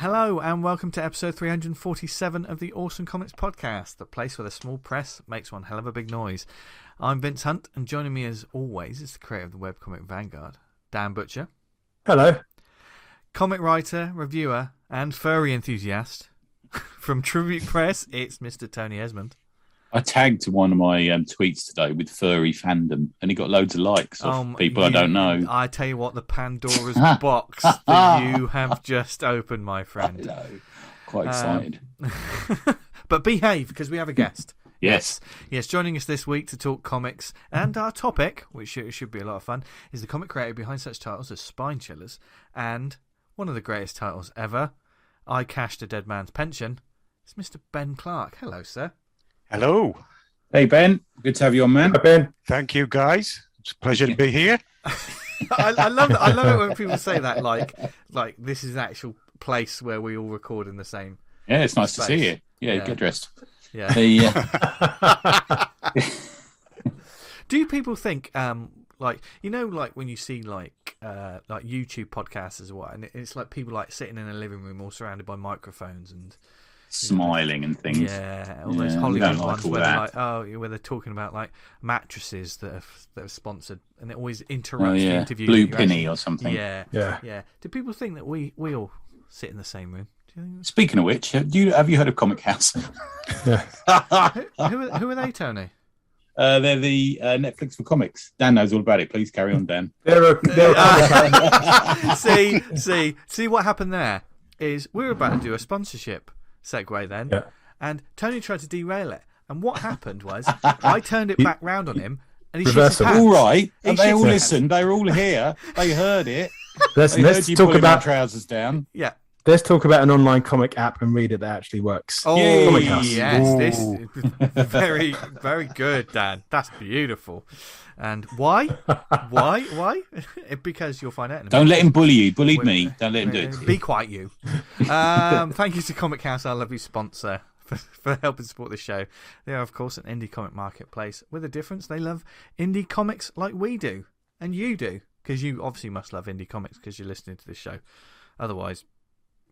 Hello and welcome to episode 347 of the Awesome Comics Podcast, the place where the small press makes one hell of a big noise. I'm Vince Hunt, and joining me as always is the creator of the webcomic Vanguard, Dan Butcher. Hello. Comic writer, reviewer, and furry enthusiast. From Tribute Press, it's Mr. Tony Esmond. I tagged one of my tweets today with furry fandom, and he got loads of likes of people I don't know. I tell you what, the Pandora's box that you have just opened, my friend. I know. Quite excited. But behave, because we have a guest. Yes, joining us this week to talk comics, and our topic, which should be a lot of fun, is the comic creator behind such titles as Spine Chillers and one of the greatest titles ever, I Cashed a Dead Man's Pension. It's Mr. Ben Clark. Hello, sir. Hello. Hey, Ben. Good to have you on, man. Hi, Ben. Thank you, guys. It's a pleasure to be here. I love it. I love it when people say that, like this is the actual place where we all record in the same. Yeah, it's nice space. to see you. Yeah, get dressed. Yeah. Do people think, like when you see like YouTube podcasts as well, and it's like people like sitting in a living room all surrounded by microphones and smiling and things. Yeah, all those Hollywood ones where they're where they're talking about like mattresses that are sponsored, and it always interrupts the interview. Blue Penny or something. Yeah. Do people think that we all sit in the same room? Do you think? Speaking of which, have you heard of Comic House? Who are they, Tony? They're the Netflix for comics. Dan knows all about it. Please carry on, Dan. See what happened there is we were about to do a sponsorship segue then, and Tony tried to derail it. And what happened was I turned it back round on him, and he shit his pants. All right, and they all listened. They were all here. They heard it. Let's talk about trousers down. Yeah. Let's talk about an online comic app and read it that actually works. Oh, Comic House. Yes, this is very, very good, Dan. That's beautiful. And why? Why? Because you'll find out in a minute. Don't let him bully you. Bullied me. Don't let him do it. Be quiet, you. Thank you to Comic House, our lovely sponsor, for helping support the show. They are, of course, an indie comic marketplace with a difference. They love indie comics like we do, and you do, because you obviously must love indie comics because you're listening to this show. Otherwise,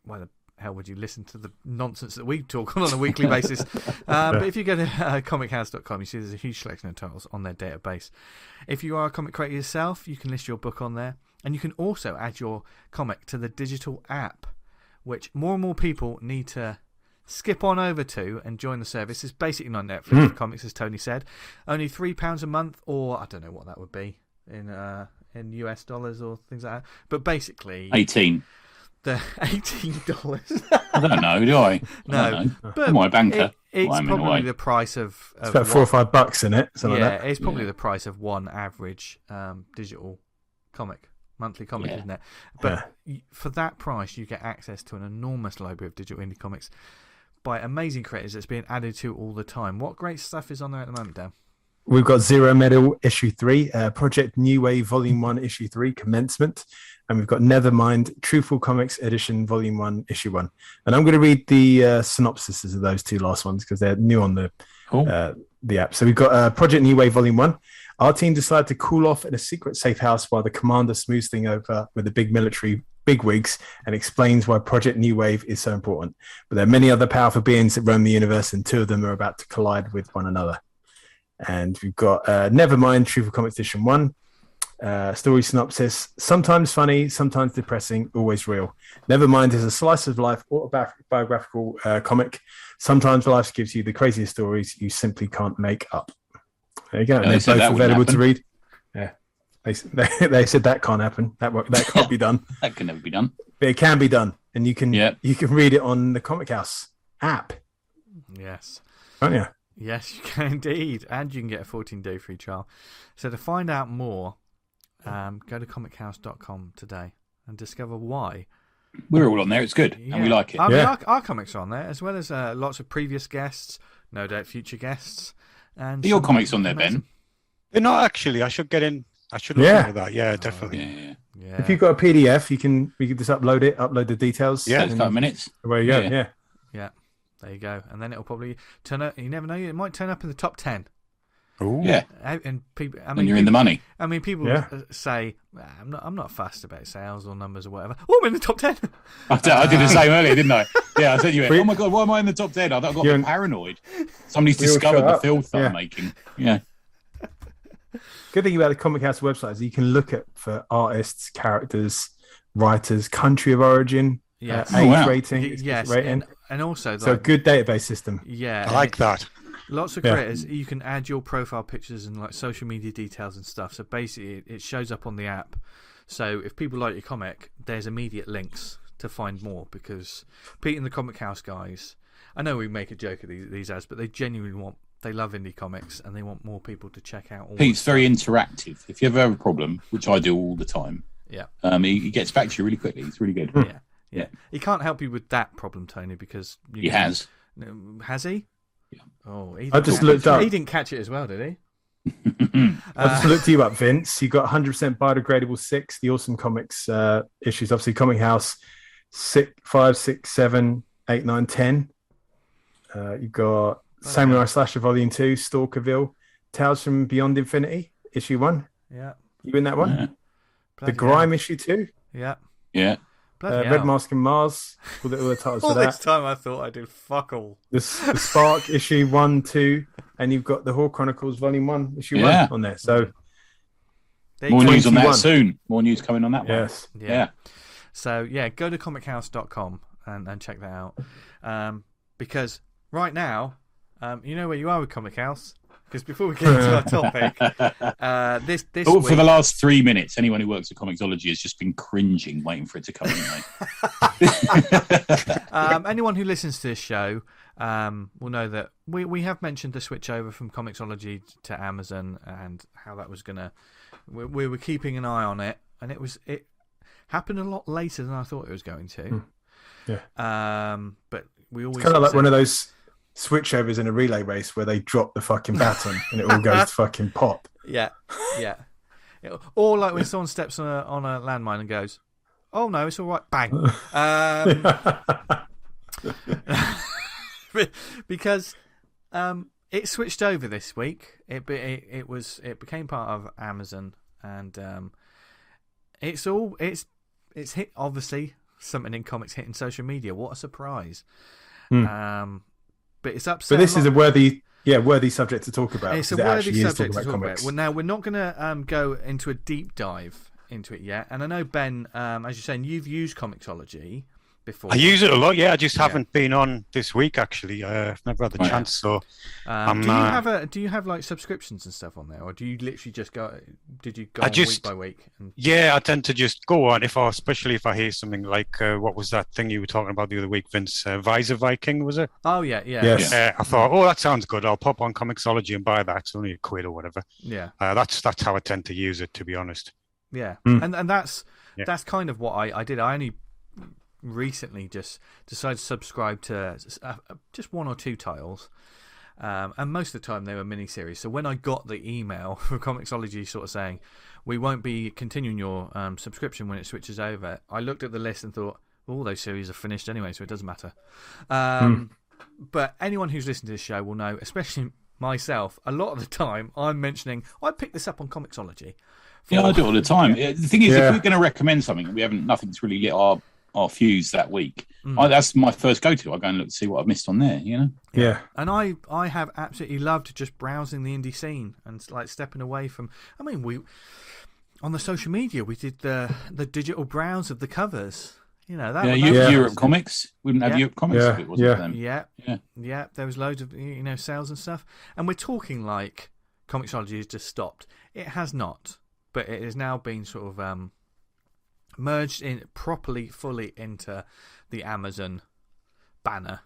why the hell would you listen to the nonsense that we talk on a weekly basis? But if you go to comichouse.com, you see there's a huge selection of titles on their database. If you are a comic creator yourself, you can list your book on there, and you can also add your comic to the digital app, which more and more people need to skip on over to and join the service. It's basically not Netflix for comics, as Tony said. Only £3 a month, or I don't know what that would be in US dollars or things like that. But basically 18. The $18. I don't know, do I? No, but I'm a banker. It's probably the price of it's about $4 or $5, isn't it? Something like that. It's probably the price of one average digital comic, monthly comic, isn't it? But for that price, you get access to an enormous library of digital indie comics by amazing creators that's being added to all the time. What great stuff is on there at the moment, Dan? We've got Zero Medal Issue 3, Project New Wave Volume 1 Issue 3 Commencement, and we've got Nevermind Truthful Comics Edition Volume 1 Issue 1. And I'm going to read the synopsises of those two last ones because they're new on the app. So we've got Project New Wave Volume 1. Our team decided to cool off in a secret safe house while the commander smooths things over with the big military bigwigs and explains why Project New Wave is so important. But there are many other powerful beings that roam the universe, and two of them are about to collide with one another. And we've got Nevermind, Truthful Comics Edition 1. Story synopsis: sometimes funny, sometimes depressing, always real. Nevermind is a slice of life autobiographical comic. Sometimes life gives you the craziest stories you simply can't make up. There you go. And they're both available to read. Yeah. They said that can't happen. That can't be done. That can never be done. But it can be done. And you can read it on the Comic House app. Yes. Oh, yeah. Yes, you can indeed. And you can get a 14-day free trial. So to find out more, go to comichouse.com today and discover why. We're all on there. It's good. And we like it. I mean, our comics are on there, as well as lots of previous guests, no doubt future guests. And are your comics on there, Ben? They're not actually. I should get in I should look into that. Yeah, definitely. Yeah. If you've got a PDF, we can just upload the details. Yeah, it's a couple of minutes. There you go. Yeah. Yeah. There you go. And then it'll probably turn up. You never know. It might turn up in the top 10. Oh. Yeah. And people, when you're in the money. I mean, people say, I'm not fussed about sales or numbers or whatever. Oh, I'm in the top 10. I did the same earlier, didn't I? Yeah, I said you went, oh my God, why am I in the top 10? I got paranoid. Somebody's discovered the filth I'm making. Yeah. Good thing about the Comic House website is you can look at for artists, characters, writers, country of origin, age rating. Yes, rating. And also... So a good database system. Yeah. I like that. Lots of creators, you can add your profile pictures and like social media details and stuff. So basically, it shows up on the app. So if people like your comic, there's immediate links to find more because Pete and the Comic House guys, I know we make a joke of these ads, but they genuinely they love indie comics and they want more people to check out. Pete's very interactive. If you ever have a problem, which I do all the time, he gets back to you really quickly. He's really good. Yeah. He can't help you with that problem, Tony, because he has. Has he? Yeah. Oh, I just looked up. He didn't catch it as well, did he? I just looked you up, Vince. You got 100% biodegradable 6, the Awesome Comics issues. Obviously, Comic House 6, 5, 6, 7, 8, 9, 10. You got Samurai Slasher Volume 2, Stalkerville, Tales from Beyond Infinity, Issue 1. Yeah. You in that one? Yeah. The Grime Issue 2. Yeah. Yeah. Red Mask and Mars. All the titles all for that. This time I thought I did fuck all. The Spark Issue 1, 2, and you've got the Horde Chronicles Volume 1, Issue 1 on there. So more news on that soon. More news coming on that one. Yes. Yeah. So go to comichouse.com and check that out. Because right now, you know where you are with Comic House. Because before we get into our topic, this week... For the last 3 minutes, anyone who works at Comixology has just been cringing, waiting for it to come in. Anyone who listens to this show will know that we have mentioned the switch over from Comixology to Amazon and how that was going to... We were keeping an eye on it, and it happened a lot later than I thought it was going to. Yeah. But we always... It's kind of like one of those switchovers in a relay race where they drop the fucking baton and it all goes to fucking pop. Yeah. Or like when someone steps on a landmine and goes, "Oh no, it's all right." Bang. Because it switched over this week. It became part of Amazon, and it's hit, obviously something in comics hitting social media. What a surprise! But it's upset. But this is a worthy subject to talk about. It's a worthy subject to talk about. Well, now we're not going to go into a deep dive into it yet. And I know Ben, as you're saying, you've used Comixology before. I use it a lot. Yeah, I just haven't been on this week. Actually, I've never had the chance. So, do you have like subscriptions and stuff on there, or do you literally just go? Did you go week by week? Yeah, I tend to just go on especially if I hear something like what was that thing you were talking about the other week, Vince? Visor Viking, was it? Oh yeah. Yes. I thought, that sounds good. I'll pop on Comixology and buy that. It's only £1 or whatever. Yeah. That's how I tend to use it, to be honest. Yeah, and that's kind of what I did. I only recently just decided to subscribe to just 1 or 2 titles, and most of the time they were miniseries. So when I got the email from Comixology sort of saying we won't be continuing your subscription when it switches over, I looked at the list and thought, all those series are finished anyway, so it doesn't matter. But anyone who's listened to this show will know, especially myself, a lot of the time I'm mentioning I picked this up on Comixology. Yeah, I do it all the time. The thing is, if we're going to recommend something, we haven't nothing's really lit our fuse that week. That's my first go-to. I go and look to see what I've missed on there. You know. Yeah. And I have absolutely loved just browsing the indie scene and like stepping away from. I mean, we on the social media we did the digital browse of the covers. You know that. Europe Comics. We didn't have Europe Comics if it wasn't them. Yeah. There was loads of sales and stuff, and we're talking like Comixology has just stopped. It has not. But it has now been sort of merged in properly, fully into the Amazon banner,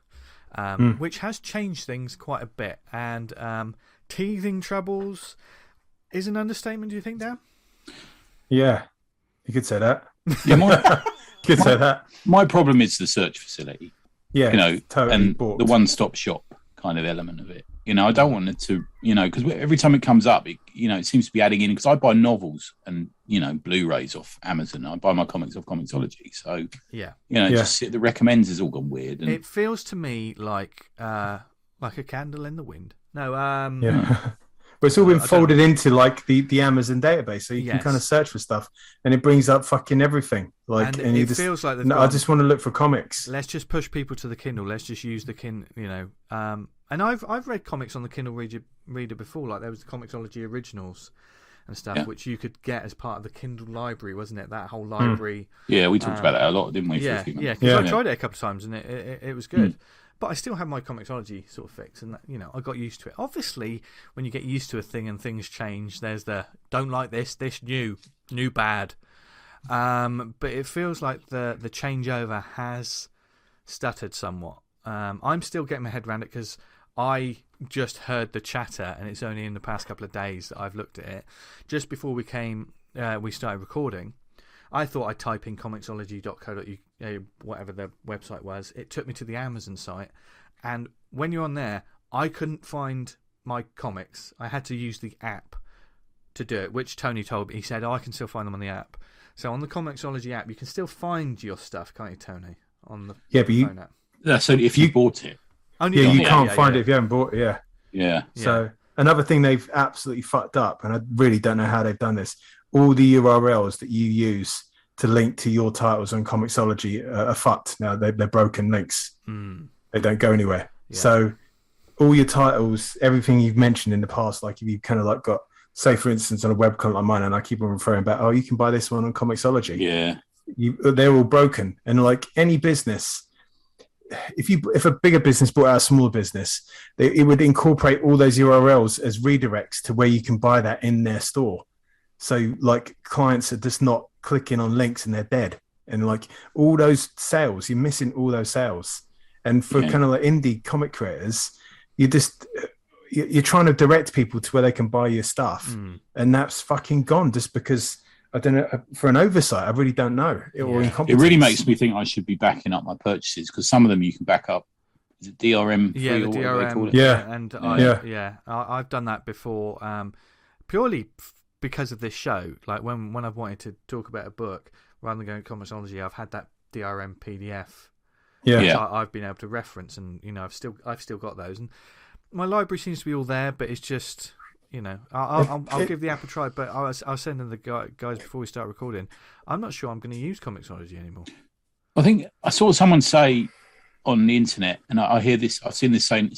which has changed things quite a bit. And teething troubles is an understatement, do you think, Dan? Yeah, you could say that. Yeah, say that. My problem is the search facility. Yeah, totally and the one-stop shop kind of element of it. I don't want it to, because every time it comes up, it seems to be adding in. Because I buy novels and Blu-rays off Amazon. I buy my comics off Comixology. So just the recommends has all gone weird. And it feels to me like a candle in the wind. No, But it's all been folded into like the Amazon database, so you can kind of search for stuff, and it brings up fucking everything. Like, and it feels like I just want to look for comics. Let's just push people to the Kindle. Let's just use the Kindle, And I've read comics on the Kindle reader before. Like there was the Comixology originals and stuff, which you could get as part of the Kindle library, wasn't it? That whole library. Yeah, we talked about that a lot, didn't we? Yeah, because I tried it a couple of times and it was good. But I still have my Comixology sort of fix, and I got used to it. Obviously, when you get used to a thing and things change, there's the don't like this new bad. But it feels like the changeover has stuttered somewhat. I'm still getting my head around it because I just heard the chatter, and it's only in the past couple of days that I've looked at it. Just before we started recording, I thought I'd type in comixology.co.uk, whatever the website was. It took me to the Amazon site, and when you're on there, I couldn't find my comics. I had to use the app to do it, which Tony told me. He said, I can still find them on the app. So on the Comixology app, you can still find your stuff, can't you, Tony? On the phone app. That's only if you bought it. You can't find it if you haven't bought it, Yeah. So another thing they've absolutely fucked up, and I really don't know how they've done this, all the URLs that you use to link to your titles on Comixology are fucked now. They're broken links. They don't go anywhere. So all your titles, everything you've mentioned in the past, like if you kind of like got, say for instance, on a web content like mine, and I keep on referring back, you can buy this one on Comixology. Yeah. They're all broken. And like any business, if a bigger business bought out a smaller business, it would incorporate all those URLs as redirects to where you can buy that in their store. So like clients are just not clicking on links and they're dead. And like all those sales, you're missing all those sales. And for kind of like indie comic creators, you're trying to direct people to where they can buy your stuff. And that's fucking gone just because, I don't know, for an oversight, I really don't know. It really makes me think I should be backing up my purchases because some of them you can back up. Is it DRM? Yeah, the DRM. Yeah. And I've done that before purely because of this show. Like when I've wanted to talk about a book, rather than going to Comixology, I've had that DRM PDF. I've been able to reference, and I've still got those, and my library seems to be all there. But it's just I'll give the app a try. But I was saying to the guys before we start recording, I'm not sure I'm going to use Comixology anymore. I think I saw someone say on the internet, and I hear this. I've seen this said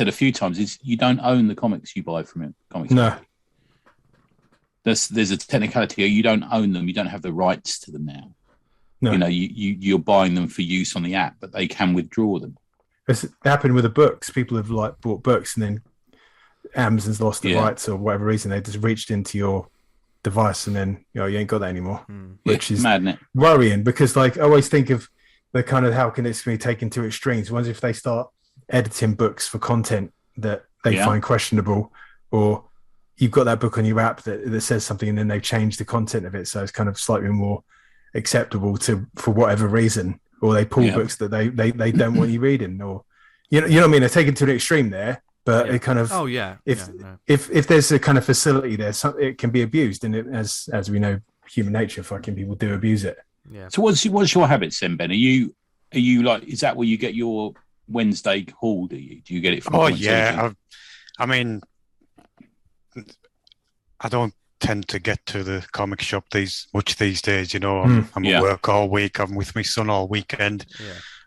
a few times. Is you don't own the comics you buy from it. No. There's a technicality. You don't own them. You don't have the rights to them now. No. You're buying them for use on the app, but they can withdraw them. It's happened with the books. People have like bought books and then Amazon's lost the rights or whatever reason. They just reached into your device and then you ain't got that anymore, which is mad, isn't it? Worrying because like I always think of the kind of how can this be taken to extremes. Ones if they start editing books for content that they find questionable, or you've got that book on your app that says something and then they've changed the content of it so it's kind of slightly more acceptable for whatever reason, or they pull books that they don't want you reading, or you know what I mean. They're taken to an extreme there, but it kind of if there's a kind of facility there, it can be abused, and as we know, human nature, fucking people do abuse it. Yeah. So what's your habits then, Ben? Are you like, is that where you get your Wednesday haul? Do you get it from? I mean, I don't tend to get to the comic shop much these days. I'm at work all week. I'm with my son all weekend.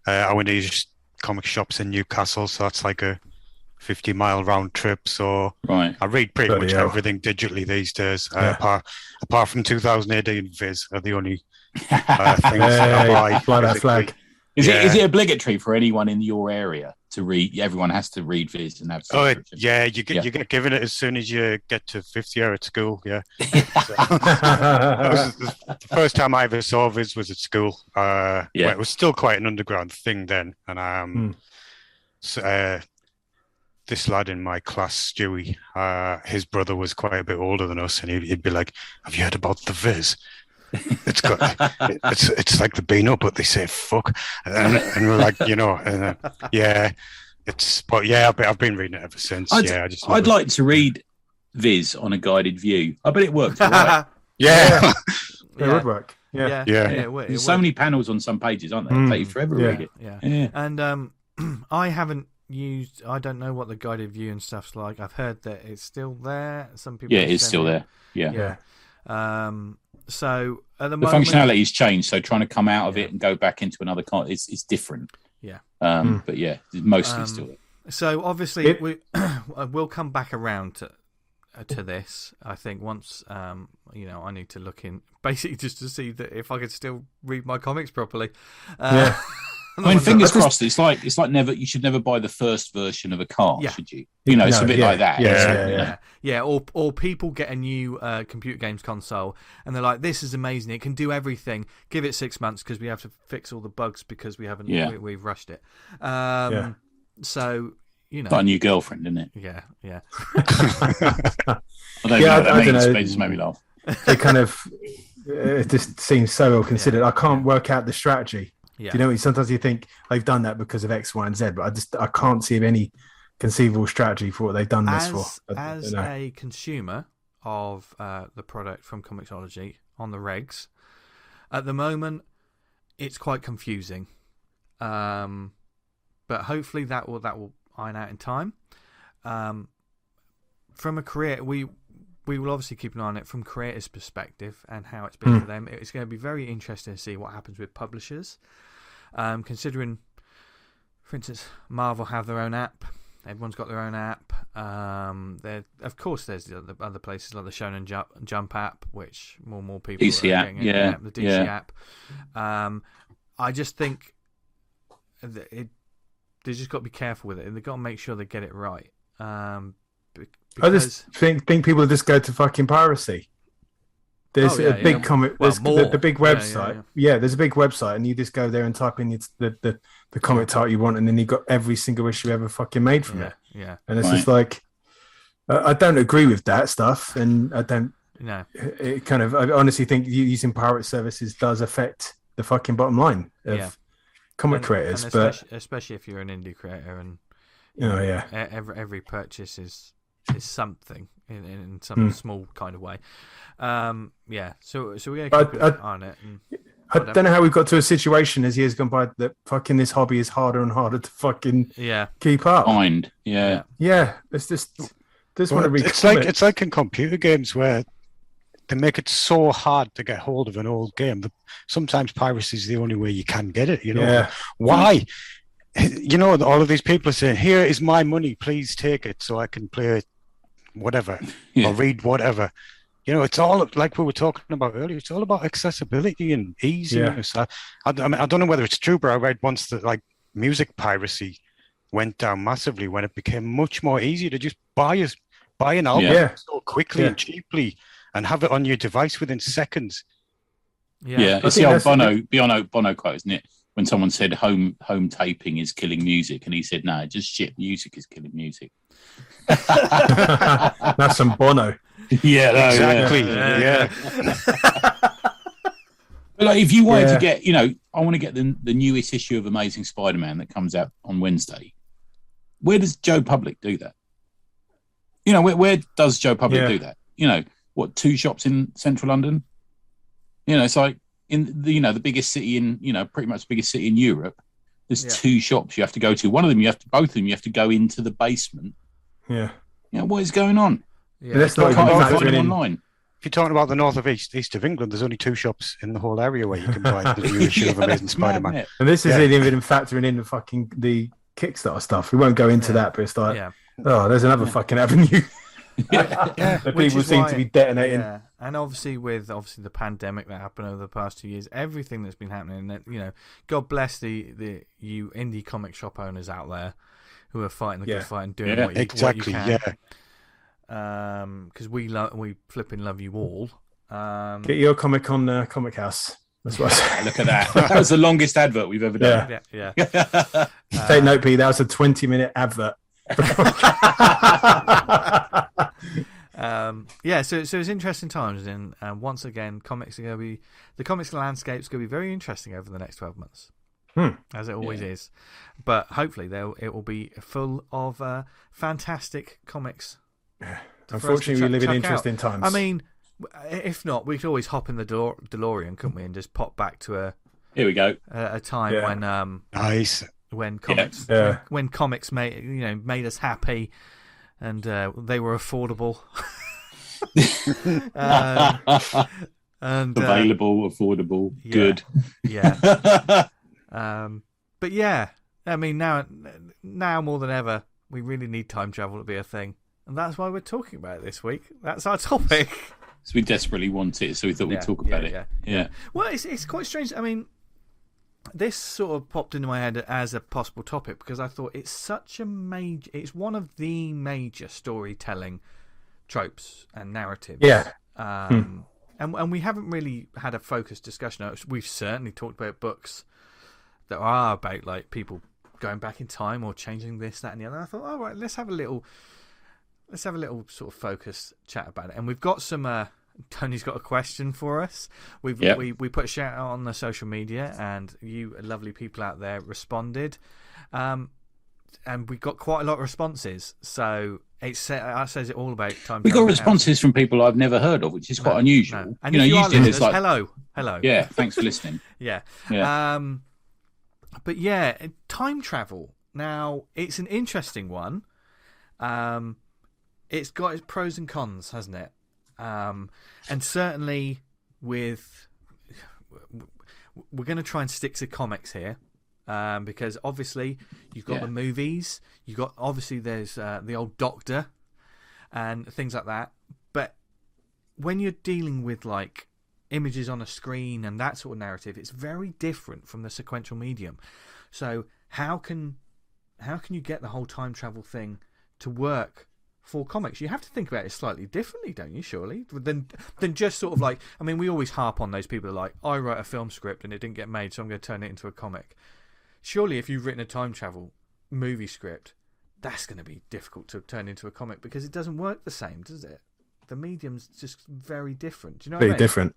I went to these comic shops in Newcastle, so that's like a 50-mile round trip. So I read pretty much everything digitally these days. Apart from 2018 Viz are the only things I buy. Fly that flag. Is it obligatory for anyone in your area to read? Everyone has to read Viz and have. You get given it as soon as you get to fifth year at school. Yeah. The first time I ever saw Viz was at school. It was still quite an underground thing then, and this lad in my class, Stewie, his brother was quite a bit older than us, and he'd be like, "Have you heard about the Viz? It's like the Beano, but they say fuck," and we're like, But yeah, I've been reading it ever since. I'd like to read Viz on a guided view. I bet it works all right. It would work. Yeah. There's so many panels on some pages, aren't there? It'll take you forever to read it. Yeah. And I haven't used. I don't know what the guided view and stuff's like. I've heard that it's still there. Some people. Yeah, it's still there. Yeah. So at the moment, functionality's changed. So trying to come out of it and go back into another it's different. Yeah. But yeah, mostly still there. So obviously we'll come back around to this. I think once I need to look in basically just to see that if I could still read my comics properly. I mean, fingers crossed. It's like never. You should never buy the first version of a car, should you? It's a bit like that. Yeah. Or people get a new computer games console and they're like, "This is amazing. It can do everything. Give it 6 months because we have to fix all the bugs because we haven't. We've rushed it." So got a new girlfriend, isn't it? Yeah. I don't know what that means, but it just made me laugh. They kind of it just seems so well considered. I can't work out the strategy. Yeah. Do you know? Sometimes you think they've done that because of X, Y, and Z, but I can't see any conceivable strategy for what they've done this for. As a consumer of the product from Comixology on the regs, at the moment, it's quite confusing. But hopefully that will iron out in time. From a creator, we will obviously keep an eye on it from creators' perspective and how it's been for them. It's going to be very interesting to see what happens with publishers. Considering, for instance, Marvel have their own app. Everyone's got their own app. Of course, there's the other places like the Shonen Jump app, which more and more people DC are app, getting the DC app. I just think that they just got to be careful with it, and they've got to make sure they get it right. I just think people just go to fucking piracy. There's a big comic. There's the big website. Yeah, there's a big website, and you just go there and type in the comic title you want, and then you got every single issue ever fucking made from it. Yeah, and it's just like I don't agree with that stuff, and I don't. No, it kind of. I honestly think using pirate services does affect the fucking bottom line of comic creators, but especially if you're an indie creator, and every purchase is something in some small kind of way. So we're going to keep an eye on it. I don't know how we've got to a situation as years gone by that fucking this hobby is harder and harder to fucking keep up. It's just want to read. It's like in computer games where they make it so hard to get hold of an old game that sometimes piracy is the only way you can get it. Why? All of these people are saying, "Here is my money, please take it, so I can play it, whatever, or read whatever." It's all like we were talking about earlier. It's all about accessibility and easiness. I don't know whether it's true, but I read once that like music piracy went down massively when it became much more easy to just buy an album so quickly and cheaply and have it on your device within seconds. It's the old Bono quote, isn't it? When someone said home taping is killing music, and he said, "No, just shit music is killing music." That's some Bono. Yeah, exactly. Yeah. But like, if you wanted to get, I want to get the newest issue of Amazing Spider-Man that comes out on Wednesday. Where does Joe Public do that? Where does Joe Public do that? What, 2 shops in central London? It's like in the the biggest city in pretty much the biggest city in Europe. There's 2 shops you have to go to. Both of them you have to go into the basement. What is going on? That's not even factoring in online. If you're talking about the north of east of England, there's only 2 shops in the whole area where you can buy the new issue of Amazing Spider-Man. And this isn't even factoring in the Kickstarter stuff. We won't go into that, but it's like, there's another fucking avenue. That people seem to be detonating. Yeah. And obviously with the pandemic that happened over the past 2 years, everything that's been happening, that God bless you indie comic shop owners out there who are fighting the good fight and doing what you can. Because we flipping love you all. Get your comic on Comic House. That's what I say. Look at that. That was the longest advert we've ever done. Take note, P. That was a 20-minute advert. So it's interesting times, and once again, the comics landscape's going to be very interesting over the next 12 months. as it always is. But hopefully it will be full of fantastic comics. Unfortunately, we live in interesting times. I mean, if not, we could always hop in the DeLorean, couldn't we, and just pop back to here we go, a time when nice. When comics when comics made us happy, and they were affordable. And available, affordable, good. Yeah. But yeah, I mean, now more than ever, we really need time travel to be a thing, and that's why we're talking about it this week. That's our topic. So we desperately want it, so we thought we'd talk about it. Yeah. Well, it's quite strange. I mean, this sort of popped into my head as a possible topic because I thought it's one of the major storytelling tropes and narratives. Yeah. And we haven't really had a focused discussion. We've certainly talked about books that are about like people going back in time or changing this, that, and the other. And I thought, all right, let's have a little sort of focused chat about it. And we've got some. Tony's got a question for us. We put a shout out on the social media, and you lovely people out there responded. And we got quite a lot of responses. So it says it all about time. We got responses from people I've never heard of, which is quite unusual. No. And usually it's like hello. Yeah, thanks for listening. Yeah. But yeah, time travel. Now it's an interesting one. It's got its pros and cons, hasn't it? And certainly we're going to try and stick to comics here. Because obviously you've got the movies, there's the old Doctor and things like that. But when you're dealing with like images on a screen and that sort of narrative, it's very different from the sequential medium. So how can you get the whole time travel thing to work for comics? You have to think about it slightly differently, don't you, surely? Than just sort of like, I mean, we always harp on those people who are like, I wrote a film script and it didn't get made, so I'm going to turn it into a comic. Surely if you've written a time travel movie script, that's going to be difficult to turn into a comic because it doesn't work the same, does it? The medium's just very different. Do you know what I mean? Different.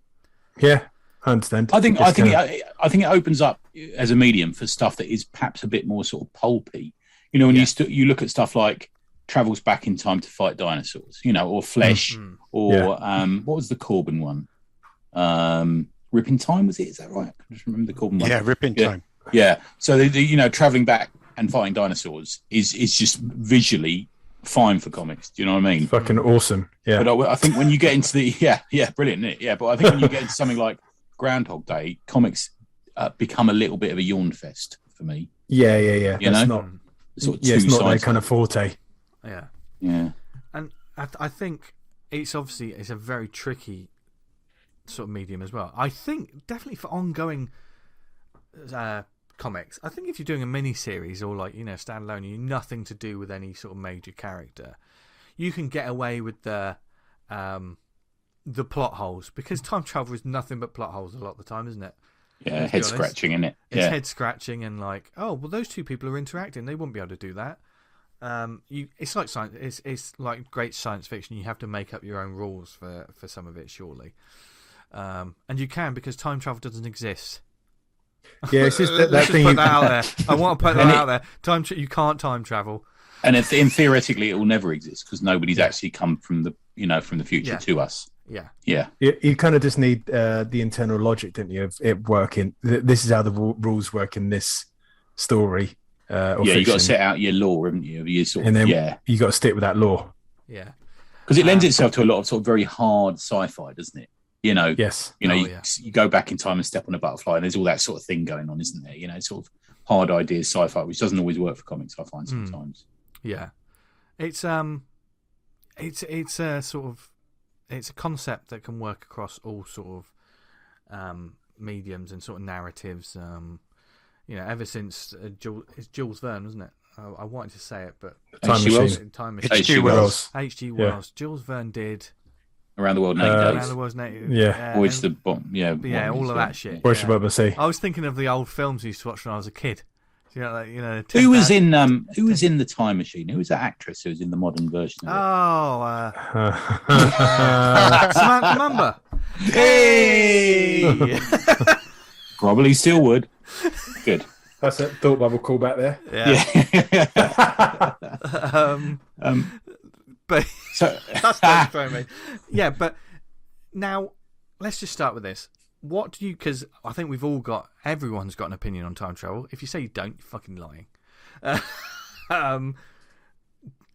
Yeah, I understand. I think it opens up as a medium for stuff that is perhaps a bit more sort of pulpy. You know, when you look at stuff like travels back in time to fight dinosaurs, you know, or Flesh, or what was the Corbin one? Rip in Time, was it? Is that right? I just remember the Corbin one. Yeah, Rip in Time. Yeah, so traveling back and fighting dinosaurs is just visually fine for comics. Do you know what I mean? It's fucking awesome. Yeah. But I think when you get into the brilliant, isn't it? Yeah, but I think when you get into something like Groundhog Day, comics become a little bit of a yawn fest for me. Yeah. You know, not sort of it's not their kind of forte. Yeah. And I think it's a very tricky sort of medium as well. I think definitely for ongoing comics, I think if you're doing a mini series or like, you know, standalone, you're nothing to do with any sort of major character, you can get away with the plot holes, because time travel is nothing but plot holes a lot of the time, isn't it? Yeah, head scratching, isn't it? It's head scratching and like, oh well, those two people are interacting, they wouldn't be able to do that. It's like science. It's like great science fiction. You have to make up your own rules for some of it, surely. And you can, because time travel doesn't exist. Yeah, it's just that Let's thing. Just put that out there. I want to put that out there. You can't time travel. And theoretically, it will never exist because nobody's actually come from the future to us. Yeah. You kind of just need the internal logic, don't you, of it working. This is how the rules work in this story. You got to set out your law, haven't you? You got to stick with that law. Yeah, because it lends itself to a lot of sort of very hard sci-fi, doesn't it? You know, yes. You know, you go back in time and step on a butterfly, and there's all that sort of thing going on, isn't there? You know, sort of hard ideas sci-fi, which doesn't always work for comics, I find sometimes. Yeah, it's a concept that can work across all sort of mediums and sort of narratives. You know, ever since it's Jules Verne, wasn't it? I wanted to say it, but Time Machine. H.G. Wells. H.G. Wells. Jules Verne did Around the World in 8 Days. Around the World in 8 Days. Yeah. Voyage to the Bottom. Yeah, all of that shit. Voyage above the sea. I was thinking of the old films I used to watch when I was a kid. You know, who was in the Time Machine? Who was that actress who was in the modern version of it? Samantha Mumba. Hey! Probably still would. Good. That's a thought bubble call back there. But so that's totally throwing me. Yeah, but now let's just start with this. What do you? Because I think everyone's got an opinion on time travel. If you say you don't, you're fucking lying.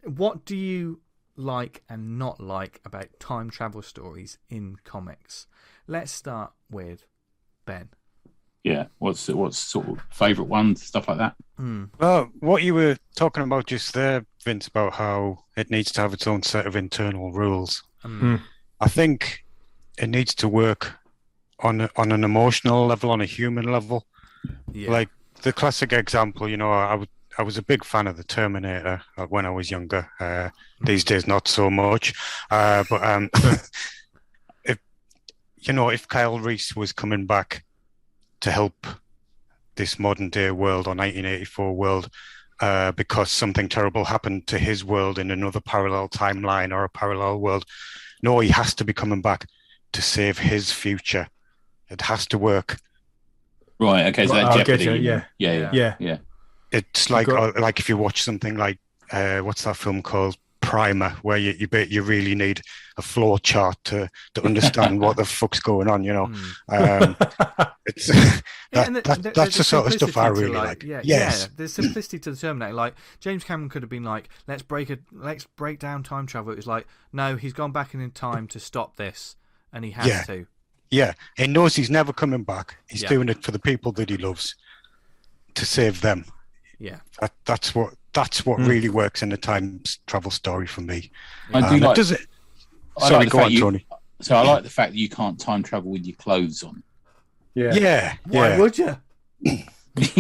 What do you like and not like about time travel stories in comics? Let's start with Ben. Yeah, what's sort of favourite ones, stuff like that? Well, what you were talking about just there, Vince, about how it needs to have its own set of internal rules. I think it needs to work on an emotional level, on a human level. Yeah. Like the classic example, I was a big fan of the Terminator when I was younger. These days, not so much. But if Kyle Reese was coming back to help this modern day world or 1984 world because something terrible happened to his world in another parallel timeline or a parallel world. No, he has to be coming back to save his future. It has to work. Right. Okay. So that Jeopardy. Yeah. It's like if you watch something like what's that film called? Primer, where you really need a flow chart to understand what the fuck's going on. It's that's the sort of stuff I really like. Yes, there's simplicity to the Terminator. Like James Cameron could have been like, let's break down time travel. It was like, no, he's gone back in time to stop this, and he has to. Yeah, he knows he's never coming back. He's doing it for the people that he loves, to save them. Yeah, that's what really works in a time travel story for me. I do like. Does it? Sorry, go on, Tony. So I like the fact that you can't time travel with your clothes on. Yeah. Why would you?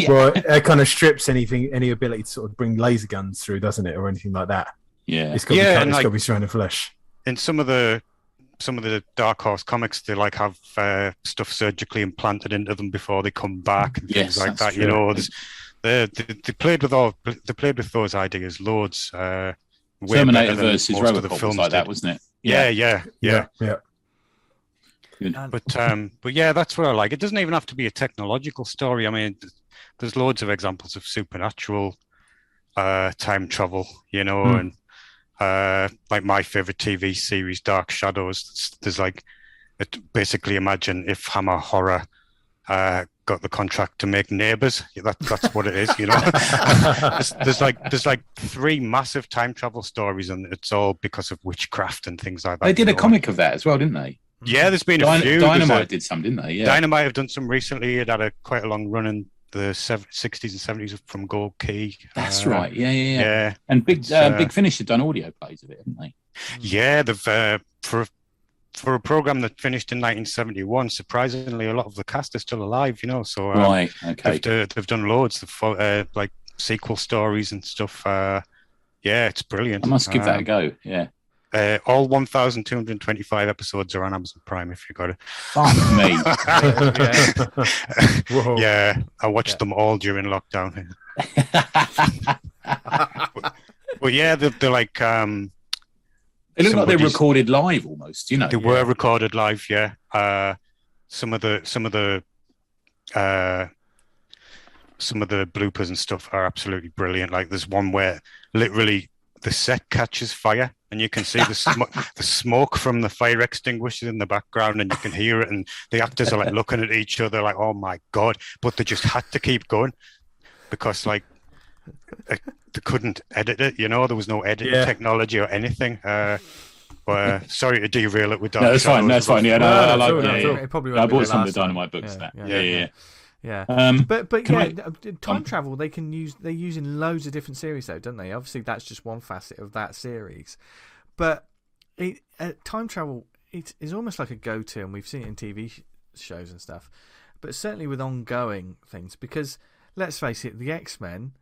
Well, it kind of strips any ability to sort of bring laser guns through, doesn't it, or anything like that? Yeah, it's got to be surrounded flesh. In some of the Dark Horse comics, they have stuff surgically implanted into them before they come back and things like that. True. They played with those ideas loads. Terminator versus Robocop was like that, wasn't it? Yeah. But yeah, that's what I like. It doesn't even have to be a technological story. I mean, there's loads of examples of supernatural time travel, and like my favorite TV series, Dark Shadows. There's basically imagine if Hammer Horror got the contract to make Neighbours. That's what it is, there's 3 massive time travel stories, and it's all because of witchcraft and things like that. They did a comic of that as well, didn't they? Yeah, there's been a few. Dynamite did some, didn't they? Yeah. Dynamite have done some recently. It had quite a long run in the 60s and 70s from Gold Key. That's right. Yeah. And Big Finish had done audio plays of it, haven't they? Yeah, they've for a program that finished in 1971, surprisingly, a lot of the cast are still alive. So right, okay, they've done loads of like sequel stories and stuff. It's brilliant. I must give that a go. Yeah. All 1,225 episodes are on Amazon Prime if you got it. Fuck me. Yeah, I watched them all during lockdown. But yeah, they're like. They look like they're recorded live, almost. They were recorded live. Yeah. Some of the bloopers and stuff are absolutely brilliant. Like there's one where literally the set catches fire and you can see the smoke from the fire extinguishers in the background, and you can hear it, and the actors are looking at each other like, oh my God, but they just had to keep going because they couldn't edit it, there was no editing technology or anything. But sorry to derail it with Dark That's fine. That's fine. Yeah, I like it. Probably I bought some of the Dynamite books. Yeah. But time travel they use in loads of different series though, don't they? Obviously, that's just one facet of that series. But time travel is almost like a go-to, and we've seen it in TV shows and stuff. But certainly with ongoing things, because let's face it, the X-Men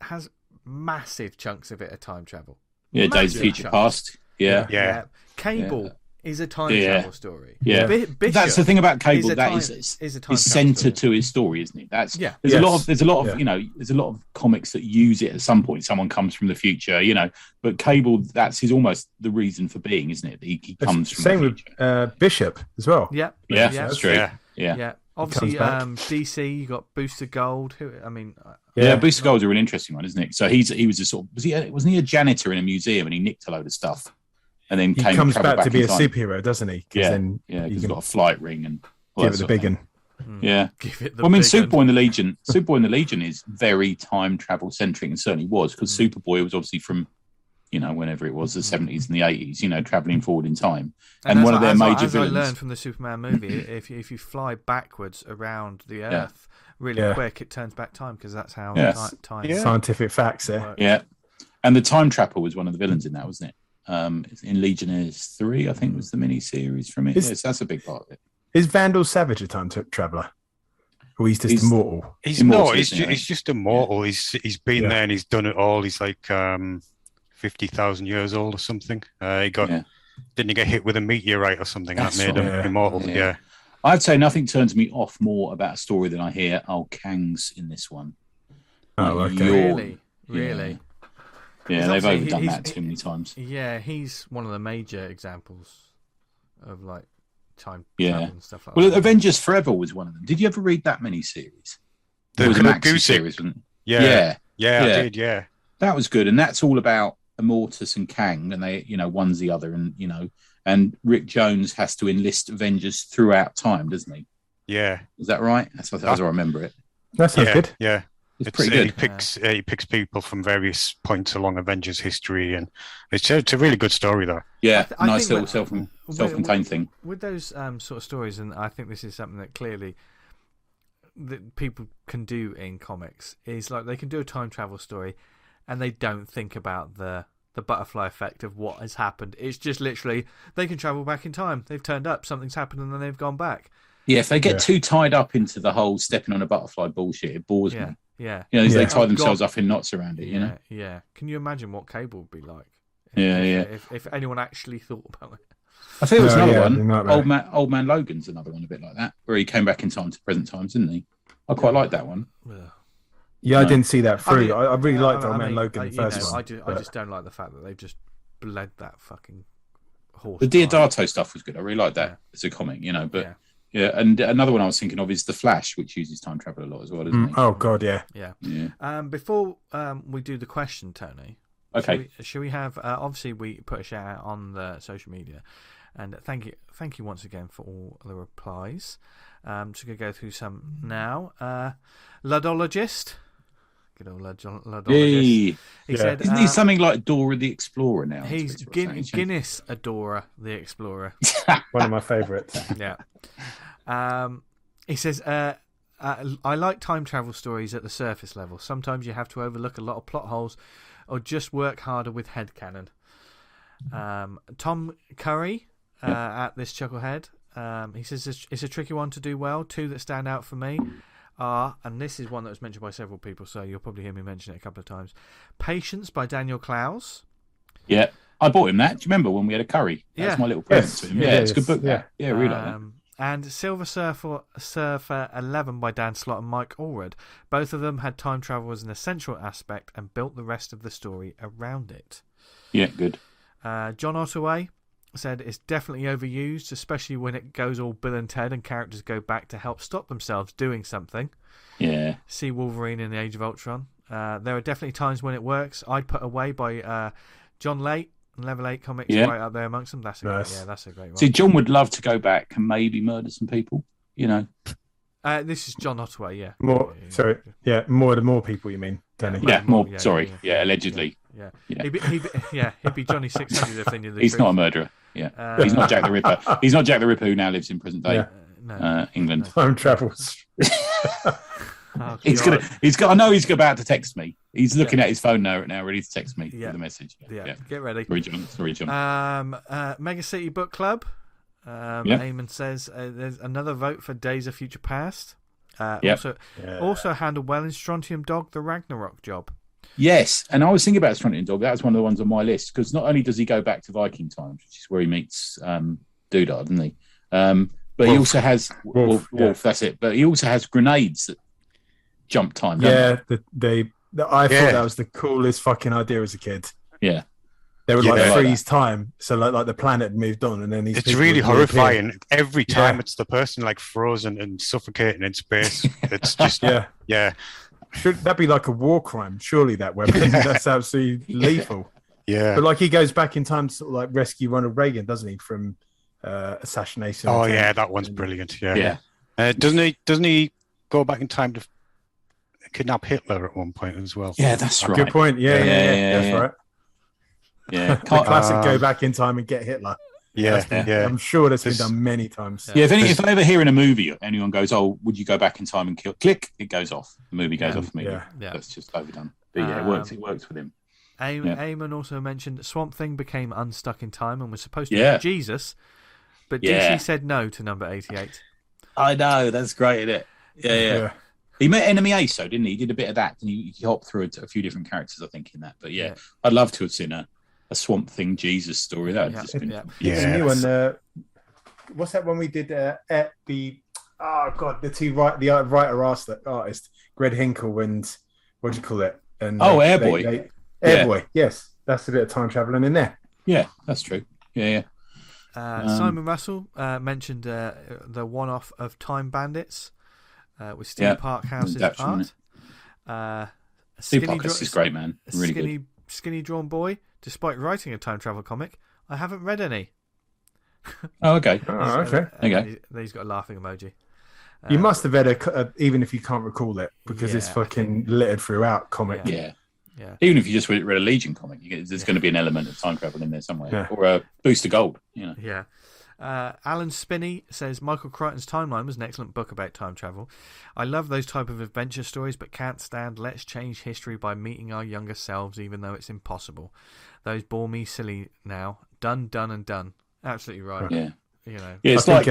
has massive chunks of it are time travel. Yeah, Days of Future Past. Yeah. Cable is a time travel story. Yeah, that's the thing about Cable. Is centre to his story, isn't it? There's a lot of comics that use it at some point. Someone comes from the future, But Cable, that's almost the reason for being, isn't it? That he comes from the future. Same with Bishop as well. Yeah, that's true. Yeah. Obviously, DC, you got Booster Gold. Booster Gold's a really interesting one, isn't it? So he was a sort of wasn't he a janitor in a museum and he nicked a load of stuff, and then he comes back to be a superhero, doesn't he? Then he's got a flight ring and give it the big one. Yeah, give it the Superboy in the Legion is very time travel centric, and certainly was, because Superboy was obviously from, whenever it was, the 70s and the 80s, traveling forward in time. And one of their major villains. I learned from the Superman movie, if you fly backwards around the Earth really quick, it turns back time, because that's how time. Scientific facts there. Yeah, and the Time Trapper was one of the villains in that, wasn't it? In Legionnaires 3, I think, was the mini series from it. Yes, that's a big part of it. Is Vandal Savage a time traveler? Or he's just immortal? He's just immortal. He's been there and he's done it all. He's like 50,000 years old or something. Didn't he get hit with a meteorite or something that made him immortal? Yeah. I'd say nothing turns me off more about a story than I hear, Kang's in this one. Oh, okay. Really? Yeah, they've overdone that too many times. Yeah, he's one of the major examples of time travel and stuff like that. Well, Avengers Forever was one of them. Did you ever read that mini-series? It was a Maxi series, wasn't it? Yeah, I did, yeah. That was good, and that's all about Immortus and Kang, and they, one's the other, and Rick Jones has to enlist Avengers throughout time, doesn't he? Yeah. Is that right? That's as I remember it. That sounds good. Yeah. It's pretty good. He picks people from various points along Avengers history, and it's a really good story, though. Yeah, nice little self-contained thing. With those sort of stories, and I think this is something that clearly that people can do in comics, is they can do a time travel story, and they don't think about the butterfly effect of what has happened. It's just literally they can travel back in time. They've turned up, something's happened, and then they've gone back. Yeah, if they get too tied up into the whole stepping on a butterfly bullshit, it bores me. Yeah. They tie themselves up in knots around it, Yeah. Can you imagine what Cable would be like? If anyone actually thought about it. I think there was another one. Old Man Logan's another one a bit like that, where he came back in time to present times, didn't he? I quite like that one. Yeah, I didn't see that through. I really liked Old Man Logan, the first one. I just don't like the fact that they've just bled that fucking horse. The Diodato stuff was good. I really like that as a comic, but... Yeah, and another one I was thinking of is The Flash, which uses time travel a lot as well, doesn't it? Oh, God, yeah. Before we do the question, Tony, okay, should we have... obviously, we put a shout out on the social media, and thank you once again for all the replies. So we're going to go through some now. Ludologist. Good old Ludologist. Hey. He said, isn't he something like Dora the Explorer now? He's Guinness Adorer the Explorer. One of my favourites. Yeah. He says, I like time travel stories at the surface level. Sometimes you have to overlook a lot of plot holes or just work harder with headcanon. Tom Curry at this Chucklehead, he says it's a tricky one to do well. Two that stand out for me are, and this is one that was mentioned by several people, so you'll probably hear me mention it a couple of times, Patience by Daniel Clowes. Yeah, I bought him that. Do you remember when we had a curry? That's my little present to him. Yeah, it's a good book. Yeah, really like that. And Silver Surfer 11 by Dan Slott and Mike Allred. Both of them had time travel as an essential aspect and built the rest of the story around it. Yeah, good. John Ottaway said it's definitely overused, especially when it goes all Bill and Ted and characters go back to help stop themselves doing something. Yeah. See Wolverine in the Age of Ultron. There are definitely times when it works. I'd Put Away by John Late. Level 8 comics right up there amongst them. That's a great one. See, John would love to go back and maybe murder some people, This is John Ottaway, more people, you mean, Danny? Allegedly. Yeah. He'd be Johnny 600 if they knew the He's truth. not a murderer. Yeah. He's not Jack the Ripper. He's not Jack the Ripper who now lives in present day England. Time travels. Oh, I know he's about to text me. He's looking at his phone now, ready to text me with a message. Yeah. Get ready. Sorry, John. Mega City Book Club. Eamon says there's another vote for Days of Future Past. Also handled well in Strontium Dog, the Ragnarok job. Yes, and I was thinking about Strontium Dog. That was one of the ones on my list, because not only does he go back to Viking times, which is where he meets Doodad, doesn't he? But he also has Wolf. That's it. But he also has grenades that jump time. I thought that was the coolest fucking idea as a kid. Yeah. They would like freeze time, so like the planet had moved on, and then these. It's really horrifying. Every time it's the person like frozen and suffocating in space. It's just yeah. Should that be like a war crime? Surely that weapon. That's absolutely lethal. Yeah. But like he goes back in time to sort of like rescue Ronald Reagan, doesn't he, from assassination? Oh yeah, that one's brilliant. Yeah. Doesn't he go back in time to kidnap Hitler at one point as well? Yeah, that's right. Good point. Yeah, that's right. Yeah, the classic go back in time and get Hitler. Yeah. I'm sure that's been done many times. Yeah, if I ever hear in a movie anyone goes, "Oh, would you go back in time and kill?" Click, it goes off. The movie goes off immediately. Yeah, that's just overdone. But it works. It works with him. Eamon also mentioned Swamp Thing became unstuck in time and was supposed to be Jesus, but DC said no to number 88. I know, that's great, isn't it? Yeah. He met Enemy Ace, though, didn't he? He did a bit of that, and he hopped through a few different characters, I think, in that. But I'd love to have seen a Swamp Thing Jesus story. That would just been the new one. What's that one we did at the? Oh God, the writer artist Greg Hinkle and what do you call it? And Airboy. Airboy, yes, that's a bit of time traveling in there. Yeah, that's true. Yeah. Simon Russell mentioned the one-off of Time Bandits with Steve Parkhouse's art. Steve Parkhouse is great, man. Really good. Skinny drawn boy. Despite writing a time travel comic, I haven't read any. Oh, okay. He's got a laughing emoji. You must have read even if you can't recall it, because it's fucking littered throughout comic. Yeah. Even if you just read a Legion comic, there's going to be an element of time travel in there somewhere, or a boost of gold. Yeah. Alan Spinney says Michael Crichton's Timeline was an excellent book about time travel. I love those type of adventure stories, but can't stand let's change history by meeting our younger selves, even though it's impossible. Those bore me silly now. Done, and done. Absolutely right. Yeah. It's like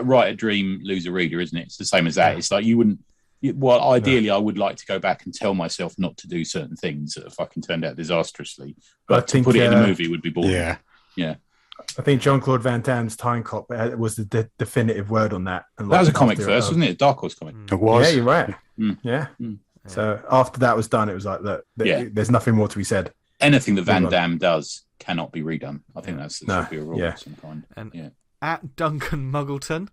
write a dream, lose a reader, isn't it? It's the same as that. It's like you wouldn't. Well, ideally, I would like to go back and tell myself not to do certain things that have fucking turned out disastrously. But to put it in a movie would be boring. Yeah. I think Jean-Claude Van Damme's Time Cop was the definitive word on that. And that was a comic first, wasn't it? Dark Horse comic. It was. Yeah, you're right. Yeah. So after that was done, it was like, look, there's nothing more to be said. Anything that Van Damme does cannot be redone. I think that should be a rule of some kind. And at Duncan Muggleton,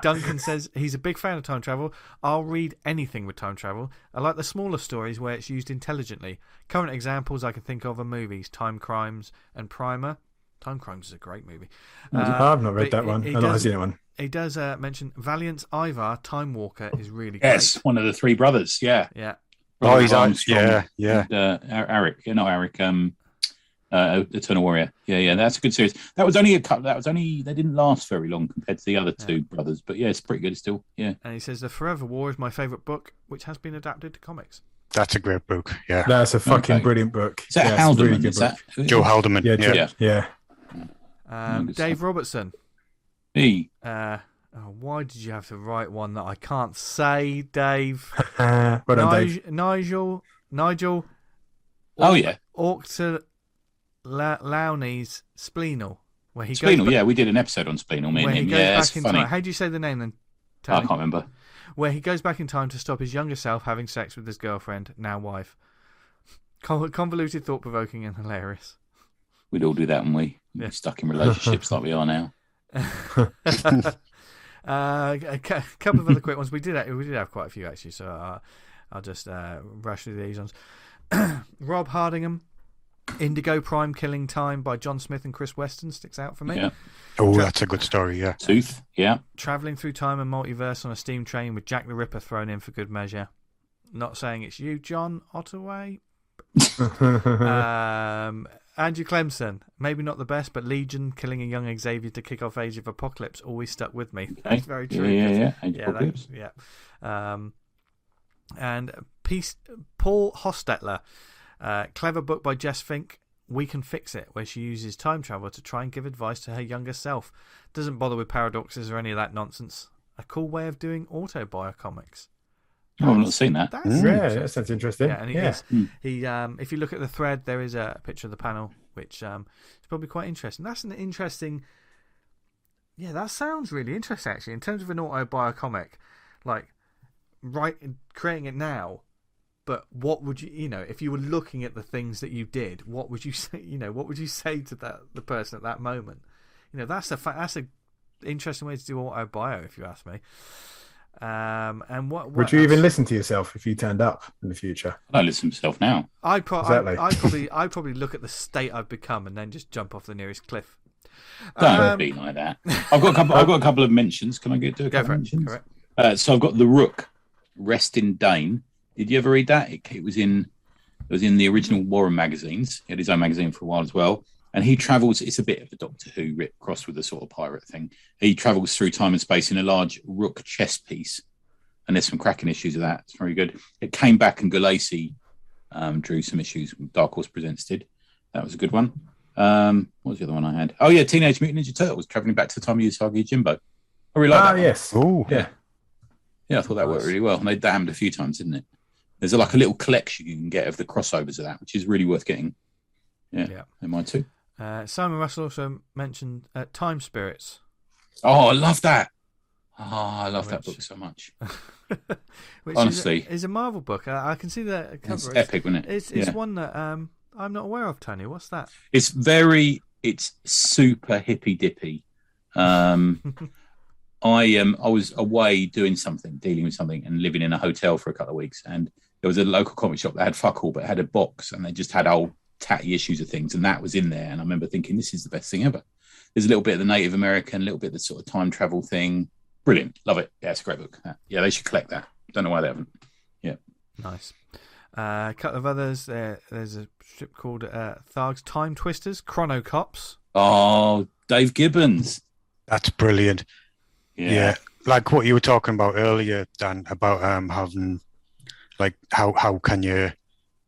Duncan says he's a big fan of time travel. I'll read anything with time travel. I like the smaller stories where it's used intelligently. Current examples I can think of are movies Time Crimes and Primer. Time Crimes is a great movie. I've not read that one. I've not seen that one. He does mention Valiant's Ivar Time Walker is really great. Yes, one of the three brothers. Yeah. Oh, he's on. Yeah. Eric, not Eric. Eternal Warrior. Yeah, that's a good series. That was only a couple. They didn't last very long compared to the other two brothers, but it's pretty good still. Yeah. And he says The Forever War is my favourite book, which has been adapted to comics. That's a great book. Yeah, that's a fucking brilliant book. Is that Haldeman? Really is that Joe Haldeman? Yeah. Dave Robertson. Why did you have to write one that I can't say, Dave? Well done, Dave. Nigel. Oh yeah. Lowney's Spleenal. Where he Spleenal, goes we did an episode on Spleenal, me and him. Yeah, it's funny. How do you say the name then, Tony? I can't remember. Where he goes back in time to stop his younger self having sex with his girlfriend, now wife. Convoluted, thought-provoking and hilarious. We'd all do that, wouldn't we? We're stuck in relationships like we are now. A couple of other quick ones. We did have quite a few, actually, so I'll just rush through these ones. Rob Hardingham. Indigo Prime Killing Time by John Smith and Chris Weston sticks out for me. Yeah. Oh, that's a good story, yeah. Tooth, yeah. Travelling through time and multiverse on a steam train with Jack the Ripper thrown in for good measure. Not saying it's you, John Ottaway. Andrew Clemson, maybe not the best, but Legion killing a young Xavier to kick off Age of Apocalypse always stuck with me. That's very true. Yeah. And Paul Hostetler. Clever book by Jess Fink, We Can Fix It, where she uses time travel to try and give advice to her younger self. Doesn't bother with paradoxes or any of that nonsense. A cool way of doing autobiocomics. Oh, I've not seen that. That sounds interesting. Yeah, and he if you look at the thread, there is a picture of the panel, which is probably quite interesting. That's an interesting. Yeah, that sounds really interesting actually. In terms of an autobiocomic, like creating it now. But what would you know if you were looking at the things that you did? What would you say? What would you say to the person at that moment? That's a interesting way to do autobio, if you ask me. And what would you even listen to yourself if you turned up in the future? I listen to myself now. I'd probably look at the state I've become and then just jump off the nearest cliff. Don't be like that. I've got a couple of mentions. Can I get to a couple of mentions? Correct. So I've got the Rook, Rest in Dane. Did you ever read that? It was in the original Warren magazines. He had his own magazine for a while as well. And he travels. It's a bit of a Doctor Who crossed with a sort of pirate thing. He travels through time and space in a large Rook chess piece, and there's some cracking issues of that. It's very good. It came back, and Gulacy drew some issues. Dark Horse Presents did. That was a good one. What was the other one I had? Oh yeah, Teenage Mutant Ninja Turtles, traveling back to the time of Usagi Jimbo. I really like that. Yes. Oh yeah. Yeah, I thought that worked really well. And they damned a few times, didn't it? There's a little collection you can get of the crossovers of that, which is really worth getting. Yeah. In mine too. Simon Russell also mentioned Time Spirits. Oh, I love that. Oh, I love that book so much. Which honestly, is a Marvel book. I can see the cover. It's epic, isn't it? It's one that I'm not aware of, Tony. What's that? It's super hippy dippy. I was away dealing with something, and living in a hotel for a couple of weeks. And there was a local comic shop that had fuck all, but had a box, and they just had old tatty issues of things, and that was in there. And I remember thinking, this is the best thing ever. There's a little bit of the Native American, a little bit of the sort of time travel thing. Brilliant, love it. Yeah, it's a great book. Yeah, they should collect that. Don't know why they haven't. Yeah, nice. A couple of others. There's a strip called Tharg's Time Twisters, Chrono Cops. Oh, Dave Gibbons. That's brilliant. Yeah, like what you were talking about earlier, Dan, about having like how can you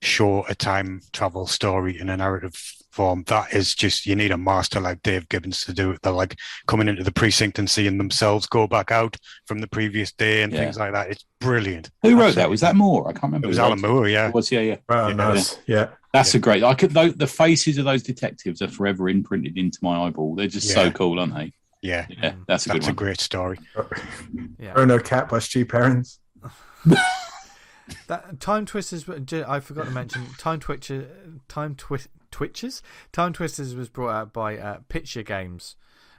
show a time travel story in a narrative form? That is just, you need a master like Dave Gibbons to do it. They're like coming into the precinct and seeing themselves go back out from the previous day and things like that. It's brilliant. Who wrote that? Was that Moore? I can't remember. It was Alan Moore. Yeah, it was. Yeah. Nice. Yeah. That's a great. The faces of those detectives are forever imprinted into my eyeball. They're just so cool, aren't they? Yeah, that's a good one. A great story. Bruno Cat by Stu Perrins. That Time Twisters, I forgot to mention. Time Twitchers was brought out by P.H.U.R Games.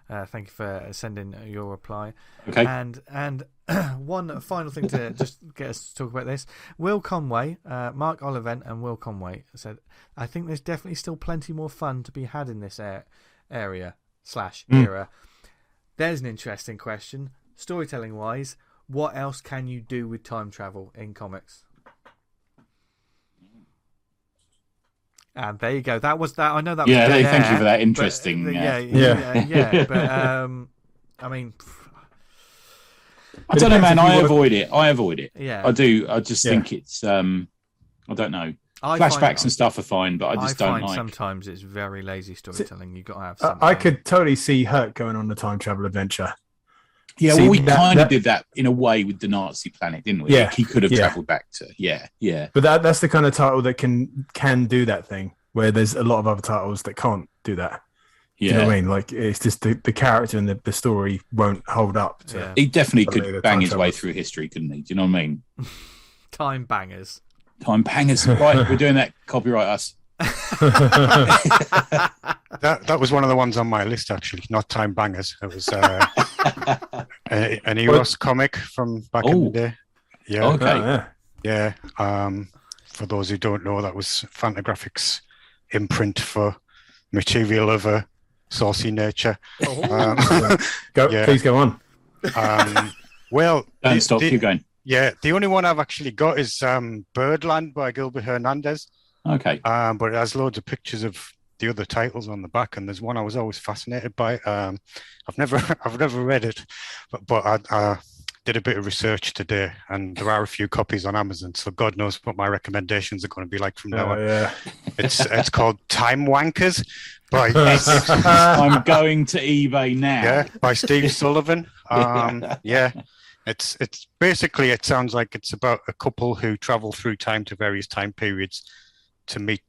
Thank you for sending your reply. Okay. And one final thing to just get us to talk about this. Will Conway, Mark Ollivant and Will Conway said, I think there's definitely still plenty more fun to be had in this area/era. There's an interesting question. Storytelling-wise, what else can you do with time travel in comics? And there you go. That was that. I know that. Yeah, thank you for that interesting. But, But I mean, I don't know, man. I avoid it. Yeah, I do. I just think it's. I don't know. Flashbacks and stuff are fine, but I just don't like. Sometimes it's very lazy storytelling. You've got to have something. I could totally see Hurt going on the time travel adventure. Yeah, well, we kind of did that in a way with the Nazi planet, didn't we? Yeah, like he could have travelled back to. Yeah. But that's the kind of title that can do that thing, where there's a lot of other titles that can't do that. Yeah, you know what I mean? Like it's just the character and the story won't hold up. He definitely could bang his way through history, couldn't he? Do you know what I mean? Time bangers. Time bangers. Right, we're doing that. Copyright us. That was one of the ones on my list, actually. Not Time Bangers. It was an Eros comic from back in the day. Yeah. Okay. Yeah. For those who don't know, that was Fantagraphics imprint for material of a saucy nature. Please go on. Well, don't stop. Keep going. Yeah, the only one I've actually got is Birdland by Gilbert Hernandez. Okay. But it has loads of pictures of the other titles on the back, and there's one I was always fascinated by. I've never read it, but I did a bit of research today, and there are a few copies on Amazon. So God knows what my recommendations are going to be like from now on. Yeah. It's called Time Wankers by. I'm going to eBay now. Yeah, by Steve Sullivan. Yeah. It's basically, it sounds like it's about a couple who travel through time to various time periods to meet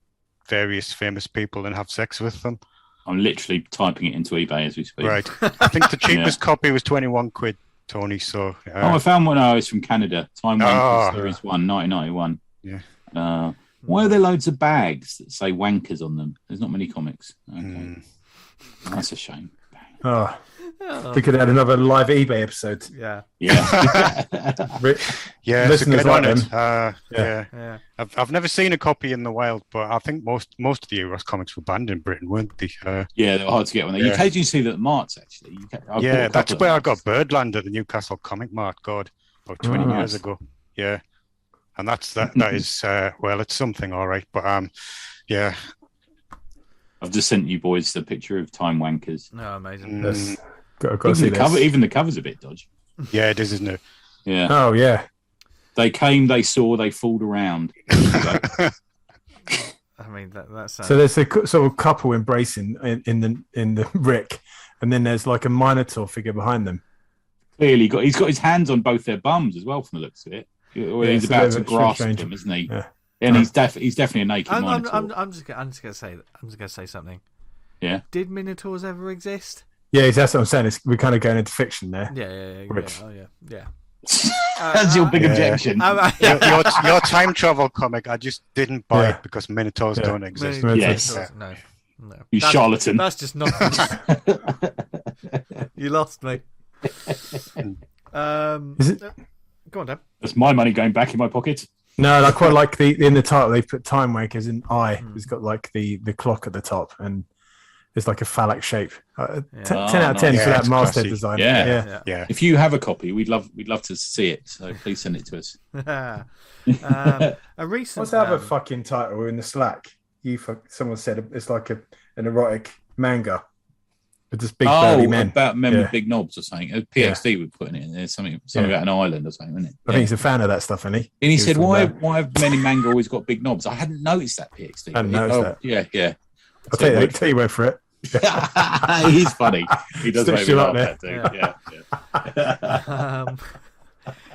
various famous people and have sex with them. I'm literally typing it into eBay as we speak. Right. I think the cheapest copy was 21 quid, Tony. So I found one. It's from Canada. Time One Series 1, 1991. Yeah. Why are there loads of bags that say wankers on them? There's not many comics. Okay. That's a shame. Oh. We could add another live eBay episode. Yeah. Yeah. Listeners like them. Yeah. I've never seen a copy in the wild, but I think most of the Euros comics were banned in Britain, weren't they? Yeah, they were hard to get when they. You occasionally see them at marts, actually. That's where I got Birdland at the Newcastle Comic Mart. God, about 20 years ago. Yeah, and that is well, it's something, all right. But yeah. I've just sent you boys the picture of Time Wankers. No, amazing. Even the cover's a bit dodgy. Yeah, it is, isn't it? Yeah. Oh, yeah. They came, they saw, they fooled around. I mean, that's so there's a sort of couple embracing in the Rick, and then there's like a Minotaur figure behind them. Clearly, he's got his hands on both their bums as well, from the looks of it. He's about to grasp them, isn't he? Yeah. And he's definitely a naked Minotaur. I'm just gonna say something. Yeah. Did Minotaurs ever exist? Yeah, that's what I'm saying. We're kind of going into fiction there. Yeah. That's your big objection. Your time travel comic, I just didn't buy it because Minotaurs don't exist. Yes. No. You charlatan. That's just not. You lost me. Is it? Go on, Dan. That's my money going back in my pocket. No, I quite like in the title they put Time Wankers in eye. It's got like the clock at the top, and it's like a phallic shape. 10 out of 10 for that Masthead design. Yeah. If you have a copy, we'd love to see it. So please send it to us. A recent. What's the other fucking title in the Slack? Someone said it's like an erotic manga with just big burly men. About men with big knobs or something. PhD would put in it in there. Something about an island or something, isn't it? I think he's a fan of that stuff, isn't he? And he said, why have men in manga always got big knobs? I hadn't noticed that, PhD. I hadn't noticed that. Yeah. I'll tell you word for it. He's funny. He does make me laugh, that dude.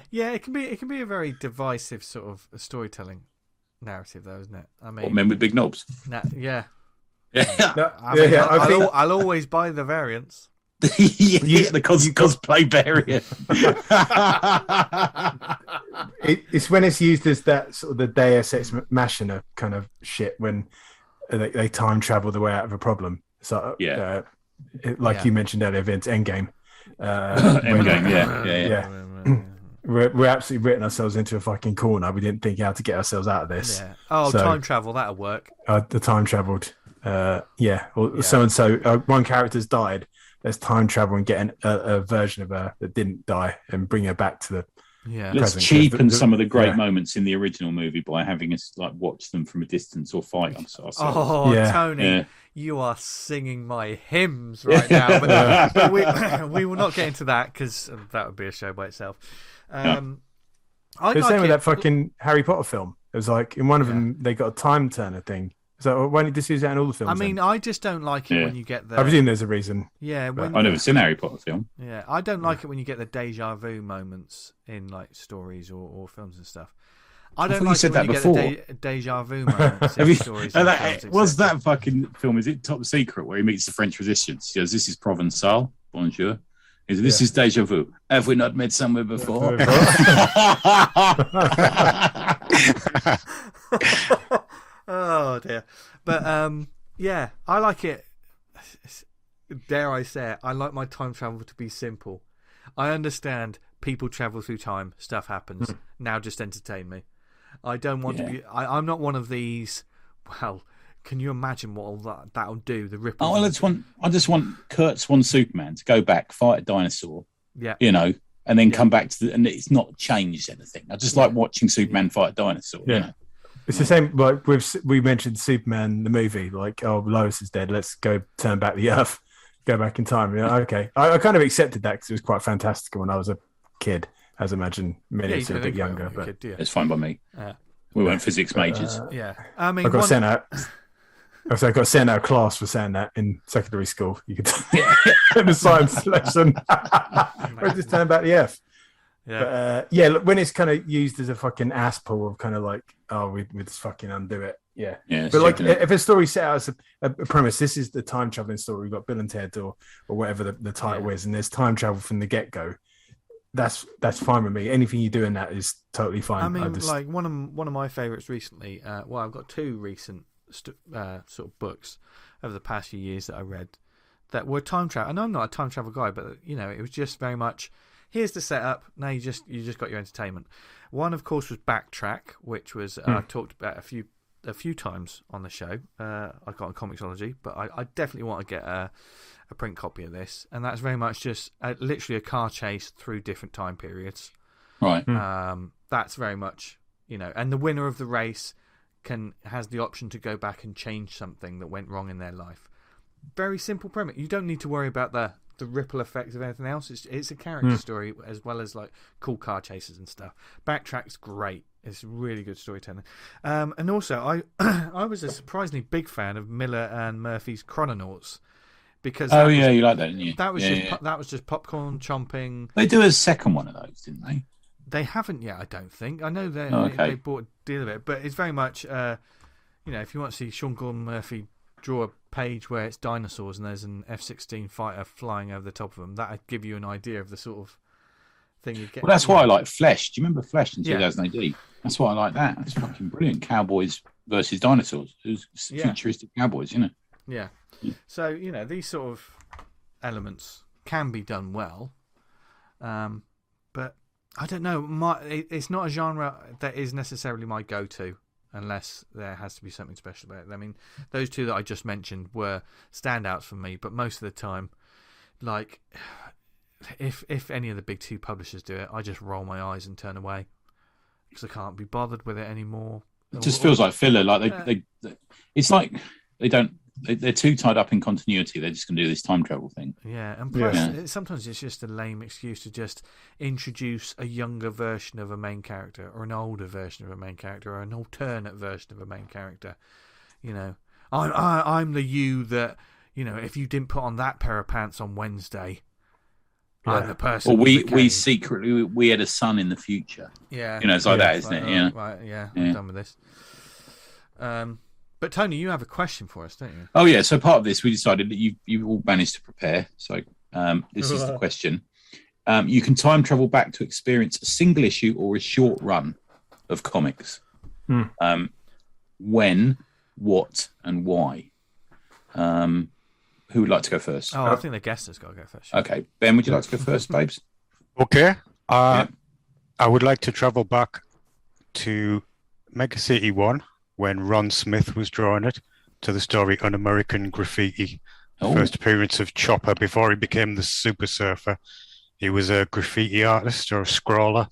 Yeah, it can be a very divisive sort of storytelling narrative, though, isn't it? I mean, what, men with big knobs. Yeah. I'll I'll always buy the variants. The cosplay variant. It's when it's used as that sort of the Deus Ex Machina kind of shit when they time travel the way out of a problem. So you mentioned earlier, Vince, Endgame. Endgame, We're absolutely written ourselves into a fucking corner. We didn't think how to get ourselves out of this. Yeah. Oh, so, time travel, that'll work. The time travelled. So and so. One character's died. Let's time travel and get a version of her that didn't die and bring her back to the. Yeah. Let's cheapen some of the great moments in the original movie by having us like watch them from a distance or fight ourselves. Tony, you are singing my hymns right now. But we will not get into that because that would be a show by itself. The same with that fucking Harry Potter film. It was like in one of them they got a time turner thing. So why don't you just use that in all the films? I mean, I just don't like it when you get the. I presume there's a reason. Yeah, I've never seen a Harry Potter film. Yeah, I don't like it when you get the deja vu moments in like stories or films and stuff. I don't like it when you get the deja vu moments in stories. Was that fucking film? Is it Top Secret where he meets the French Resistance? He goes, "This is Provençal, bonjour." This is deja vu. Have we not met somewhere before? Oh dear, but I like it. Dare I say it? I like my time travel to be simple. I understand people travel through time, stuff happens. Now just entertain me. I don't want to be. I'm not one of these. Well, can you imagine what all that'll do? The ripple. I just want Kurt Swan Superman to go back, fight a dinosaur. Yeah, and then come back to and it's not changed anything. I just like watching Superman fight a dinosaur. Yeah. It's the same, like we mentioned Superman, the movie, like, oh, Lois is dead. Let's go turn back the Earth, go back in time. Okay. I kind of accepted that because it was quite fantastical when I was a kid, as I imagine many of us are a bit younger. But it's fine by me. We weren't physics majors. I mean, I got sent out. I got sent out of class for saying that in secondary school. You could in the science lesson. Or just turn back the Earth. Yeah, but, look, when it's kind of used as a fucking ass pull of kind of like, oh, we just fucking undo it. Yeah. But like, if a story set out as a premise, this is the time traveling story. We've got Bill and Ted or whatever the title is, and there's time travel from the get go. that's fine with me. Anything you do in that is totally fine. I mean, like one of my favourites recently. Well, I've got two recent sort of books over the past few years that I read that were time travel. And I'm not a time travel guy, but it was just very much here's the setup. Now you just got your entertainment. One, of course, was Backtrack, which was I've talked about a few times on the show. I got on Comixology, but I definitely want to get a print copy of this, and that's very much just literally a car chase through different time periods. Right. That's very much and the winner of the race has the option to go back and change something that went wrong in their life. Very simple premise. You don't need to worry about the ripple effects of anything else. It's a character story as well as like cool car chases and stuff. Backtrack's great. It's really good storytelling. And also, I was a surprisingly big fan of Miller and Murphy's Chrononauts. Because you like that, didn't you? That was just popcorn chomping. They do a second one of those, didn't they? They haven't yet, I don't think. I know they bought a deal of it, but it's very much, if you want to see Sean Gordon Murphy draw a page where it's dinosaurs and there's an F-16 fighter flying over the top of them, that would give you an idea of the sort of thing you get. Well, that's why I like Flesh. Do you remember Flesh in 2000 AD? That's why I like that. It's fucking brilliant. Cowboys versus dinosaurs. It was futuristic cowboys, Yeah. So, these sort of elements can be done well. But I don't know. It's not a genre that is necessarily my go-to unless there has to be something special about it. I mean, those two that I just mentioned were standouts for me, but most of the time, like, if any of the big two publishers do it, I just roll my eyes and turn away because I can't be bothered with it anymore. It just feels like filler. Like they it's like they don't. They're too tied up in continuity. They're just going to do this time travel thing. Yeah, and plus, sometimes it's just a lame excuse to just introduce a younger version of a main character, or an older version of a main character, or an alternate version of a main character. I'm the you that if you didn't put on that pair of pants on Wednesday, I'm the person. Or we secretly we had a son in the future. Yeah, it's like that, isn't it? Yeah, right. Yeah, I'm done with this. But Tony, you have a question for us, don't you? Oh yeah. So part of this, we decided that you all managed to prepare. So this is the question: you can time travel back to experience a single issue or a short run of comics. When, what, and why? Who would like to go first? I think the guest has got to go first. Okay, Ben, would you like to go first, babes? Okay. I would like to travel back to Mega City 1. When Ron Smith was drawing it, to the story Un-American Graffiti, the first appearance of Chopper before he became the Super Surfer. He was a graffiti artist or a scrawler.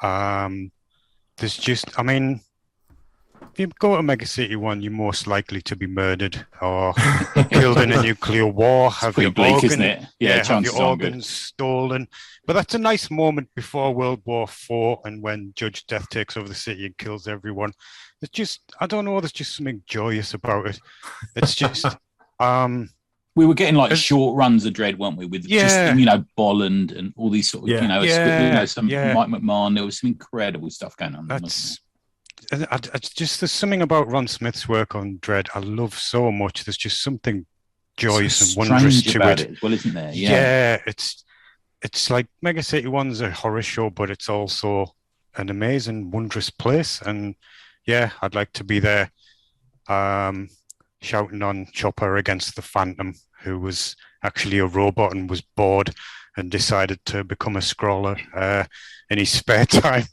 There's just, if you go to Mega City 1, you're most likely to be murdered or killed in a nuclear war. Have your bleak, isn't it? Yeah, have your organs stolen. But that's a nice moment before World War IV and when Judge Death takes over the city and kills everyone. It's just, I don't know, there's just something joyous about it. It's just... we were getting like short runs of Dread, weren't we? With just, Bolland and all these sort of, some Mike McMahon. There was some incredible stuff going on. There's something about Ron Smith's work on Dread I love so much. There's just something joyous and wondrous to it. As well, isn't there? Yeah, it's like Mega City 1's a horror show, but it's also an amazing, wondrous place. And yeah, I'd like to be there shouting on Chopper against the Phantom, who was actually a robot and was bored and decided to become a scrawler in his spare time.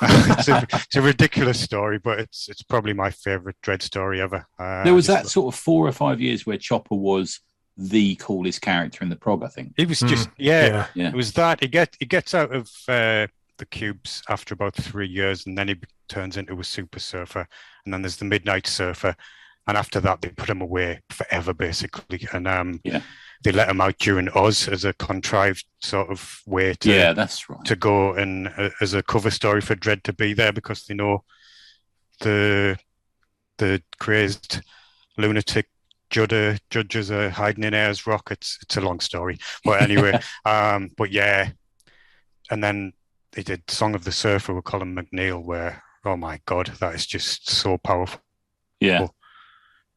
It's a ridiculous story, but it's probably my favourite Dread story ever. There was that sort of 4 or 5 years where Chopper was the coolest character in the prog, I think. He was just, it was that. He gets out of the cubes after about 3 years, and then he turns into a Super Surfer, and then there's the Midnight Surfer, and after that they put him away forever, basically. And they let him out during Oz as a contrived sort of way to that's right. to go and as a cover story for Dread to be there, because they know the crazed lunatic judges are hiding in Ayers Rock. It's a long story, but anyway, but yeah, and then they did Song of the Surfer with Colin McNeil, where oh my god, that is just so powerful. Yeah.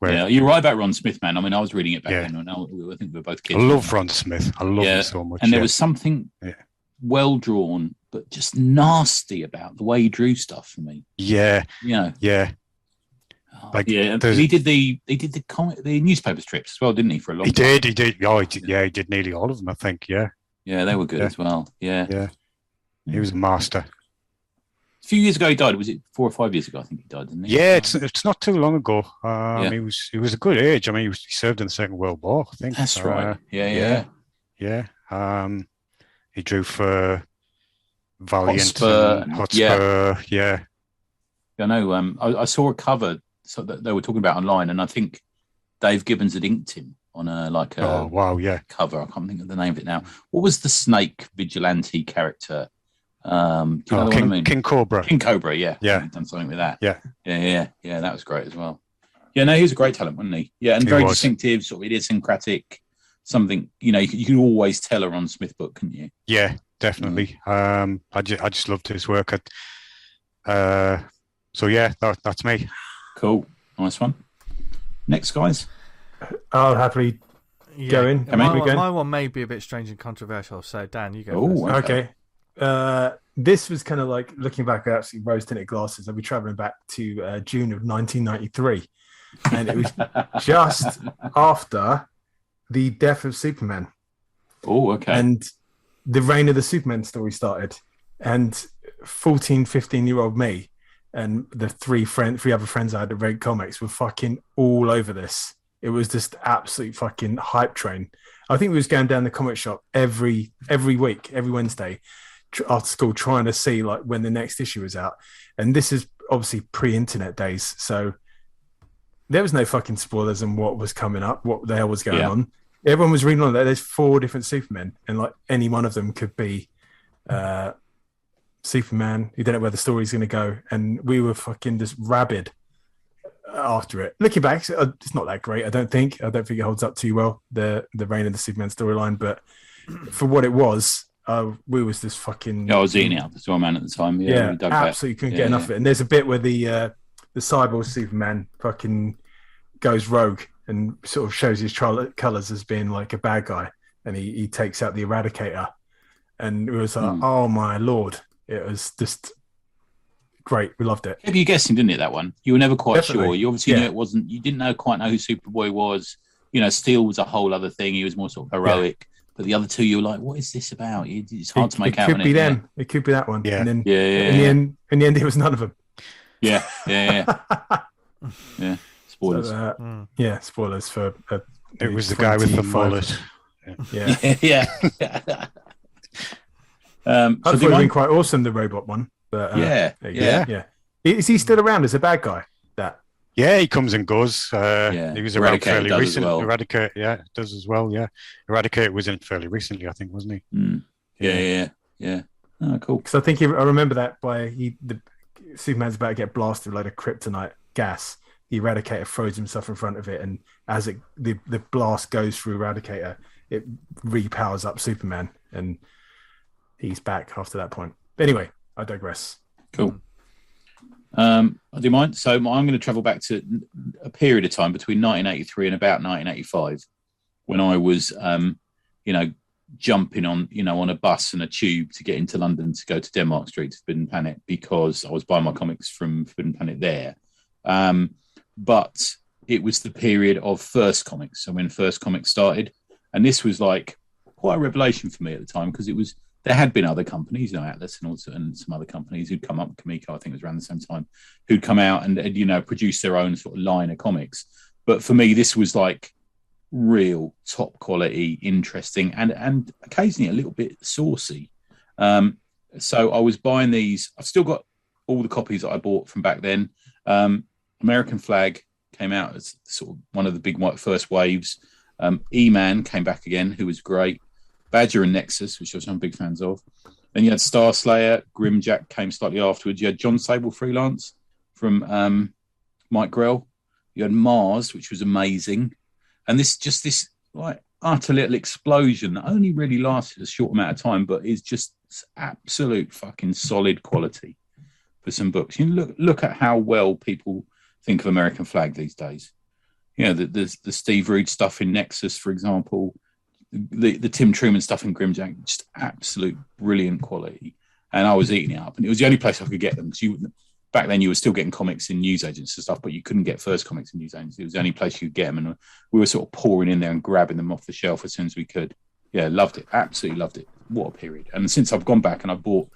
Yeah, you're right about Ron Smith, man. I was reading it back then. I think we were both kids. I love Ron Smith. I love him so much. And there was something well drawn, but just nasty about the way he drew stuff for me. Yeah, yeah. Like he did the newspaper strips as well, didn't he? For a long time. He did. Oh, he did nearly all of them, I think. Yeah, they were good as well. Yeah. He was a master. A few years ago he died. Was it 4 or 5 years ago? I think he died, didn't he? Yeah, it's not too long ago. He was a good age. I mean, he served in the Second World War, I think. That's right. Yeah. He drew for Valiant, Hotspur. Yeah. I know. I saw a cover that they were talking about online, and I think Dave Gibbons had inked him on cover. I can't think of the name of it now. What was the snake vigilante character? Do you know what I mean? King Cobra. King Cobra, yeah. Yeah. He'd done something with that. Yeah. That was great as well. Yeah, no, he was a great talent, wasn't he? Yeah, and very distinctive, sort of idiosyncratic. Something you could always tell a Ron Smith book, couldn't you? Yeah, definitely. I just loved his work. So yeah, that's me. Cool, nice one. Next, guys. I'll happily go in. My one may be a bit strange and controversial, so Dan, you go first. Okay. This was kind of like looking back at actually rose-tinted glasses. I'll be traveling back to June of 1993, and it was just after the death of Superman. Oh, okay. And the reign of the Superman story started, and 14, 15-year-old me and the three other friends I had that read comics were fucking all over this. It was just absolute fucking hype train. I think we was going down the comic shop every week, every Wednesday after school, trying to see like when the next issue was out. And this is obviously pre-internet days, so there was no fucking spoilers on what was coming up, what the hell was going on. Everyone was reading on that. There's 4 different Supermen, and like any one of them could be Superman. You don't know where the story's going to go, and we were fucking just rabid after it. Looking back, it's not that great. I don't think it holds up too well, the reign of the Superman storyline. But for what it was, we was this fucking. Yeah, I was eating out the Stormman at the time. Yeah, absolutely couldn't get enough of it. And there's a bit where the cyborg Superman fucking goes rogue and sort of shows his colours as being like a bad guy, and he takes out the Eradicator, and it was like, oh my lord, it was just great. We loved it. Yeah, you guessed him, didn't you? That one, you were never quite sure. You obviously knew it wasn't. You didn't quite know who Superboy was. Steel was a whole other thing. He was more sort of heroic. But the other two, you were like, what is this about? It's hard to make out. It could be them. It could be that one. Yeah. And then, in the end, it was none of them. Yeah. Spoilers. So, spoilers for. It was the guy with the mullet. Yeah. I thought it would been quite awesome, the robot one. But yeah. Is he still around as a bad guy? Yeah, he comes and goes. He was around fairly recently. Well. Eradicate, does as well. Yeah, Eradicate was in fairly recently, I think, wasn't he? Yeah. Oh, cool. Because I think I remember that the Superman's about to get blasted with a load of kryptonite gas. The Eradicator throws himself in front of it, and as the blast goes through Eradicator, it repowers up Superman, and he's back after that point. But anyway, I digress. Cool. I do mind. So I'm going to travel back to a period of time between 1983 and about 1985, when I was, jumping on a bus and a tube to get into London to go to Denmark Street to Forbidden Planet, because I was buying my comics from Forbidden Planet there. But it was the period of First Comics. So when First Comics started, and this was like quite a revelation for me at the time, because there had been other companies, Atlas and some other companies who'd come up. Kamiko, I think, was around the same time, who'd come out and produce their own sort of line of comics. But for me, this was like real top quality, interesting, and occasionally a little bit saucy. So I was buying these. I've still got all the copies that I bought from back then. American Flag came out as sort of one of the big first waves. E-Man came back again, who was great. Badger and Nexus, which I'm big fans of. Then you had Star Slayer. Grimjack came slightly afterwards. You had John Sable Freelance from Mike Grell. You had Mars, which was amazing. And this like utter little explosion that only really lasted a short amount of time, but is just absolute fucking solid quality for some books. You look at how well people think of American Flag these days. The Steve Rude stuff in Nexus, for example. the Tim Truman stuff in Grimjack, just absolute brilliant quality. And I was eating it up, and it was the only place I could get them because back then you were still getting comics in newsagents and stuff, but you couldn't get first comics in newsagents. It was the only place you could get them, and we were sort of pouring in there and grabbing them off the shelf as soon as we could. Yeah, loved it, absolutely loved it. What a period! And since I've gone back and I bought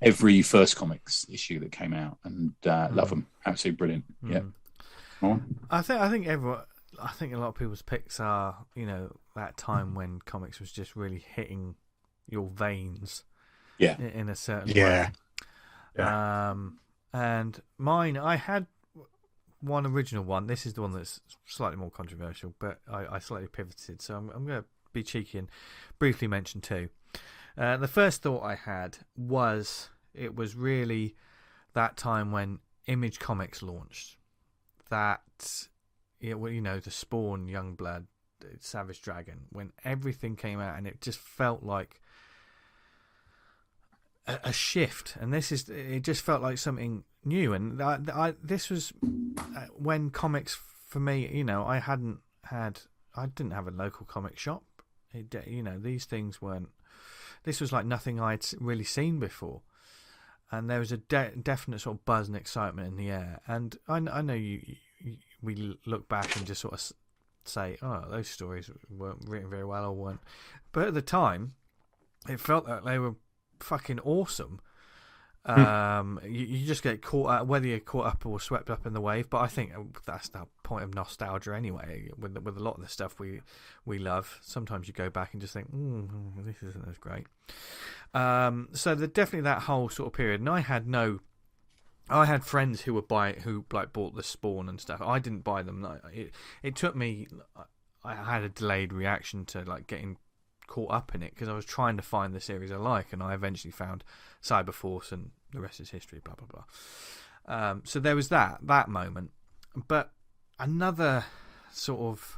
every first comics issue that came out, and love them, absolutely brilliant. Yeah, I think everyone. I think a lot of people's picks are, that time when comics was just really hitting your veins. Yeah. In a certain way. Yeah. And mine, I had one original one. This is the one that's slightly more controversial, but I slightly pivoted. So I'm going to be cheeky and briefly mention two. The first thought I had was it was really that time when Image Comics launched. That, the Spawn, Youngblood, Savage Dragon, when everything came out, and it just felt like a shift, and it just felt like something new. And this was when comics for me, I didn't have a local comic shop. These things weren't. This was like nothing I'd really seen before, and there was a definite sort of buzz and excitement in the air. And I know we look back and just sort of say, oh, those stories weren't written very well or weren't, but at the time, it felt like they were fucking awesome. You just get caught up, whether you're caught up or swept up in the wave. But I think that's the point of nostalgia anyway. With a lot of the stuff we love, sometimes you go back and just think, this isn't as great. So definitely that whole sort of period. And I had friends who bought the Spawn and stuff. I didn't buy them. It took me. I had a delayed reaction to getting caught up in it because I was trying to find the series I like, and I eventually found Cyberforce, and the rest is history. Blah blah blah. So there was that moment, but another sort of,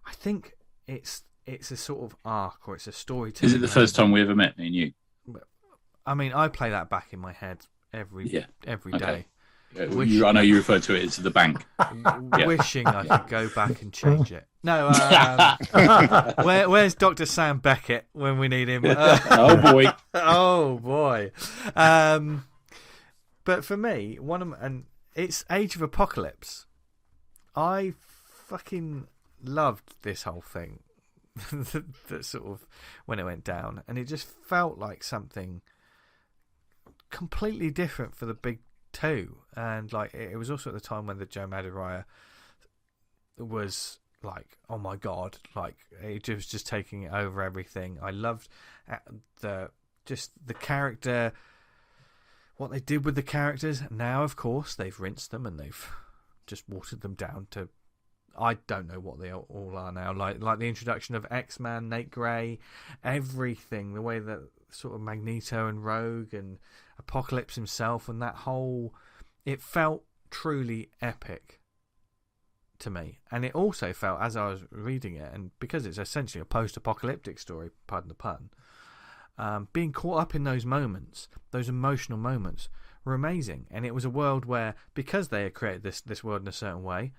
I think it's a sort of arc, or it's a storytelling. Is it the first time we ever met, me and you? I mean, I play that back in my head every day. I know you refer to it as the bank. Wishing I could go back and change it. No, where's Dr. Sam Beckett when we need him? Oh boy. But for me, it's Age of Apocalypse. I fucking loved this whole thing. that sort of when it went down, and it just felt like something completely different for the big two. And it was also at the time when the Joe Madureira was oh my god, it was just taking it over everything. I loved the character, what they did with the characters. Now of course they've rinsed them and they've just watered them down to, I don't know what they all are now. Like the introduction of X-Man, Nate Grey, everything, the way that sort of Magneto and Rogue and Apocalypse himself, and that whole, it felt truly epic to me. And it also felt, as I was reading it, and because it's essentially a post-apocalyptic story, pardon the pun, being caught up in those moments, those emotional moments, were amazing. And it was a world where, because they had created this world in a certain way,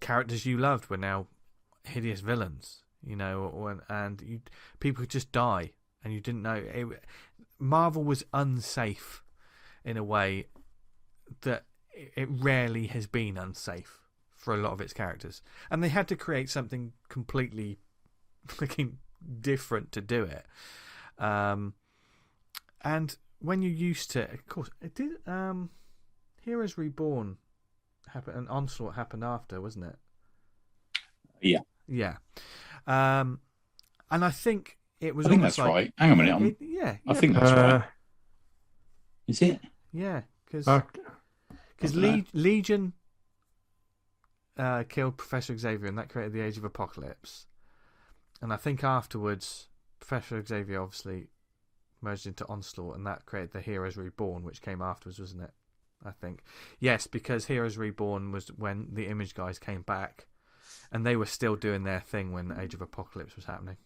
characters you loved were now hideous villains, and people could just die, and you didn't know. Marvel was unsafe in a way that it rarely has been unsafe for a lot of its characters, and they had to create something completely fucking different to do it. And when you're used to, of course, it did. Heroes Reborn happened, and Onslaught happened after, wasn't it? Yeah. And I think it was. I think that's right. Hang on a minute. I think that's right. Is it? Yeah, because Legion killed Professor Xavier, and that created the Age of Apocalypse. And I think afterwards, Professor Xavier obviously merged into Onslaught, and that created the Heroes Reborn, which came afterwards, wasn't it? I think. Yes, because Heroes Reborn was when the Image guys came back, and they were still doing their thing when Age of Apocalypse was happening.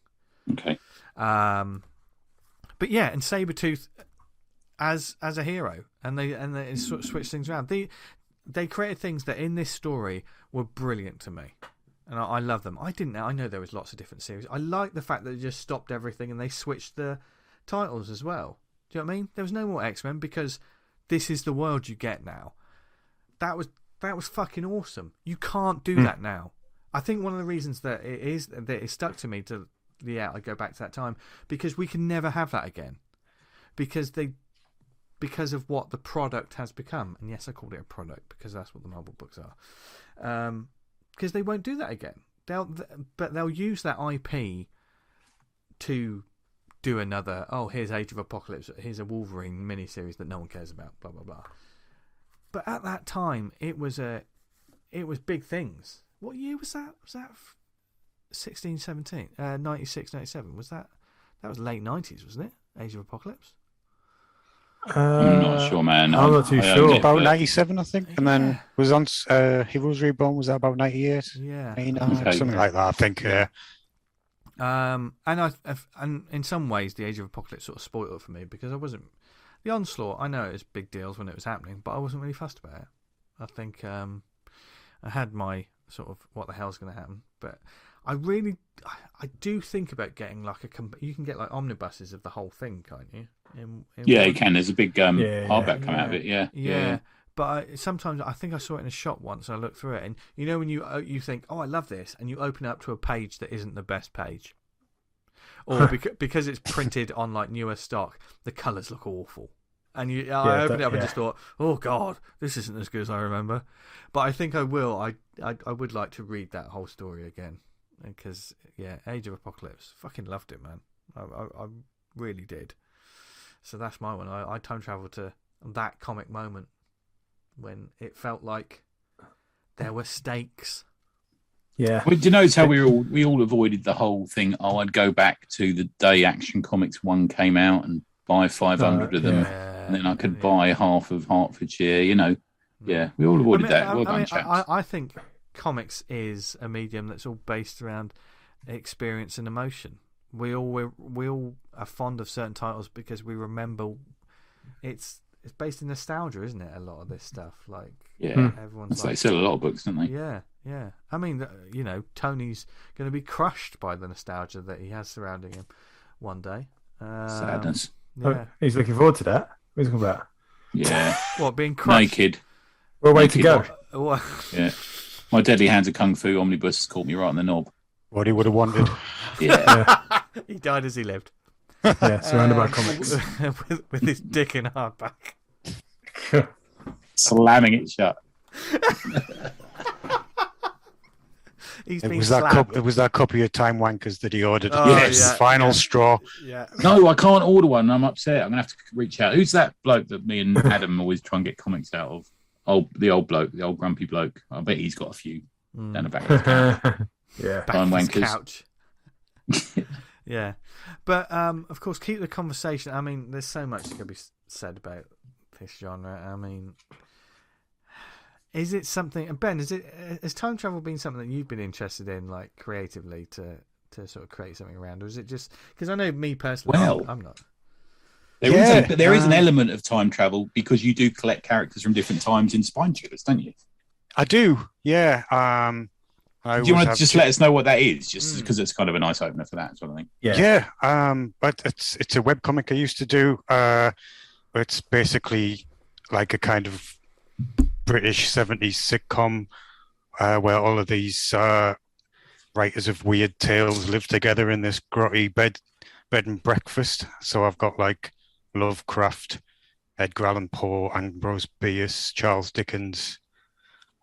Okay. But yeah, and Sabretooth as a hero, and they sort of switched things around. They created things that in this story were brilliant to me. and I love them. I know there was lots of different series. I like the fact that they just stopped everything and they switched the titles as well. Do you know what I mean? There was no more X-Men because this is the world you get now. That was fucking awesome. You can't do that now. I think one of the reasons that it stuck to me to I go back to that time because we can never have that again. Because of what the product has become. And yes, I called it a product because that's what the Marvel books are. Because they won't do that again. But they'll use that IP to do another, here's Age of Apocalypse, here's a Wolverine miniseries that no one cares about, blah, blah, blah. But at that time, it was big things. What year was that? Was that 16, 17? 96, 97? Was that was late 90s, wasn't it? Age of Apocalypse? I'm not sure, man. I'm not too sure. About 97, I think. And then was on Heroes Reborn, was that about 98? Yeah. 89, something like that, I think, yeah. And in some ways, the Age of Apocalypse sort of spoiled it for me because I wasn't. The Onslaught, I know it was big deals when it was happening, but I wasn't really fussed about it. I think I had my sort of what the hell's going to happen, but I do think about getting like you can get like omnibuses of the whole thing, can't you? You can. There's a big hardback come out of it. Yeah. But sometimes I think I saw it in a shop once. And I looked through it, and you know when you think, I love this, and you open up to a page that isn't the best page, or because it's printed on like newer stock, the colours look awful. And I opened it up and just thought, oh God, this isn't as good as I remember. But I think I will. I would like to read that whole story again because Age of Apocalypse, fucking loved it, man. I really did. So that's my one. I time traveled to that comic moment when it felt like there were stakes. Yeah. Well, do you notice how we all avoided the whole thing? I'd go back to the day Action Comics 1 came out and buy 500 of them, and then I could buy half of Hertfordshire. You know, we all avoided that. Well done, chaps. I think comics is a medium that's all based around experience and emotion. We all are fond of certain titles because we remember it's based in nostalgia, isn't it? A lot of this stuff, like everyone's they sell a lot of books, don't they? Yeah. I mean, Tony's going to be crushed by the nostalgia that he has surrounding him one day. Sadness. Yeah. He's looking forward to that. What are you talking about? Yeah. What, being crushed? Naked. Well, way to go. Yeah. My Deadly Hands of Kung Fu omnibus caught me right on the knob. What he would have wanted. Yeah. He died as he lived. Yeah, surrounded by comics. with his dick in hardback. Slamming it shut. It was that copy of Time Wankers that he ordered. Yes, final straw. Yeah. No, I can't order one. I'm upset. I'm gonna have to reach out. Who's that bloke that me and Adam always try and get comics out of? The old bloke, the old grumpy bloke. I bet he's got a few down the back of his couch. Time Wankers. Couch. Yeah, but of course, keep the conversation. I mean, there's so much that could be said about this genre. I mean. Is it something, Ben? Has time travel been something that you've been interested in, like creatively, to sort of create something around, or is it just because I know me personally, I'm not. There is an element of time travel because you do collect characters from different times in Spine Tutors, don't you? I do, yeah. Do you want to just let us know what that is, just because it's kind of a nice opener for that sort of thing? Yeah. But it's a webcomic I used to do. It's basically like a kind of British 70s sitcom where all of these writers of weird tales live together in this grotty bed and breakfast. So I've got like Lovecraft, Edgar Allan Poe, Ambrose Bierce, Charles Dickens,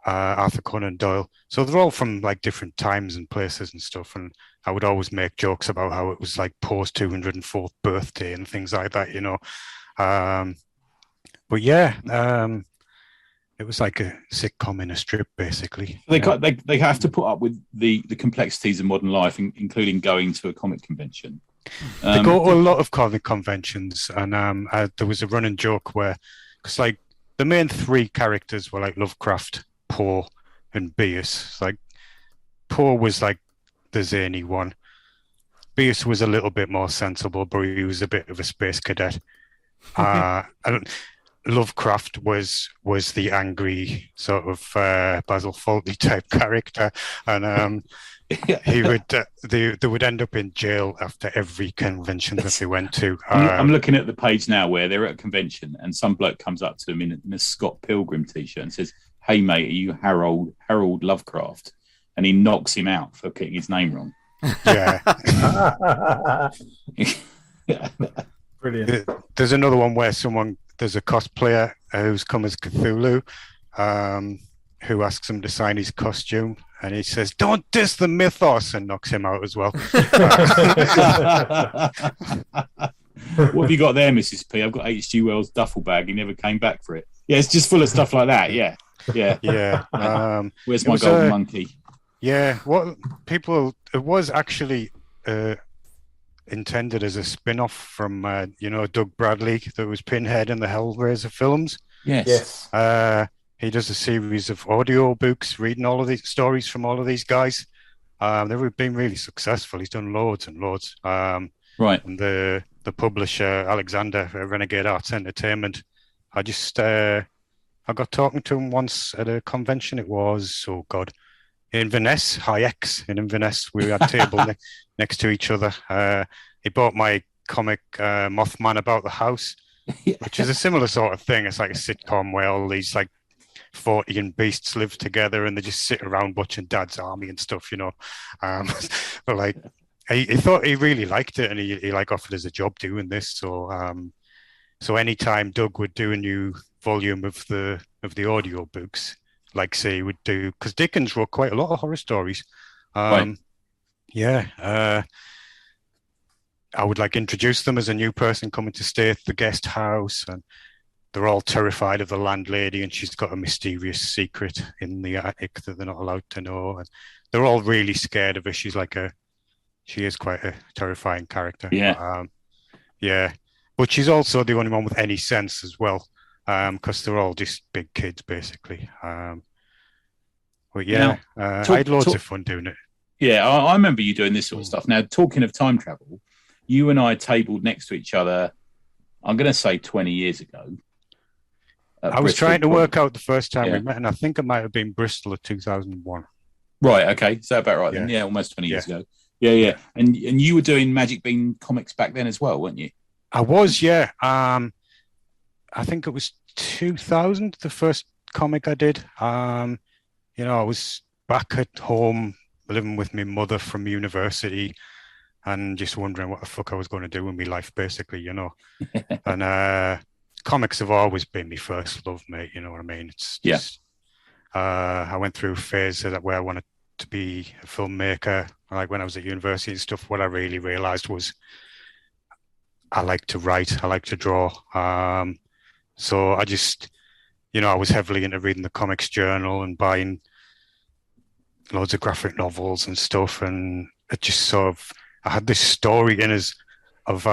Arthur Conan Doyle. So they're all from like different times and places and stuff. And I would always make jokes about how it was like Poe's 204th birthday and things like that, you know. But yeah, it was like a sitcom in a strip, basically. They have to put up with the complexities of modern life, including going to a comic convention. They go to a lot of comic conventions, and there was a running joke where, because like the main three characters were like Lovecraft, Poe, and Bierce. Like Poe was like the zany one. Bierce was a little bit more sensible, but he was a bit of a space cadet. Lovecraft was the angry sort of Basil Fawlty type character, and he would they would end up in jail after every convention that they went to. I'm looking at the page now where they're at a convention, and some bloke comes up to him in a Scott Pilgrim t-shirt and says, "Hey mate, are you Harold Lovecraft?" And he knocks him out for getting his name wrong. Yeah. Brilliant. There's another one where there's a cosplayer who's come as Cthulhu, who asks him to sign his costume, and he says, "Don't diss the mythos," and knocks him out as well. What have you got there, Mrs. P? I've got H.G. Wells' duffel bag. He never came back for it. Yeah, it's just full of stuff like that. Yeah. Where's my golden monkey? Yeah, it was actually intended as a spin-off from Doug Bradley, that was Pinhead in the Hellraiser films. Yes. He does a series of audio books reading all of these stories from all of these guys. They've been really successful. He's done loads and loads. Right. And the publisher, Alexander, Renegade Arts Entertainment, I got talking to him once at a convention. It was, Inverness, High X in Inverness. We had a table next to each other. He bought my comic Mothman About the House, which is a similar sort of thing. It's like a sitcom where all these like 40 beasts live together and they just sit around watching Dad's Army and stuff, But like, he thought he really liked it, and he like offered us a job doing this. So anytime Doug would do a new volume of the audio books, like say he would do, because Dickens wrote quite a lot of horror stories. Right. I would like introduce them as a new person coming to stay at the guest house, and they're all terrified of the landlady, and she's got a mysterious secret in the attic that they're not allowed to know, and they're all really scared of her. She is quite a terrifying character. Yeah. But she's also the only one with any sense as well, because they're all just big kids basically. I had loads of fun doing it. Yeah, I remember you doing this sort of stuff. Now, talking of time travel, you and I tabled next to each other, I'm going to say 20 years ago. I was trying to work out the first time we met, and I think it might have been Bristol of 2001. Right, okay. Is that about right then? Yeah, almost 20 years ago. Yeah. And you were doing Magic Bean comics back then as well, weren't you? I was, yeah. I think it was 2000, the first comic I did. I was back at home living with my mother from university and just wondering what the fuck I was going to do with my life, basically, And comics have always been my first love, mate, you know what I mean? It's just, I went through a phase where I wanted to be a filmmaker. Like when I was at university and stuff, what I really realized was I like to write, I like to draw. So I just, I was heavily into reading the Comics Journal and buying loads of graphic novels and stuff. And it just sort of, I had this story in us of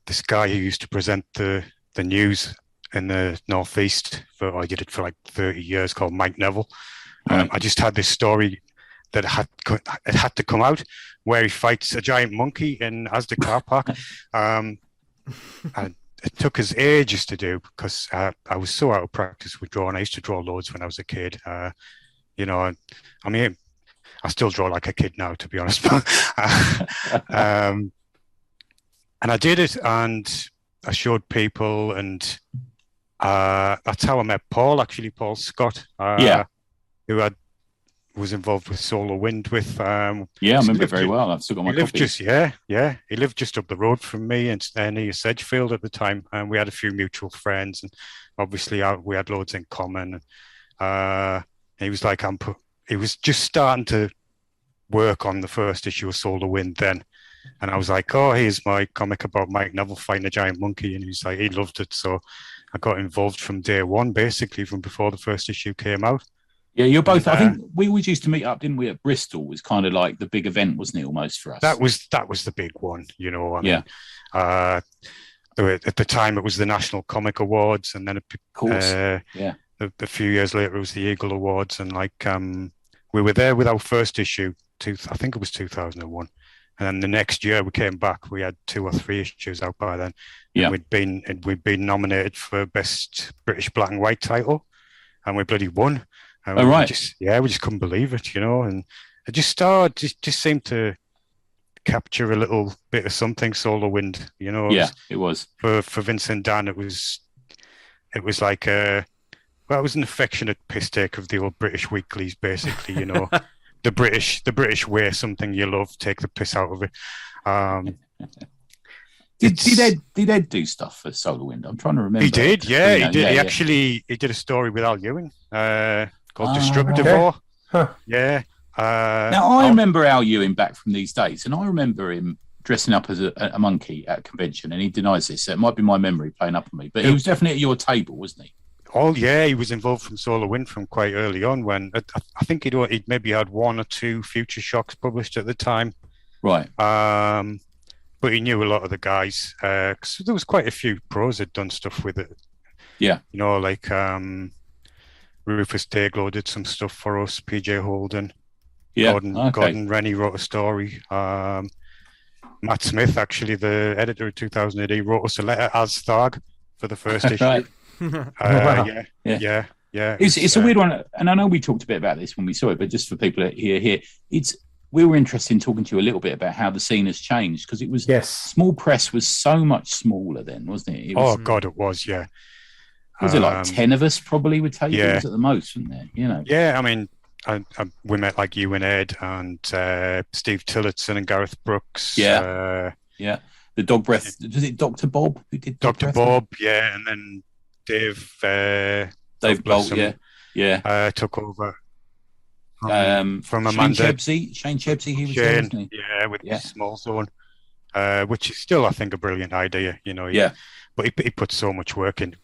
this guy who used to present the news in the Northeast. I did it for like 30 years, called Mike Neville. I just had this story that it had to come out, where he fights a giant monkey in Asda car park. And it took us ages to do because I was so out of practice with drawing. I used to draw loads when I was a kid. I mean, I still draw like a kid now, to be honest. And I did it, and I showed people, and that's how I met Paul Scott, who was involved with Solar Wind with. I remember very well. I've still got my copy. He lived just up the road from me and near Sedgefield at the time, and we had a few mutual friends, and obviously we had loads in common. He was like, he was just starting to work on the first issue of Solar Wind then, and I was like, oh, here's my comic about Mike Neville fighting a giant monkey, and he's like, he loved it, so I got involved from day one, basically from before the first issue came out. Yeah, you're both. I think we used to meet up, didn't we? At Bristol was kind of like the big event, wasn't it? Almost for us. That was the big one, I mean, at the time, it was the National Comic Awards, and then a few years later, it was the Eagle Awards, and like we were there with our first issue. I think it was 2001, And then the next year we came back, we had 2 or 3 issues out by then. Yeah. And we'd been nominated for Best British Black and White title, and we bloody won. And we just couldn't believe it, and it just seemed to capture a little bit of something, Solar Wind, It was. For Vincent Dan, it was like it was an affectionate piss take of the old British weeklies, basically, the British way, something you love, take the piss out of it. Did Ed do stuff for Solar Wind? I'm trying to remember. He did, yeah. He did. He did a story with Al Ewing called Destructivore. Huh. Yeah. Now I remember Al Ewing back from these days, and I remember him dressing up as a monkey at a convention, and he denies this. So it might be my memory playing up on me, but he was definitely at your table, wasn't he? Oh yeah, he was involved from Solar Wind from quite early on. When I think he'd maybe had 1 or 2 Future Shocks published at the time, right? But he knew a lot of the guys because there was quite a few pros that done stuff with it. Yeah, like Rufus Dayglow did some stuff for us. PJ Holden, Gordon Rennie wrote a story. Matt Smith, actually, the editor of 2000 AD, wrote us a letter as Tharg for the first issue. Right. Yeah. It's a weird one, and I know we talked a bit about this when we saw it, but just for people here, we were interested in talking to you a little bit about how the scene has changed, because it was small press was so much smaller then, wasn't it? It was, yeah. Was it like 10 of us probably would take it at the most, wasn't there? Yeah, I mean, we met like you and Ed and Steve Tillotson and Gareth Brooks. Yeah. The Dog Breath. Was it Dr. Bob who did Dr. Bob? Yeah, and then Dave Bolt, took over from Amanda. Shane Chebsey, he was there, wasn't he? Yeah, with Small Zone, which is still, I think, a brilliant idea. But he put so much work into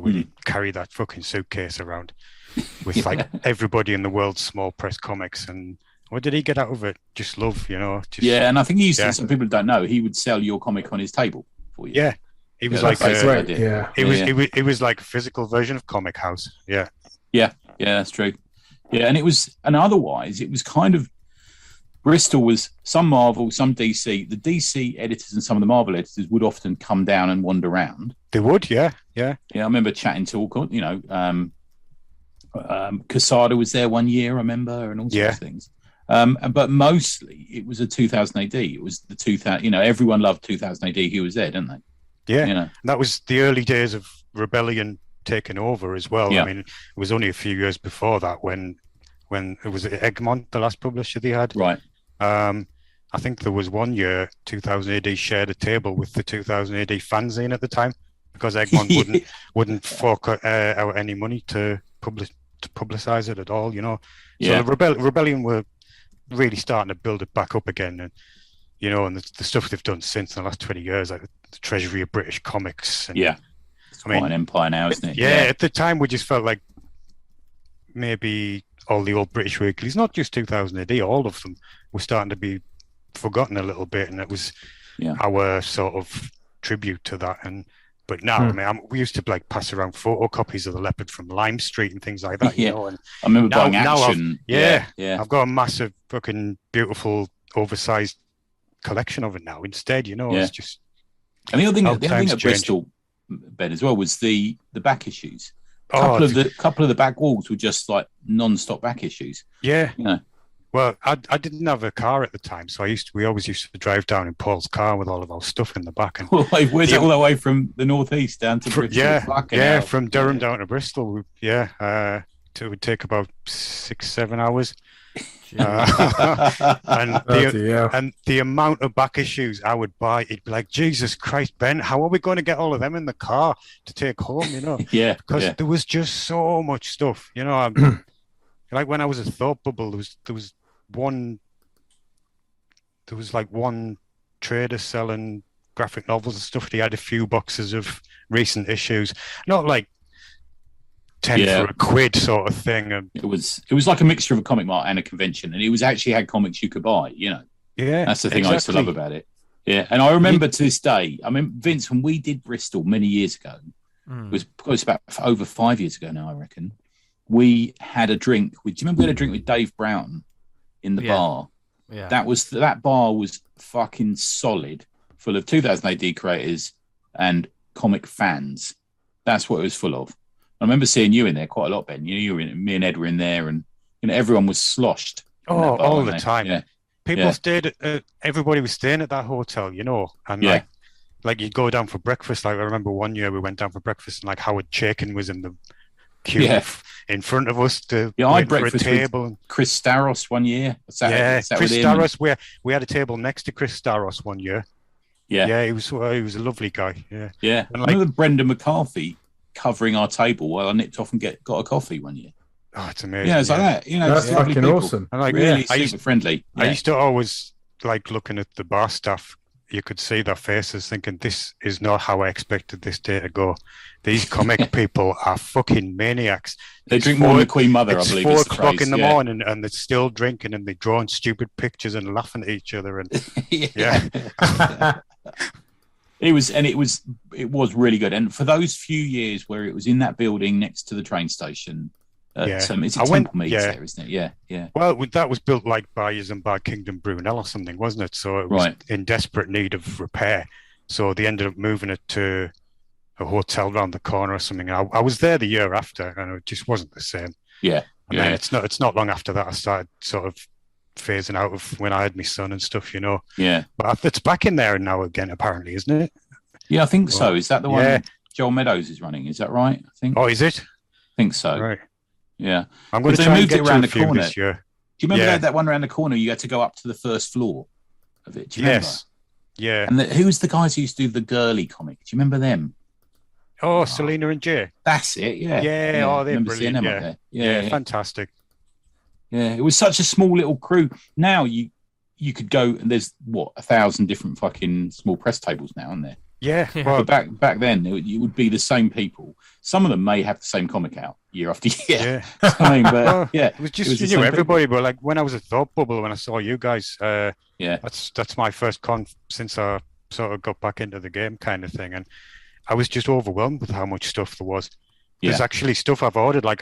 it. He'd carry that fucking suitcase around with like everybody in the world's small press comics, and what did he get out of it? Just love, and I think he used to, some people don't know, he would sell your comic on his table for you. Yeah. He was it was like a physical version of Comic House. Yeah, that's true. Yeah, and otherwise it was kind of, Bristol was some Marvel, some DC. The DC editors and some of the Marvel editors would often come down and wander around. They would, yeah. I remember chatting to Casada was there one year, I remember, and all sorts of things. But mostly it was a 2000 AD. It was the 2000. Everyone loved 2000 AD. He was there, didn't they? Yeah, that was the early days of Rebellion taking over as well. Yeah. I mean, it was only a few years before that when it was Egmont, the last publisher they had. Right. I think there was one year 2000 AD shared a table with the 2000 AD fanzine at the time, because Egmont wouldn't fork out any money to publicize it at all. So the Rebellion were really starting to build it back up again, and and the stuff they've done since in the last 20 years, like the Treasury of British Comics. And, it's quite an empire now, isn't it? Yeah, at the time we just felt like maybe all the old British weeklies, not just 2000 AD, all of them were starting to be forgotten a little bit, and it was our sort of tribute to that. But now, I mean, we used to like pass around photocopies of the Leopard from Lime Street and things like that. And I remember buying Action. I've got a massive, fucking beautiful, oversized collection of it now. Instead, it's just. And the other thing at Bristol, Ben, as well, was the back issues. Couple of the back walls were just like non-stop back issues. Yeah. Well, I didn't have a car at the time, so we always used to drive down in Paul's car with all of our stuff in the back. And where's it all the way from the northeast down to Bristol? From Durham down to Bristol. It would take about 6-7 hours. And the amount of back issues I would buy, it'd be like, Jesus Christ, Ben, how are we going to get all of them in the car to take home? Because there was just so much stuff. Like when I was at Thought Bubble, there was one trader selling graphic novels and stuff. He had a few boxes of recent issues, not like 10 for a quid sort of thing. And it was like a mixture of a comic mart and a convention, and it was actually had comics you could buy. That's the thing I used to love about it. And I remember to this day, I mean, Vince, when we did Bristol many years ago, it was about over 5 years ago now, I reckon. We had a drink with. Do you remember we had a drink with Dave Brown in the bar? Yeah. That bar was fucking solid, full of 2000 AD creators and comic fans. That's what it was full of. I remember seeing you in there quite a lot, Ben. You were in, me and Ed were in there, and everyone was sloshed. Oh, bar, all the time. Yeah. People stayed. Everybody was staying at that hotel, and like you'd go down for breakfast. Like I remember one year we went down for breakfast, and like Howard Chaykin was in the queue in front of us to I wait had for a table. With Chris Staros one year. Chris Staros. We had a table next to Chris Staros one year. Yeah, he was a lovely guy. Yeah. And I remember Brendan McCarthy covering our table while I nipped off and got a coffee one year. Oh, it's amazing. Yeah, it's like that. That's fucking awesome. And really super friendly. I used to always like looking at the bar staff. You could see their faces thinking, this is not how I expected this day to go. These comic people are fucking maniacs. They drink more than the Queen Mother, I believe. It's 4 o'clock in the morning and they're still drinking and they're drawing stupid pictures and laughing at each other. And It was really good. And for those few years where it was in that building next to the train station, it's Temple Meads there, isn't it? Yeah. Well, that was built like by Bad Kingdom Brunel or something, wasn't it? So it was in desperate need of repair. So they ended up moving it to a hotel around the corner or something. I was there the year after, and it just wasn't the same. Yeah. And then it's not long after that I started sort of phasing out of when I had my son and stuff, Yeah. But it's back in there now again, apparently, isn't it? Yeah, I think so. Is that the one Joel Meadows is running? Is that right? I think. Oh, is it? I think so. Right. Yeah. I'm going to try and get around the corner this year. Do you remember they had that one around the corner? You had to go up to the first floor of it. Do you remember? Yeah. And who was the guys who used to do the girly comic? Do you remember them? Oh, Selena and Jay. That's it. Yeah. Yeah. Oh, they're brilliant. Them yeah. Yeah. Fantastic. Yeah. It was such a small little crew. Now you could go and there's 1,000 different fucking small press tables now, aren't there? Yeah. Well, but back then it would be the same people. Some of them may have the same comic out year after year. Yeah. I mean, but it was just you knew everybody. But like when I was at Thought Bubble, when I saw you guys, that's my first con since I sort of got back into the game, kind of thing, and I was just overwhelmed with how much stuff there was. There's actually stuff I've ordered, like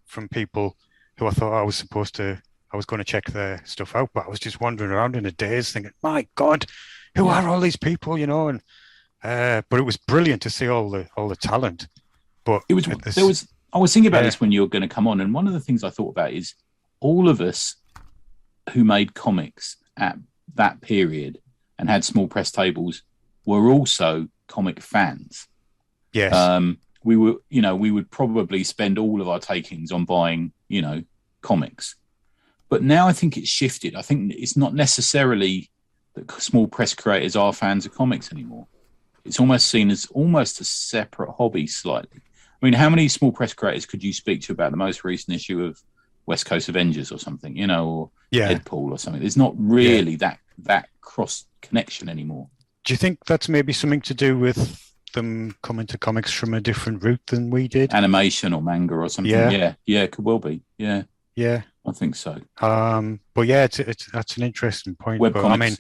from people who I thought I was going to check their stuff out, but I was just wandering around in a daze, thinking, "My God, who are all these people?" And but it was brilliant to see all the talent. But I was thinking about this when you were going to come on, and one of the things I thought about is all of us who made comics at that period and had small press tables were also comic fans. Yes. We would probably spend all of our takings on buying, comics. But now I think it's shifted. I think it's not necessarily that small press creators are fans of comics anymore. It's almost seen as almost a separate hobby slightly. I mean, how many small press creators could you speak to about the most recent issue of West Coast Avengers or something, or Deadpool or something? There's not really that cross connection anymore. Do you think that's maybe something to do with them coming to comics from a different route than we did? Animation or manga or something? Yeah, it could well be. Yeah. I think so. But that's an interesting point. Web but, comics,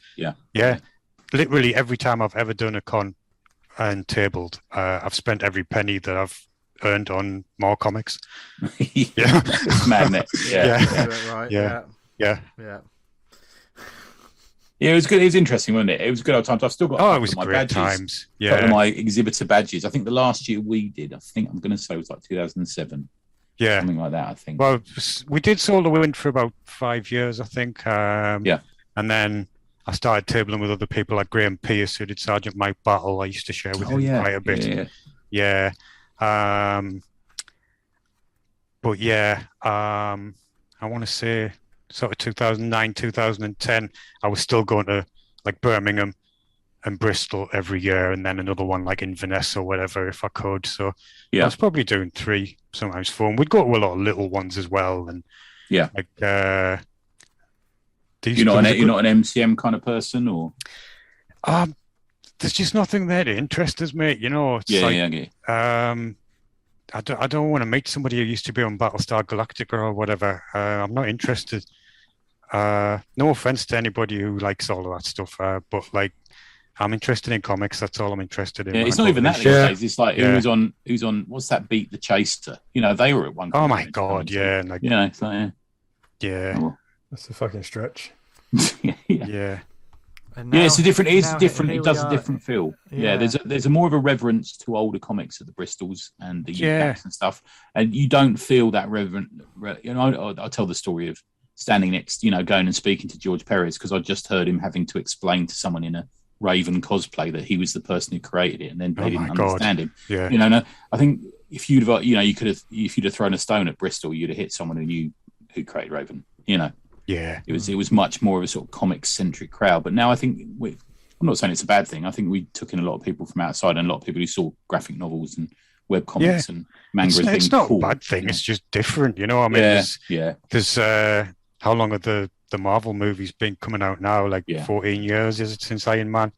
literally every time I've ever done a con and tabled, I've spent every penny that I've earned on more comics. It's madness. Yeah. Yeah, it was good. It was interesting, wasn't it? It was good old times. I've still got it was my great badges, times. A couple of my exhibitor badges. I think the last year we did, I think I'm going to say it was like 2007. Yeah. Something like that, I think. Well, we did Soul the Wind for about 5 years, I think. And then I started tabling with other people like Graham Pierce, who did Sergeant Mike Battle. I used to share with him quite a bit. Yeah. I want to say sort of 2009, 2010, I was still going to like Birmingham and Bristol every year, and then another one like Inverness or whatever if I could. So I was probably doing 3, sometimes 4. And we'd go to a lot of little ones as well. And you're not an MCM kind of person, or there's just nothing there to interest us, mate. It's I don't want to meet somebody who used to be on Battlestar Galactica or whatever. I'm not interested. No offense to anybody who likes all of that stuff, but like, I'm interested in comics. That's all I'm interested in. Yeah, it's not even that these days. It's like who's on what's that Beat the Chaser? They were at one. Oh my God, yeah, and like it's like yeah. That's a fucking stretch. Yeah. Now, it's a different. It does a different feel. Yeah, there's a more of a reverence to older comics at the Bristols and the UCAPs and stuff, and you don't feel that reverent. I tell the story of standing next, going and speaking to George Perez because I just heard him having to explain to someone in a Raven cosplay that he was the person who created it, and then they didn't understand him. Yeah, no, I think if you'd have, if you'd have thrown a stone at Bristol, you'd have hit someone who knew who created Raven. Yeah, it was much more of a sort of comic centric crowd. But now I think I'm not saying it's a bad thing. I think we took in a lot of people from outside and a lot of people who saw graphic novels and web comics and manga as being it's not cool, a bad thing. It's just different. I mean, there's how long have the Marvel movies been coming out now? Like 14 years is it since Iron Man?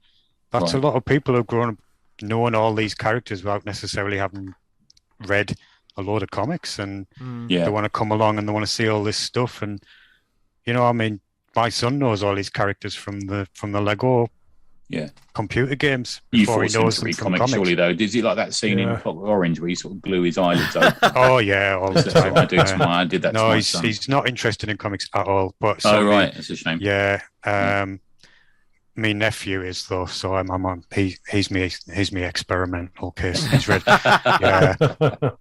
That's a lot of people who've grown up knowing all these characters without necessarily having read a load of comics, and they want to come along and they want to see all this stuff. And I mean, my son knows all these characters from the Lego computer games before he knows them from comics. Surely, though, is it like that scene in Clockwork Orange where he sort of glue his eyelids open? Oh yeah, all the time. I did that. No, to my he's not interested in comics at all. But right, that's a shame. Yeah, my nephew is though, so I'm on. He's me experimental case. He's read,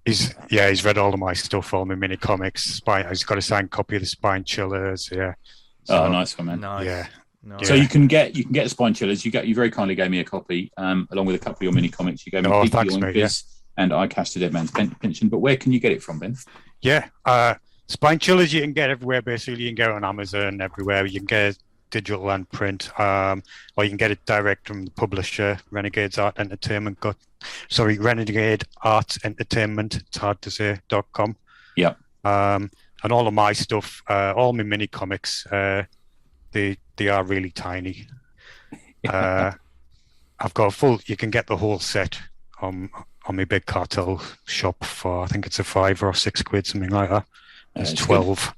he's read all of my stuff, all my mini comics. He's got a signed copy of the Spine Chillers. Yeah. So, nice one, man. Nice. Yeah. Nice. So you can get Spine Chillers. You very kindly gave me a copy, along with a couple of your mini comics. You gave me Inkys and I Cashed a Dead Man's Pension. But where can you get it from, Ben? Yeah, Spine Chillers you can get everywhere. Basically, you can get it on Amazon everywhere. You can get it digital and print, or you can get it direct from the publisher, Renegade Arts Entertainment. It's hard to say.com. Yeah. And all of my stuff, all my mini comics, they are really tiny. I've got you can get the whole set on my Big Cartel shop for, I think it's a £5 or £6, something like that. It's 12. Good.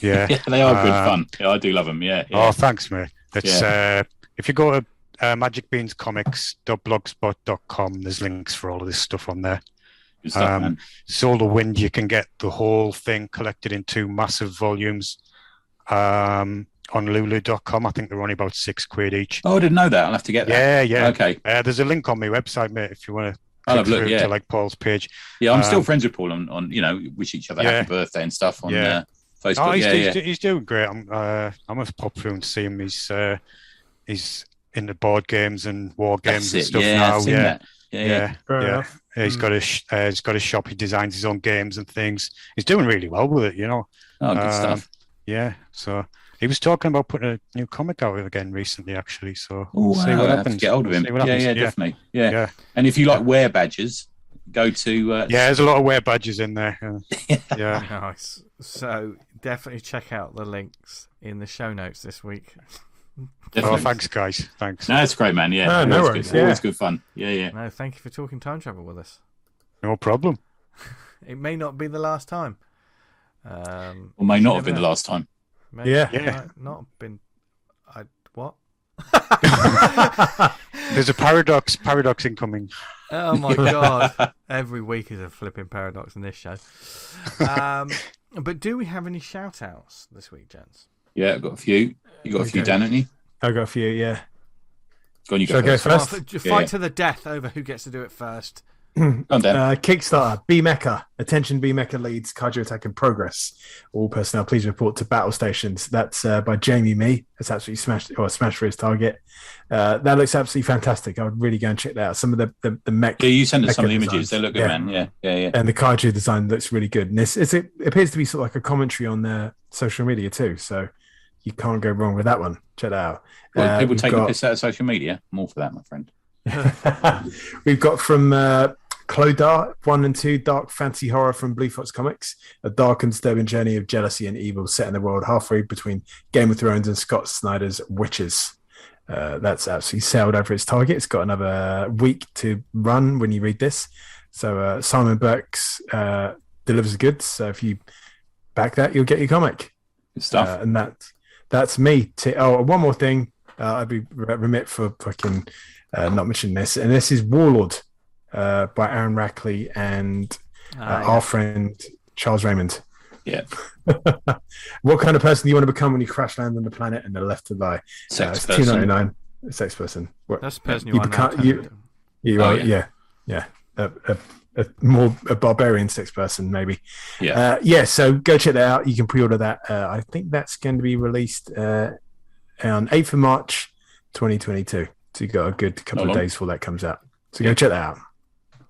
Yeah. They are good fun. Yeah, I do love them. Yeah. Oh, thanks, mate. It's if you go to magicbeanscomics.blogspot.com, there's links for all of this stuff on there. Good stuff, man. Solar Wind, you can get the whole thing collected in 2 massive volumes on lulu.com. I think they're only about £6 each. Oh, I didn't know that. I'll have to get that. Yeah. Okay. There's a link on my website, mate, if you want to. I'll have a look, to like Paul's page. Yeah, I'm still friends with Paul on wish each other happy birthday and stuff on Facebook. Oh, he's doing great. I must pop through and see him. He's into board games and war games and stuff now. I've seen that. Yeah. He's got a shop. He designs his own games and things. He's doing really well with it, Oh, good stuff. Yeah. So he was talking about putting a new comic out again recently, actually. So we'll see what happens. Get hold of him. Yeah, definitely. Yeah. And if you like wear badges, go to. There's a lot of wear badges in there. Yeah. Nice. So definitely check out the links in the show notes this week. Oh, thanks, guys. Thanks. No, it's great, man. Yeah, no worries. Always good fun. Yeah. No, thank you for talking time travel with us. No problem. It may not be the last time. Or may not have been the last time. Not been. What? There's a paradox incoming. Oh my god! Every week is a flipping paradox in this show. But do we have any shout outs this week, gents? Yeah, I've got a few. You got a few, Dan, haven't you? I've got a few, yeah. Go on, you go first. Fight to the death over who gets to do it first. Kickstarter, B-Mecha. Attention, B-Mecha leads. Kaiju attack in progress. All personnel, please report to battle stations. That's by Jamie Mee. That's absolutely smashed for his target. That looks absolutely fantastic. I would really go and check that out. Some of the mech. Yeah, you sent us some of the images. They look good, man. Yeah. And the Kaiju design looks really good. And it appears to be sort of like a commentary on their social media too. So you can't go wrong with that one. Check that out. Well, people take the piss out of social media. I'm all for that, my friend. We've got from Clodar 1 and 2, dark fantasy horror from Blue Fox Comics, a dark and disturbing journey of jealousy and evil set in the world halfway between Game of Thrones and Scott Snyder's Witches. That's absolutely sailed over its target. It's got another week to run when you read this. So Simon Burks delivers the goods. So if you back that, you'll get your comic. Good stuff. And that's me. One more thing. I'd be remit for fucking not mentioning this. And this is Warlord. By Aaron Rackley and our friend Charles Raymond. Yeah. What kind of person do you want to become when you crash land on the planet and are left to die? Sex it's person. $2.99. Sex person. What? That's the person you are now. You are, yeah. A barbarian sex person, maybe. Yeah. So go check that out. You can pre-order that. I think that's going to be released on 8th of March, 2022. So you've got a good couple of days before that comes out. So go check that out.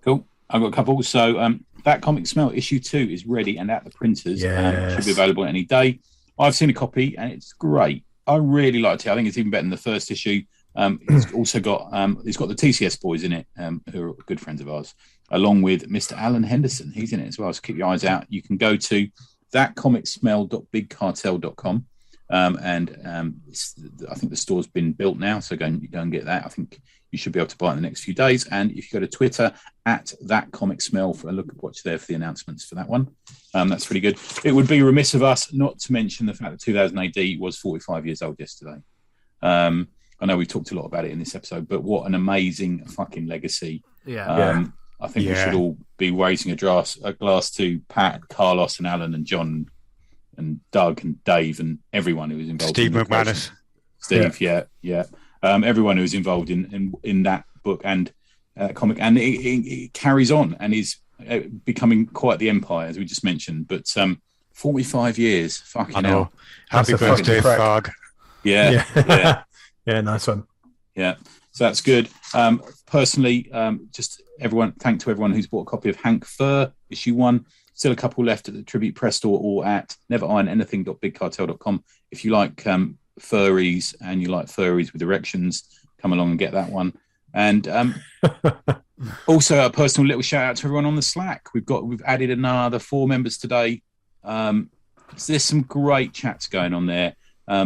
Cool. I've got a couple. So That Comic Smell issue 2 is ready and at the printers. Should be available any day. I've seen a copy and it's great. I really liked it. I think it's even better than the first issue. It's also got it's got the TCS boys in it, who are good friends of ours, along with Mr. Alan Henderson. He's in it as well. So keep your eyes out. You can go to thatcomicsmell.bigcartel.com. I think the store's been built now, so go and get that. I think you should be able to buy it in the next few days. And if you go to Twitter at thatcomicsmell for a watch there for the announcements for that one. That's pretty good. It would be remiss of us not to mention the fact that 2000 AD was 45 years old yesterday. I know we talked a lot about it in this episode, but what an amazing fucking legacy. I think we should all be raising a glass to Pat, Carlos, and Alan, and John, and Doug, and Dave, and everyone who was involved. Steve McManus. Steve, everyone who was involved in that book and comic, and it carries on and is becoming quite the empire, as we just mentioned. But 45 years, fucking hell! Happy birthday, Frog. Yeah. Yeah, nice one. Yeah, so that's good. Personally, just thank to everyone who's bought a copy of Hank Fur issue 1. Still a couple left at the Tribute Press store or at neverironanything.bigcartel.com. If you like furries and you like furries with erections, come along and get that one. And also a personal little shout out to everyone on the Slack. We've added another 4 members today. So there's some great chats going on there.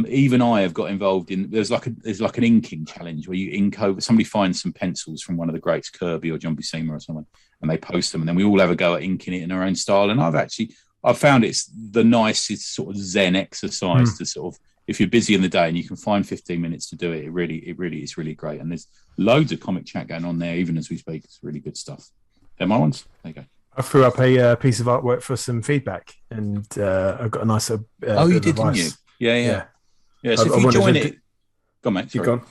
Even I have got involved in. There's like an inking challenge where you ink over. Somebody finds some pencils from one of the greats, Kirby or John Buscema or someone, and they post them, and then we all have a go at inking it in our own style. And I've found it's the nicest sort of Zen exercise to sort of, if you're busy in the day and you can find 15 minutes to do it, it really is really great. And there's loads of comic chat going on there even as we speak. It's really good stuff. They're my ones. There you go. I threw up a piece of artwork for some feedback, and I've got a nice. You did, didn't you? Yeah. So if you join it, go on, mate. Sorry. Gone.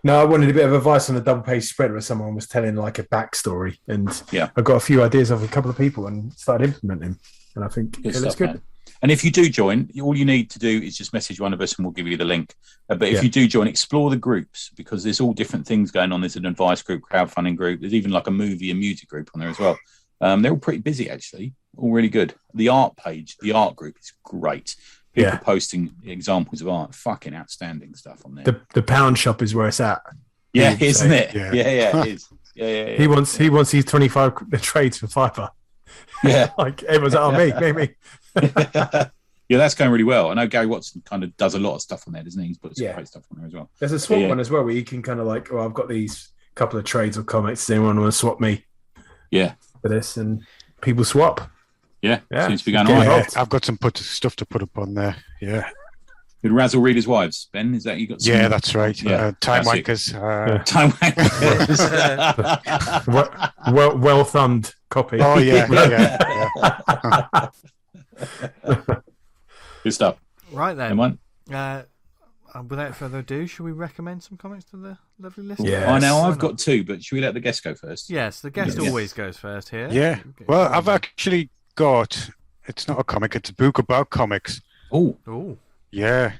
No, I wanted a bit of advice on a double-page spread where someone was telling like a backstory, and I got a few ideas of a couple of people and started implementing. And I think it looks good. Man. And if you do join, all you need to do is just message one of us, and we'll give you the link. But if you do join, explore the groups, because there's all different things going on. There's an advice group, crowdfunding group. There's even like a movie and music group on there as well. They're all pretty busy actually, all really good. The art page, the art group is great. People posting examples of art, fucking outstanding stuff on there. The pound shop is where it's at. Yeah, isn't it? Yeah, it is. Yeah. He wants these 25 trades for fiver. Yeah, like everyone's like, me. Yeah, that's going really well. I know Gary Watson kind of does a lot of stuff on there, doesn't he? He's put some great stuff on there as well. There's a swap one as well where you can kind of like, I've got these couple of trades or comics. Does anyone want to swap me? Yeah, for this, and people swap. Yeah, seems to be going on. Yeah, I've got some stuff to put up on there. Yeah. Did Razzle read his wives, Ben? Is that you got? Yeah, that's right. Time wankers. Time wankers. well thumbed copy. Oh yeah. Good stuff. Right then. Anyone? Without further ado, should we recommend some comics to the lovely listeners? Yeah. Now I've got 2, but should we let the guest go first? Yes, the guest always goes first here. Yeah. Well, I've actually got. It's not a comic. It's a book about comics. Oh. Yeah.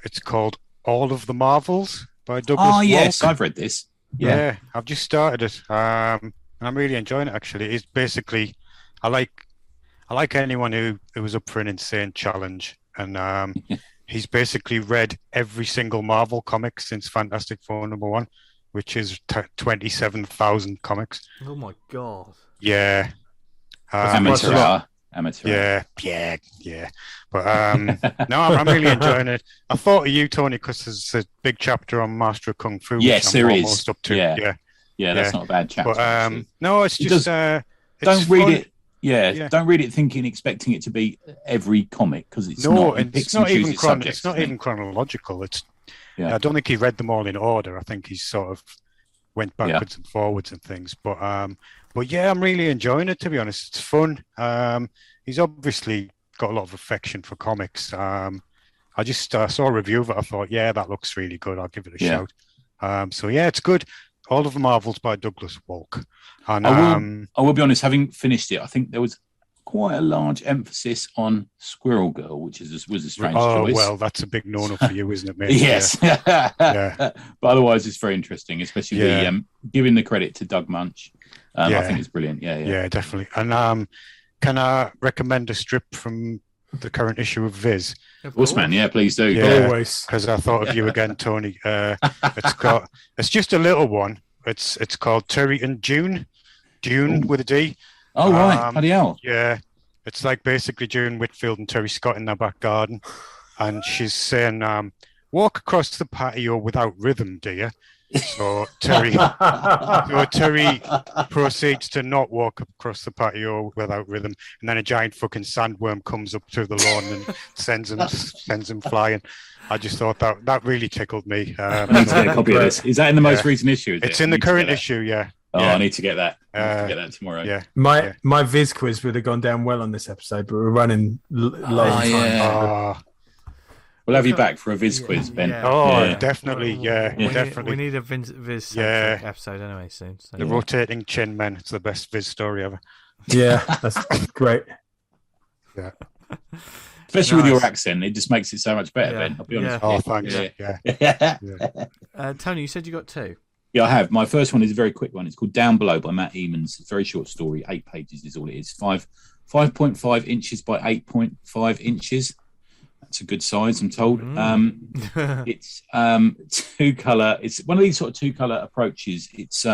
It's called All of the Marvels by Douglas. Oh yes, Walk. I've read this. Yeah, I've just started it. And I'm really enjoying it. Actually, it's basically I like anyone who was up for an insane challenge, and he's basically read every single Marvel comic since Fantastic Four #1, which is 27,000 comics. Oh my god! Yeah. Amateur. Yeah. But no, I'm really enjoying it. I thought of you, Tony, because there's a big chapter on Master of Kung Fu. Yes, which there I'm is. Almost up to. Yeah, that's not a bad chapter. But no, it's just don't read it. Yeah, don't read it expecting it to be every comic, because it's not. It's not even chronological. I don't think he read them all in order. I think he sort of went backwards and forwards and things. But yeah, I'm really enjoying it, to be honest. It's fun. He's obviously got a lot of affection for comics. I just saw a review of it. I thought, yeah, that looks really good. I'll give it a shout. So yeah, it's good. All of the Marvels by Douglas Walk. And I will be honest, having finished it, I think there was quite a large emphasis on Squirrel Girl, which was a strange choice. Oh, well, that's a big no-no for you, isn't it, mate? Yes. Yeah. But otherwise, it's very interesting, especially the giving the credit to Doug Munch. I think it's brilliant. Yeah, definitely. And can I recommend a strip from the current issue of Viz? Of course, man. Yeah, please do. Yeah, always. Because I thought of you again, Tony. It's just a little one. It's called Terry and June with a D. Oh, right. Bloody hell. Yeah. It's like basically June Whitfield and Terry Scott in their back garden. And she's saying, walk across the patio without rhythm, dear. So Terry proceeds to not walk across the patio without rhythm. And then a giant fucking sandworm comes up through the lawn and sends him flying. I just thought that really tickled me. I need to get a copy of this. Is that in the most recent issue? It's in the current issue, yeah. Oh, I need to get that. Get that tomorrow. Yeah. My Viz quiz would have gone down well on this episode, but we're running low on time. We'll have you back for a Viz quiz, Ben. Definitely. Definitely. We need a Viz episode anyway soon. So. The rotating chin men. It's the best Viz story ever. Yeah, that's great. Yeah. Especially with your accent, it just makes it so much better, Ben. I'll be honest. Oh, thanks. Yeah. Tony, you said you got two. Yeah, I have. My first one is a very quick one. It's called Down Below by Matt Eamons. It's a very short story. 8 pages is all it is. 5.5 inches by 8.5 inches. That's a good size, I'm told. It's two color. It's one of these sort of two color approaches. It's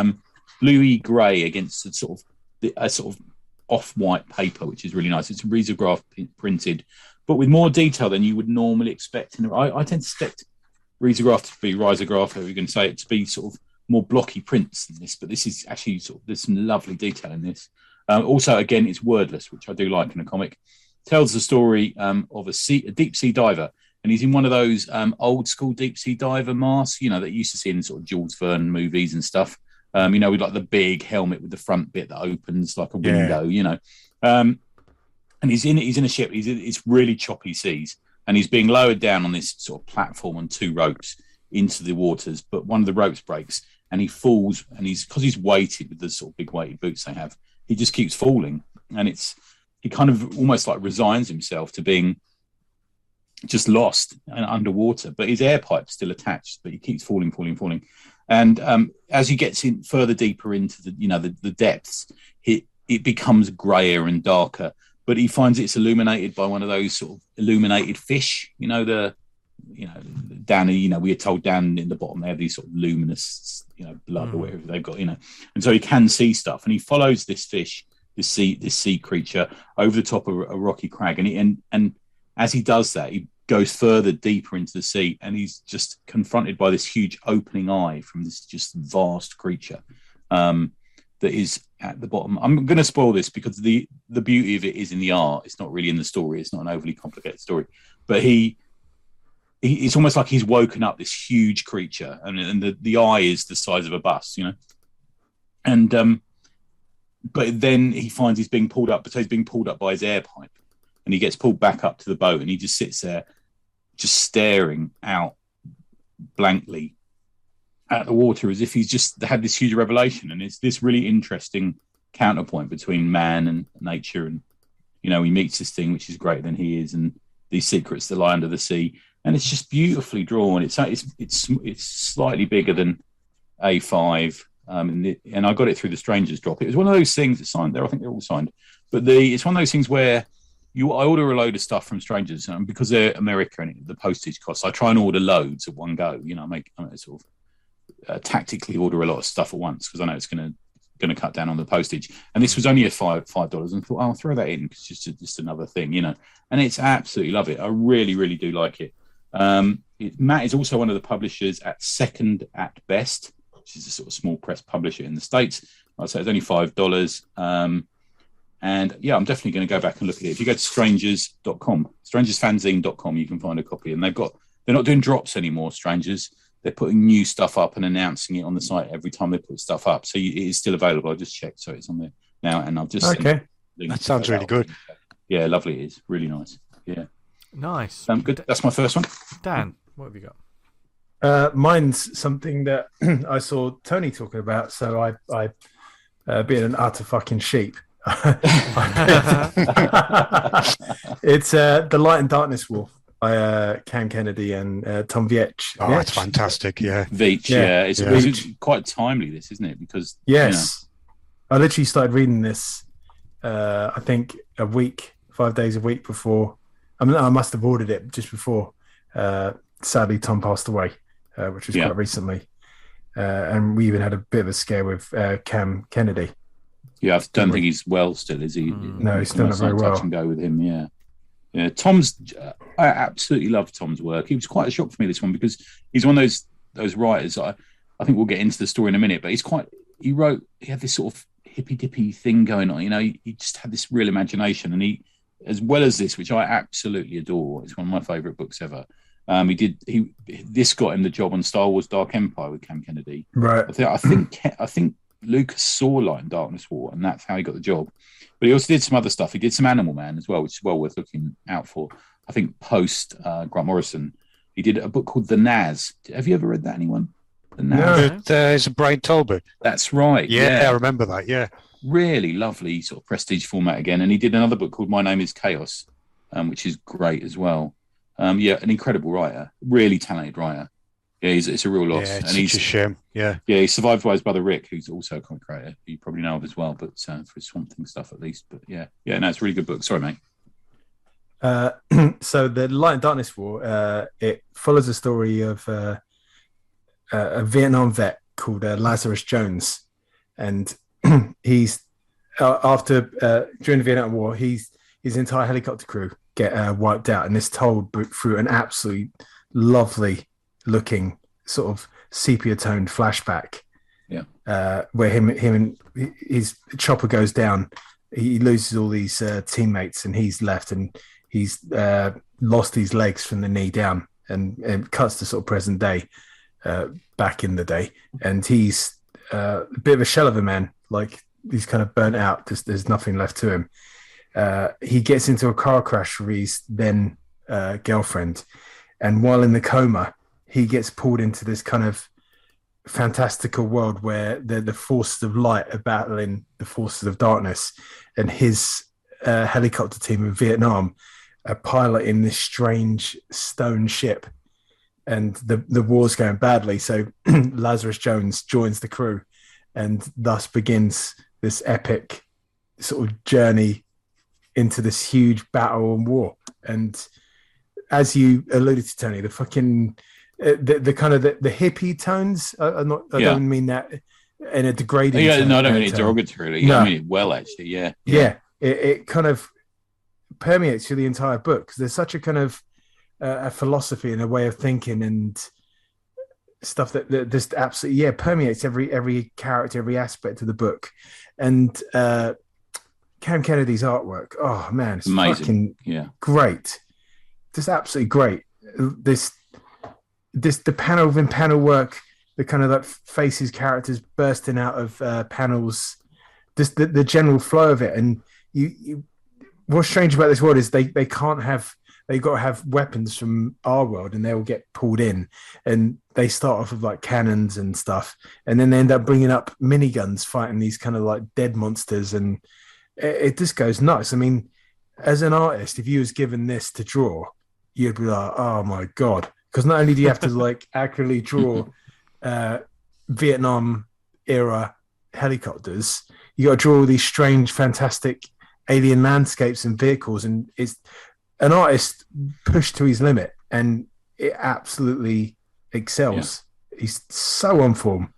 bluey grey against a sort of off-white paper, which is really nice. It's risograph printed, but with more detail than you would normally expect. And I tend to expect risograph to be risograph, however you're going to say it, to be sort of more blocky prints than this. But this is actually there's some lovely detail in this. Also, again, it's wordless, which I do like in a comic. Tells the story of a deep sea diver, and he's in one of those old school deep sea diver masks, that you used to see in sort of Jules Verne movies and stuff. With like the big helmet with the front bit that opens like a window. And he's in a ship. It's really choppy seas, and he's being lowered down on this sort of platform on 2 ropes into the waters. But one of the ropes breaks, and he falls. And because he's weighted with the sort of big weighted boots they have, he just keeps falling, and he kind of almost like resigns himself to being just lost and underwater, but his air pipe's still attached, but he keeps falling. And as he gets in further deeper into the depths, it becomes grayer and darker, but he finds it's illuminated by one of those sort of illuminated fish, down, we are told down in the bottom, they have these sort of luminous, blood or whatever they've got, and so he can see stuff, and he follows this fish, this sea creature over the top of a rocky crag, and as he does that, he goes further deeper into the sea, and he's just confronted by this huge opening eye from this just vast creature that is at the bottom. I'm going to spoil this because the beauty of it is in the art. It's not really in the story. It's not an overly complicated story, but it's almost like he's woken up this huge creature, and the eye is the size of a bus, and but then he finds he's being pulled up, by his air pipe, and he gets pulled back up to the boat, and he just sits there, just staring out blankly at the water as if he's just had this huge revelation. And it's this really interesting counterpoint between man and nature. And, he meets this thing which is greater than he is, and these secrets that lie under the sea. And it's just beautifully drawn. It's slightly bigger than A5. And I got it through the Strangers drop. It was one of those things that's signed there. I think they're all signed. But it's one of those things where I order a load of stuff from Strangers, and because they're America and the postage costs, I try and order loads at one go. I sort of tactically order a lot of stuff at once because I know it's going to cut down on the postage. And this was only a $5, and I thought, I'll throw that in because it's just another thing, And it's absolutely love it. I really, really do like it. Matt is also one of the publishers at Second at Best, which is a sort of small press publisher in the States. I'd say it's only $5. And yeah, I'm definitely going to go back and look at it. If you go to strangers.com, strangersfanzine.com, you can find a copy. And they're not doing drops anymore, Strangers. They're putting new stuff up and announcing it on the site every time they put stuff up. So it is still available. I just checked, so it's on there now. And I've just okay. That sounds really good. Yeah, lovely it is. Really nice. Yeah. Nice. Good. That's my first one. Dan, what have you got? Mine's something that I saw Tony talking about, so I being an utter fucking sheep. It's The Light and Darkness War by Cam Kennedy and Tom Veitch. Oh, it's fantastic, yeah. Veitch, yeah. It's quite timely, this, isn't it? Because I literally started reading this, I think 5 days a week before. I mean, I must have ordered it just before. Sadly, Tom passed away, which was quite recently. And we even had a bit of a scare with Cam Kennedy. Yeah, I don't think he's well still, is he? No, he's still not very well. Touch and go with him, yeah. I absolutely love Tom's work. He was quite a shock for me, this one, because he's one of those writers. I think we'll get into the story in a minute, but he had this sort of hippy dippy thing going on. He just had this real imagination, and he, as well as this, which I absolutely adore. It's one of my favourite books ever. This got him the job on Star Wars: Dark Empire with Cam Kennedy. Right. I think Lucas saw Light and Darkness War, and that's how he got the job. But he also did some other stuff. He did some Animal Man as well, which is well worth looking out for. I think post Grant Morrison, he did a book called The Naz. Have you ever read that, anyone? The Naz. No, it's a Brian Talbot. That's right. Yeah, I remember that. Yeah, really lovely sort of prestige format again. And he did another book called My Name Is Chaos, which is great as well. An incredible writer, really talented writer. Yeah, it's a real loss. Yeah, it's such a shame. Yeah. Yeah, he's survived by his brother Rick, who's also a comic creator. You probably know of as well, but for his Swamp Thing stuff at least. But no, it's a really good book. Sorry, mate. So the Light and Darkness War, it follows the story of a Vietnam vet called Lazarus Jones, and he's during the Vietnam War, his entire helicopter crew get wiped out, and it's told through an absolutely lovely looking sort of sepia toned flashback. Where him and his chopper goes down, he loses all these teammates, and he's left, and he's lost his legs from the knee down, and it cuts to sort of present day, back in the day, and he's a bit of a shell of a man, like he's kind of burnt out. There's nothing left to him. He gets into a car crash with his then girlfriend, and while in the coma, he gets pulled into this kind of fantastical world where the forces of light are battling the forces of darkness, and his helicopter team in Vietnam are piloting this strange stone ship, and the war's going badly. So Lazarus Jones joins the crew, and thus begins this epic sort of journey into this huge battle and war. And as you alluded to, Tony, the fucking the kind of the hippie tones are not. I don't mean that in a degrading. I don't mean it derogatorily. No. I mean it well, actually. Yeah. It kind of permeates through the entire book, because there's such a kind of a philosophy and a way of thinking and stuff that just absolutely permeates every character, every aspect of the book. And Cam Kennedy's artwork, oh man, it's amazing. Fucking great, just absolutely great. The panel within panel work, the kind of like faces, characters bursting out of panels, just the general flow of it. And you what's strange about this world is they've got to have weapons from our world, and they will get pulled in, and they start off with like cannons and stuff, and then they end up bringing up miniguns fighting these kind of like dead monsters, and it just goes nuts. I mean, as an artist, if you was given this to draw, you'd be like, oh my god. Because not only do you have to like accurately draw Vietnam era helicopters, you got to draw all these strange, fantastic alien landscapes and vehicles, and it's an artist pushed to his limit, and it absolutely excels. He's so on form.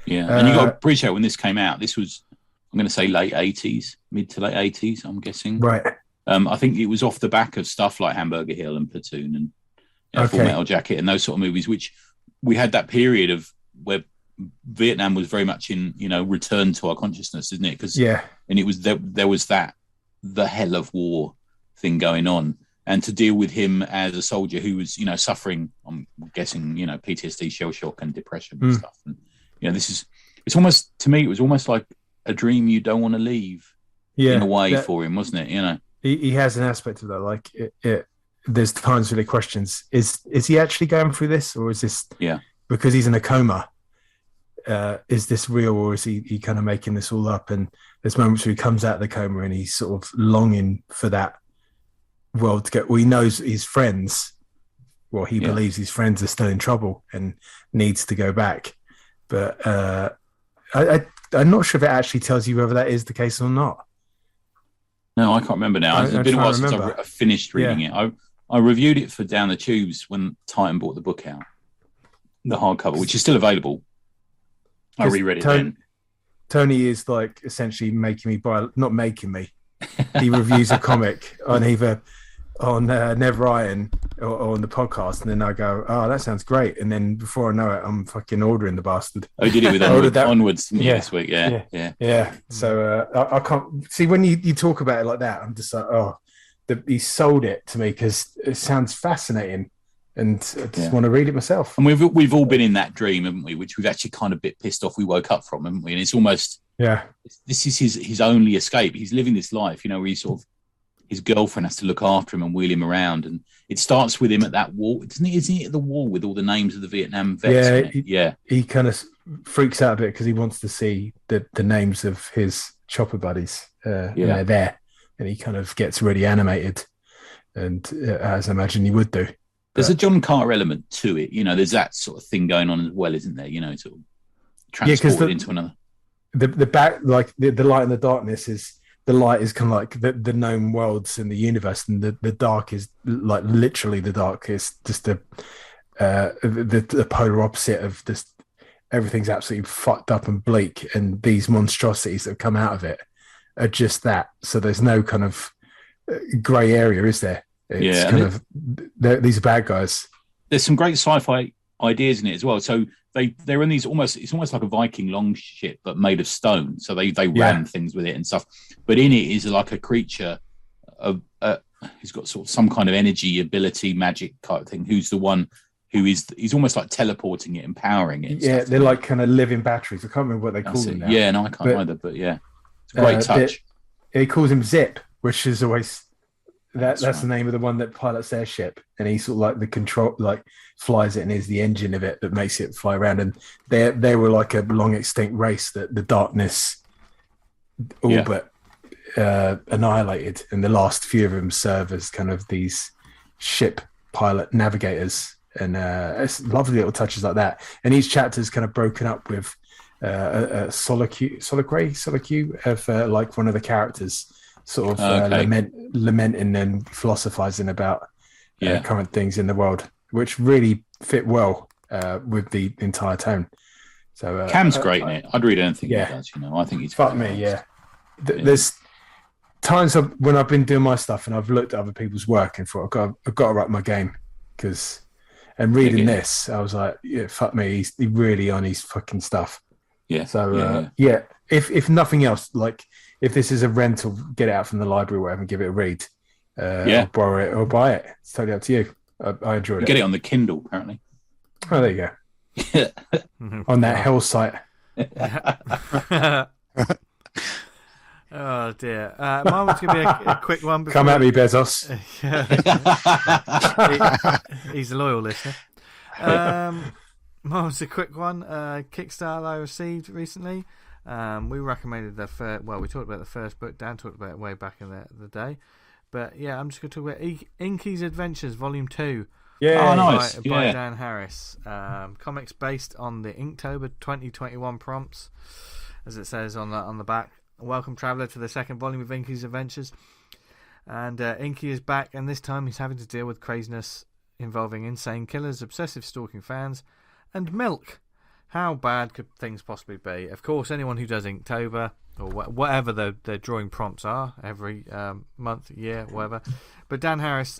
And you got to appreciate when this came out. This was, I'm going to say, mid to late 80s. I'm guessing. Right. I think it was off the back of stuff like Hamburger Hill and Platoon and Full Metal Jacket and those sort of movies, which we had that period of where Vietnam was very much in, return to our consciousness, isn't it? And it was there was the hell of war thing going on, and to deal with him as a soldier who was, suffering, I'm guessing, PTSD, shell shock, and depression and stuff. And it's almost, to me, it was almost like a dream you don't want to leave in a way for him, wasn't it? he has an aspect of that. Like there's times where he questions: is he actually going through this, or is this because he's in a coma? Is this real, or is he kind of making this all up? And there's moments where he comes out of the coma and he's sort of longing for that world to get. Well, he knows his friends. Well, he believes his friends are still in trouble and needs to go back. But I'm not sure if it actually tells you whether that is the case or not. No, I can't remember now. It's been a while since I finished reading it. I reviewed it for Down the Tubes when Titan bought the book out, the hardcover, which is still available. I reread it then. Tony is like essentially making me buy, not making me. He reviews a comic on either on Never Iron or on the podcast, and then I go, "Oh, that sounds great!" And then before I know it, I'm fucking ordering the bastard. Oh, you did it with Onwards this week, yeah. So I can't see when you talk about it like that. I'm just like, oh, he sold it to me because it sounds fascinating, and I just want to read it myself. And we've all been in that dream, haven't we? Which we've actually kind of a bit pissed off we woke up from, haven't we? And it's almost this is his only escape. He's living this life, where he's sort of his girlfriend has to look after him and wheel him around, and it starts with him at that wall. Isn't he at the wall with all the names of the Vietnam vets? He kind of freaks out a bit because he wants to see the names of his chopper buddies. And they're there, and he kind of gets really animated, and as I imagine he would do. There's a John Carter element to it, There's that sort of thing going on as well, isn't there? Sort of transported into another. The back, like the light and the darkness is. The light is kind of like the known worlds in the universe, and the dark is like literally the dark is just the polar opposite of this. Everything's absolutely fucked up and bleak, and these monstrosities that come out of it are just that. So there's no kind of grey area, is there? It's these are bad guys. There's some great sci-fi ideas in it as well. So they're in these it's almost like a Viking longship but made of stone. So they ram things with it and stuff. But in it is like a creature of who's got sort of some kind of energy, ability, magic type thing. Who's the one who he's almost like teleporting it, empowering it. Yeah, they're like kind of living batteries. I can't remember what they call them now. Yeah, no, I can't either. But yeah, it's a great touch. He calls him Zip, which is always. That's right. The name of the one that pilots their ship, and he sort of like the control, like flies it, and is the engine of it that makes it fly around. And they were like a long extinct race that the darkness all but annihilated, and the last few of them serve as kind of these ship pilot navigators, and it's lovely little touches like that. And each chapter is kind of broken up with a soliloquy of like one of the characters. Sort of lamenting and philosophizing about current things in the world, which really fit well with the entire tone. So Cam's great in it. I'd read anything he does. I think he's fuck me. Yeah, there's times when I've been doing my stuff and I've looked at other people's work and thought I've got to write my game and reading this, I was like, fuck me. He's really on his fucking stuff. Yeah. So if nothing else, like. If this is a rental, get it out from the library or whatever and give it a read. Or borrow it or buy it. It's totally up to you. I enjoyed it. Get it on the Kindle, apparently. Oh, there you go. On that hell site. Oh, dear. Mine was going to be a quick one. Come at me, Bezos. He's a loyal listener. Mine was a quick one. Kickstarter I received recently. We recommended the first. Well, we talked about the first book. Dan talked about it way back in the day. But yeah, I'm just going to talk about Inky's Adventures Volume 2. Yeah, nice. By Dan Harris. Comics based on the Inktober 2021 prompts, as it says on the back. Welcome, traveller, to the second volume of Inky's Adventures. And Inky is back, and this time he's having to deal with craziness involving insane killers, obsessive stalking fans, and milk. How bad could things possibly be? Of course, anyone who does Inktober or whatever the drawing prompts are every month, year, whatever. But Dan Harris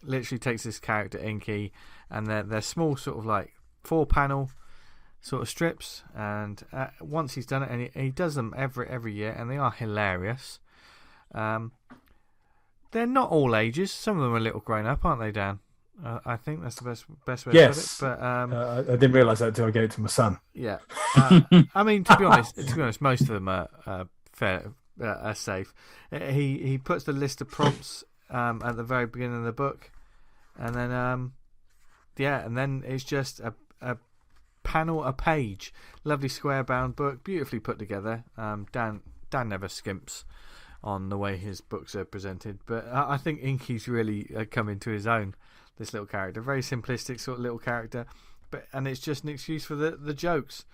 literally takes this character Inky, and they're small, sort of like 4-panel sort of strips. And once he's done it, and he does them every year, and they are hilarious. They're not all ages. Some of them are a little grown up, aren't they, Dan? I think that's the best way to put it. But I didn't realise that until I gave it to my son. Yeah, I mean, to be honest, most of them are safe. He puts the list of prompts at the very beginning of the book, and then and then it's just a panel, a page, lovely square bound book, beautifully put together. Dan never skimps on the way his books are presented, but I think Inky's really come into his own. This little character, very simplistic sort of little character, and it's just an excuse for the jokes.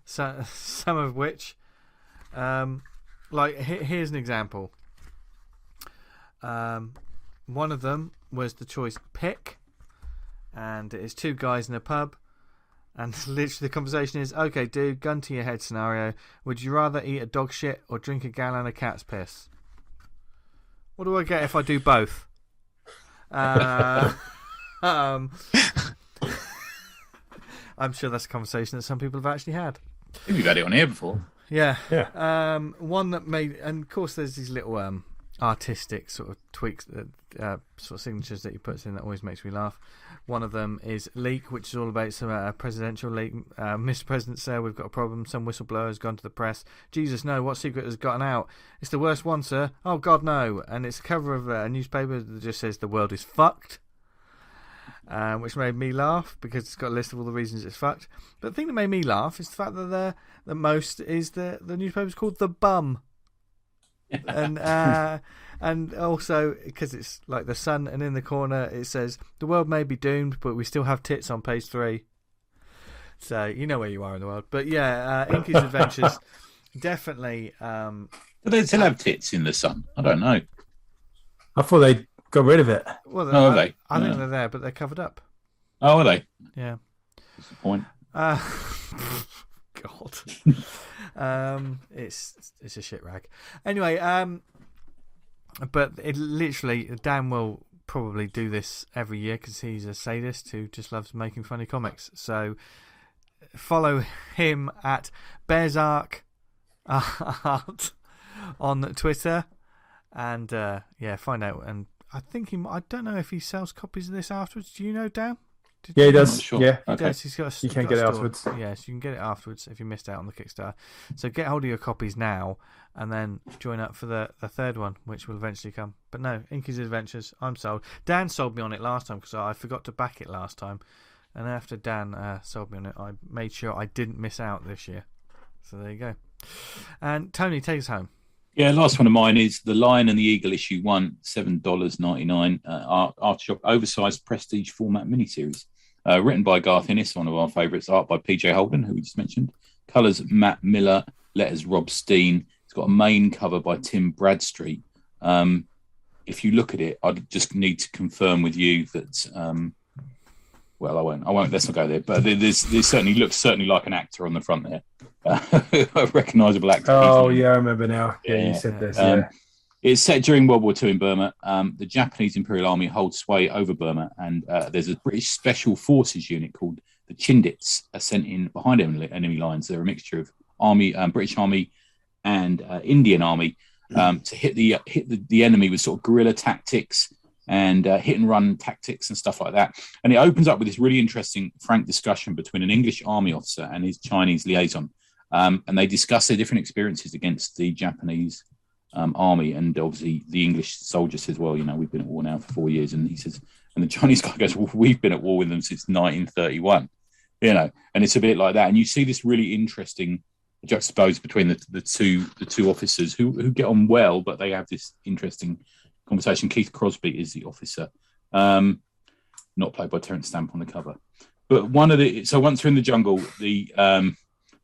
So some of which, like here's an example. One of them was the choice pick, and it's two guys in a pub, and literally the conversation is, okay, dude, gun to your head scenario. Would you rather eat a dog shit or drink a gallon of cat's piss? What do I get if I do both? I'm sure that's a conversation that some people have actually had. I think we've had it on here before. Yeah. One that made, and of course there's these little artistic sort of tweaks, that sort of signatures that he puts in that always makes me laugh. One of them is leak, which is all about some presidential leak. Mr. President, sir, we've got a problem. Some whistleblower has gone to the press. Jesus, no, what secret has gotten out? It's the worst one, sir. Oh, God, no. And it's a cover of a newspaper that just says the world is fucked, which made me laugh because it's got a list of all the reasons it's fucked. But the thing that made me laugh is the fact that the most is the newspaper's called The Bum. And also because it's like the sun, and in the corner it says the world may be doomed, but we still have tits on page 3. So you know where you are in the world. But yeah, Inky's Adventures definitely. Do they still have tits in the sun? I don't know. I thought they got rid of it. Well, are they? I think they're there, but they're covered up. Oh, are they? Yeah. What's the point? God. It's a shit rag. Anyway, but it literally, Dan will probably do this every year because he's a sadist who just loves making funny comics. So follow him at Bearsark Art on Twitter, and find out. And I think I don't know if he sells copies of this afterwards. Do you know, Dan? Yeah, he does. Sure. Yeah, he does. He's got you can get it afterwards. Yes, you can get it afterwards if you missed out on the Kickstarter. So get hold of your copies now, and then join up for the third one, which will eventually come. But no, Inky's Adventures, I'm sold. Dan sold me on it last time because I forgot to back it last time, and after Dan sold me on it, I made sure I didn't miss out this year. So there you go. And Tony, take us home. Yeah, last one of mine is The Lion and the Eagle issue 1, $7.99. Art shop oversized prestige format miniseries. Written by Garth Ennis, one of our favourites. Art by P.J. Holden, who we just mentioned. Colours Matt Miller. Letters Rob Steen. It's got a main cover by Tim Bradstreet. If you look at it, I just need to confirm with you that. Well, I won't. Let's not go there. But there's certainly looks like an actor on the front there. A recognisable actor. Oh yeah, I remember now. Yeah, you said this. It's set during World War II in Burma. The Japanese Imperial Army holds sway over Burma, and there's a British Special Forces unit called the Chindits sent in behind enemy lines. They're a mixture of British Army and Indian Army to hit the enemy with sort of guerrilla tactics and hit and run tactics and stuff like that. And it opens up with this really interesting, frank discussion between an English army officer and his Chinese liaison. And they discuss their different experiences against the Japanese army, and obviously the English soldier says, well, we've been at war now for 4 years, and he says, and the Chinese guy goes, well, we've been at war with them since 1931, and it's a bit like that. And you see this really interesting juxtaposed between the two officers who get on well, but they have this interesting conversation. Keith Crosby is the officer, not played by Terence Stamp on the cover, but once they're in the jungle, the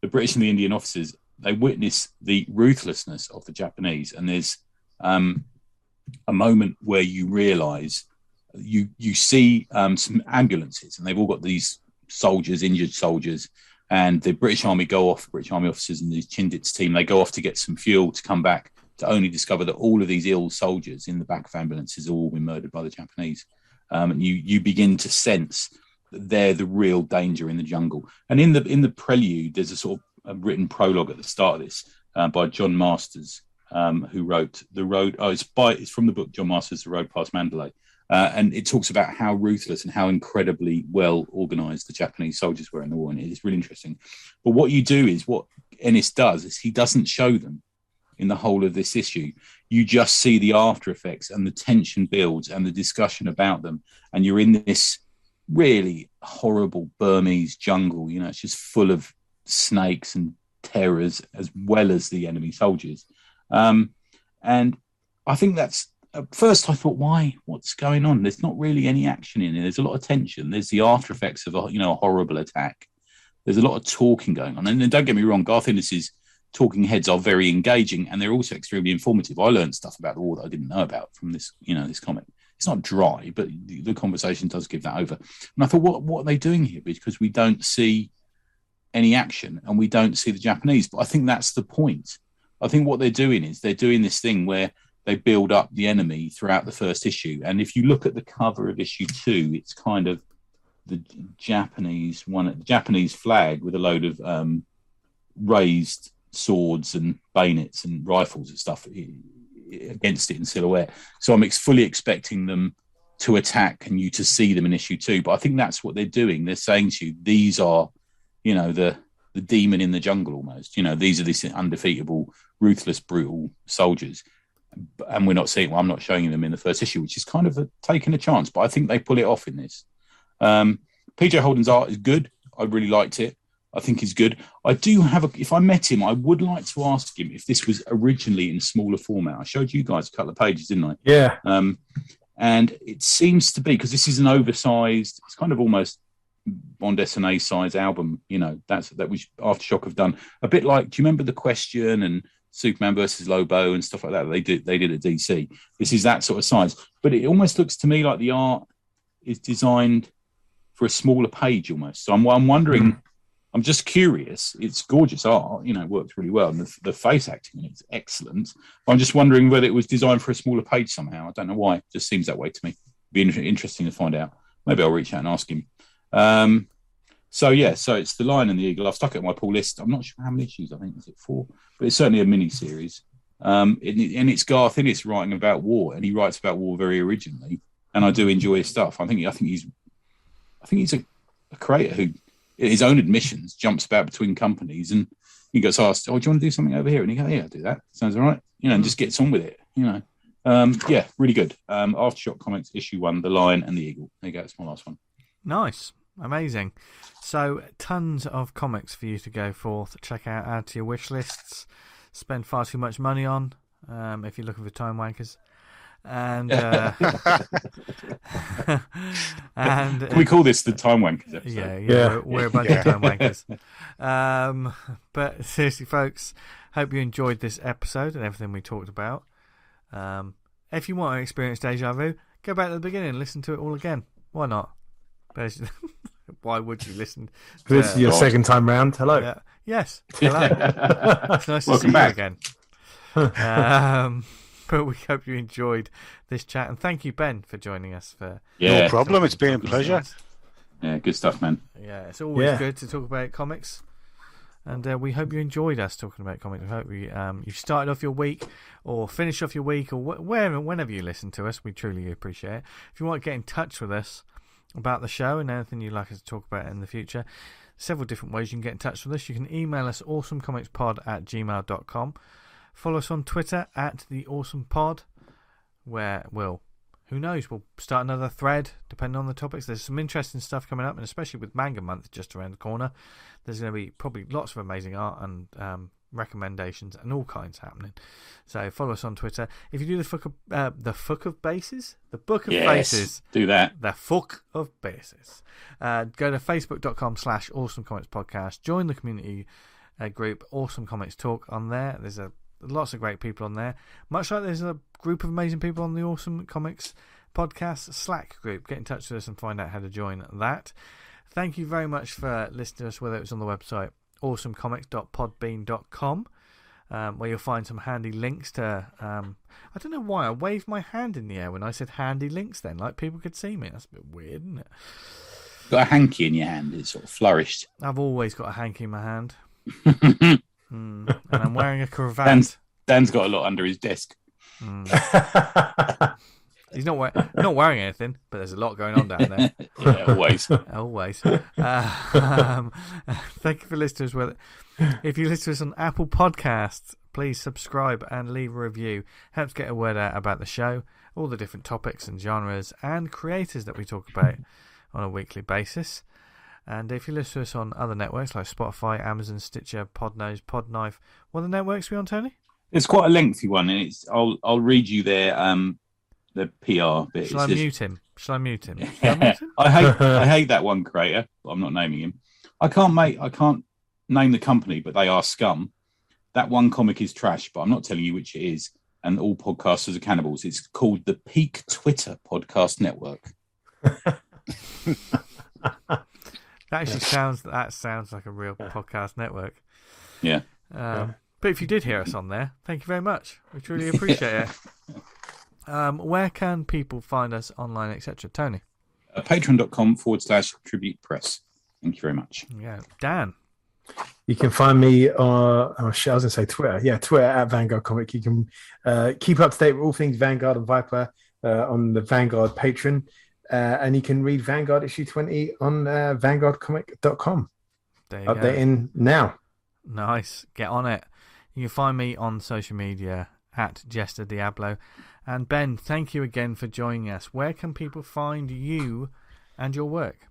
British and the Indian officers, they witness the ruthlessness of the Japanese, and there's a moment where you realise you see some ambulances, and they've all got these injured soldiers, and the British Army officers and these Chindits team, they go off to get some fuel to come back to only discover that all of these ill soldiers in the back of ambulances have all been murdered by the Japanese. And you begin to sense that they're the real danger in the jungle. And in the prelude, there's a sort of a written prologue at the start of this by John Masters, who wrote The Road. It's from the book John Masters, The Road Past Mandalay. And it talks about how ruthless and how incredibly well organised the Japanese soldiers were in the war. And it's really interesting. But what you do is, what Ennis does is he doesn't show them. in the whole of this issue. You just see the after effects and the tension builds and the discussion about them. And you're in this really horrible Burmese jungle. You know, it's just full of snakes and terrors as well as the enemy soldiers. And I think that's, at first I thought, why? What's going on? There's not really any action in it. There's a lot of tension. There's the after effects of a horrible attack. There's a lot of talking going on. And don't get me wrong, Garth Ennis's talking heads are very engaging, and they're also extremely informative. I learned stuff about the war that I didn't know about from this, this comic. It's not dry, but the conversation does give that over. And I thought, what are they doing here? Because we don't see any action and we don't see the Japanese. But I think that's the point. I think what they're doing is they're doing this thing where they build up the enemy throughout the first issue. And if you look at the cover of issue 2, it's kind of the Japanese flag with a load of raised swords and bayonets and rifles and stuff against it in silhouette. So I'm fully expecting them to attack and you to see them in issue 2. But I think that's what they're doing. They're saying to you, these are, the demon in the jungle almost. These are these undefeatable, ruthless, brutal soldiers. And we're not seeing, I'm not showing them in the first issue, which is kind of taking a chance. But I think they pull it off in this. PJ Holden's art is good. I really liked it. I think he's good. I do have if I met him, I would like to ask him if this was originally in smaller format. I showed you guys a couple of pages, didn't I? Yeah. And it seems to be, because this is an oversized, it's kind of almost Bond SNA size album, that which Aftershock have done. A bit like, do you remember The Question and Superman versus Lobo and stuff like that they did at DC? This is that sort of size. But it almost looks to me like the art is designed for a smaller page almost. So I'm wondering, I'm just curious. It's gorgeous art, it works really well. And the face acting in it is excellent. But I'm just wondering whether it was designed for a smaller page somehow. I don't know why. It just seems that way to me. It'd be interesting to find out. Maybe I'll reach out and ask him. So it's The Lion and the Eagle. I've stuck it on my pull list. I'm not sure how many issues. I think is it 4, but it's certainly a mini series. And it's Garth Ennis writing about war, and he writes about war very originally. And I do enjoy his stuff. I think he's a creator who, in his own admissions, jumps about between companies, and he gets asked, "Oh, do you want to do something over here?" And he goes, "Yeah, I'll do that. Sounds all right." And just gets on with it. Really good. Aftershock Comics issue 1, The Lion and the Eagle. There you go. It's my last one. Nice. Amazing. So, tons of comics for you to go forth, check out, add to your wish lists, spend far too much money on, if you're looking for time wankers. And can we call this the time wankers episode? Yeah. We're a bunch of time wankers. But seriously, folks, hope you enjoyed this episode and everything we talked about. If you want to experience deja vu, go back to the beginning and listen to it all again. Why not? Why would you listen? This is your second time round. Hello. Yeah. Yes. Hello. It's nice to see back. you again. But we hope you enjoyed this chat, and thank you, Ben, for joining us. No problem. It's been a pleasure. Yeah, good stuff, man. Yeah, it's always good to talk about comics, and we hope you enjoyed us talking about comics. We hope you've started off your week or finished off your week, or whenever you listen to us. We truly appreciate it. If you want to get in touch with us about the show and anything you'd like us to talk about in the future, several different ways you can get in touch with us. You can email us awesomecomicspod@gmail.com. Follow us on Twitter @TheAwesomePod, where who knows, we'll start another thread depending on the topics. There's some interesting stuff coming up, and especially with Manga Month just around the corner, there's going to be probably lots of amazing art and recommendations and all kinds happening. So follow us on Twitter. If you do the book of bases, do that. The fuck of bases. Go to facebook.com/awesomecomicspodcast. Join the community group Awesome Comics Talk on there. There's lots of great people on there. Much like there's a group of amazing people on the Awesome Comics Podcast Slack group. Get in touch with us and find out how to join that. Thank you very much for listening to us, whether it's on the website awesomecomics.podbean.com, where you'll find some handy links to I don't know why I waved my hand in the air when I said handy links then, like people could see me. That's a bit weird, isn't it? Got a hanky in your hand. It sort of flourished. I've always got a hanky in my hand. And I'm wearing a cravat. Dan's got a lot under his desk. He's not wearing anything, but there's a lot going on down there. Yeah, always. Thank you for listening to us. If you listen to us on Apple Podcasts, please subscribe and leave a review. Helps get a word out about the show, all the different topics and genres and creators that we talk about on a weekly basis. And if you listen to us on other networks like Spotify, Amazon, Stitcher, Podnose, Podknife, what are the networks we on, Tony? It's quite a lengthy one, and I'll read you their the PR bit. Shall I mute him? Shall I mute him? I hate that one creator, but I'm not naming him. I can't name the company, but they are scum. That one comic is trash, but I'm not telling you which it is. And all podcasters are cannibals. It's called the Peak Twitter Podcast Network. That sounds like a real podcast network. Yeah. But if you did hear us on there, thank you very much. We truly appreciate it. Where can people find us online, etc.? Tony? Patreon.com/Tribute Press. Thank you very much. Yeah. Dan? You can find me on, I was going to say Twitter. Yeah, Twitter at Vanguard Comic. You can keep up to date with all things Vanguard and Viper on the Vanguard Patreon. And you can read Vanguard issue 20 on vanguardcomic.com. There you Updating go. now. Nice. Get on it. You can find me on social media at Jester Diablo. And Ben, thank you again for joining us. Where can people find you and your work?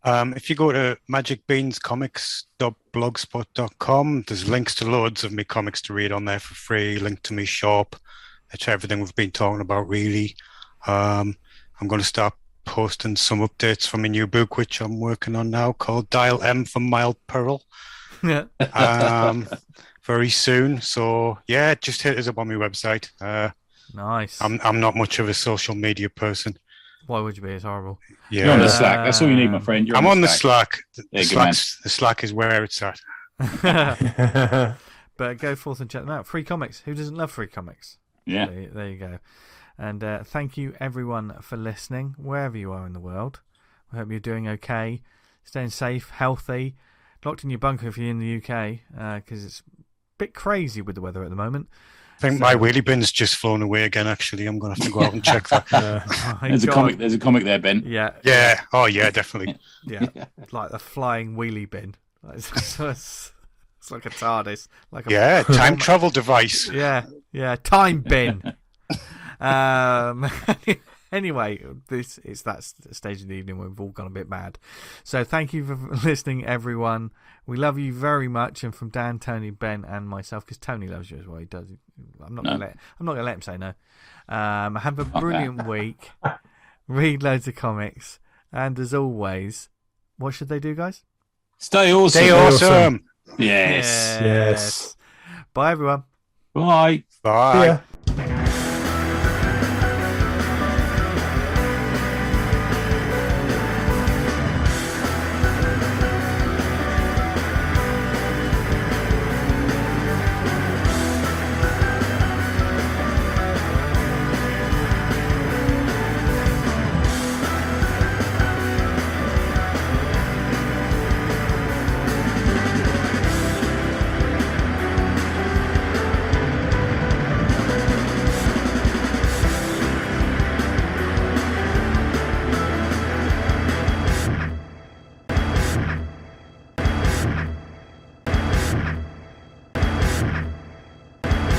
If you go to magicbeanscomics.blogspot.com, there's links to loads of me comics to read on there for free, link to me shop. It's everything we've been talking about, really. I'm going to start posting some updates from a new book, which I'm working on now, called Dial M for Mild Peril. Very soon. So, yeah, just hit us up on my website. Nice. I'm not much of a social media person. Why would you be? It's horrible. Yeah. You're on the Slack. That's all you need, my friend. I'm on the Slack. The Slack is where it's at. But go forth and check them out. Free comics. Who doesn't love free comics? Yeah. There you go. And thank you, everyone, for listening, wherever you are in the world. I hope you're doing okay, staying safe, healthy, locked in your bunker if you're in the UK, because it's a bit crazy with the weather at the moment. I think my wheelie bin's just flown away again, actually. I'm going to have to go out and check that. There's a comic there, Ben. Yeah. Yeah. Oh, yeah, definitely. Yeah. Like the flying wheelie bin. It's like a TARDIS. Time travel device. Yeah. Time bin. Anyway, it's that stage of the evening where we've all gone a bit mad. So thank you for listening, everyone. We love you very much, and from Dan, Tony, Ben, and myself, because Tony loves you as well. He does. I'm not gonna let him say no. Have a brilliant week. Read loads of comics, and as always, what should they do, guys? Stay awesome. Stay awesome. Yes. Bye, everyone. Bye. Bye.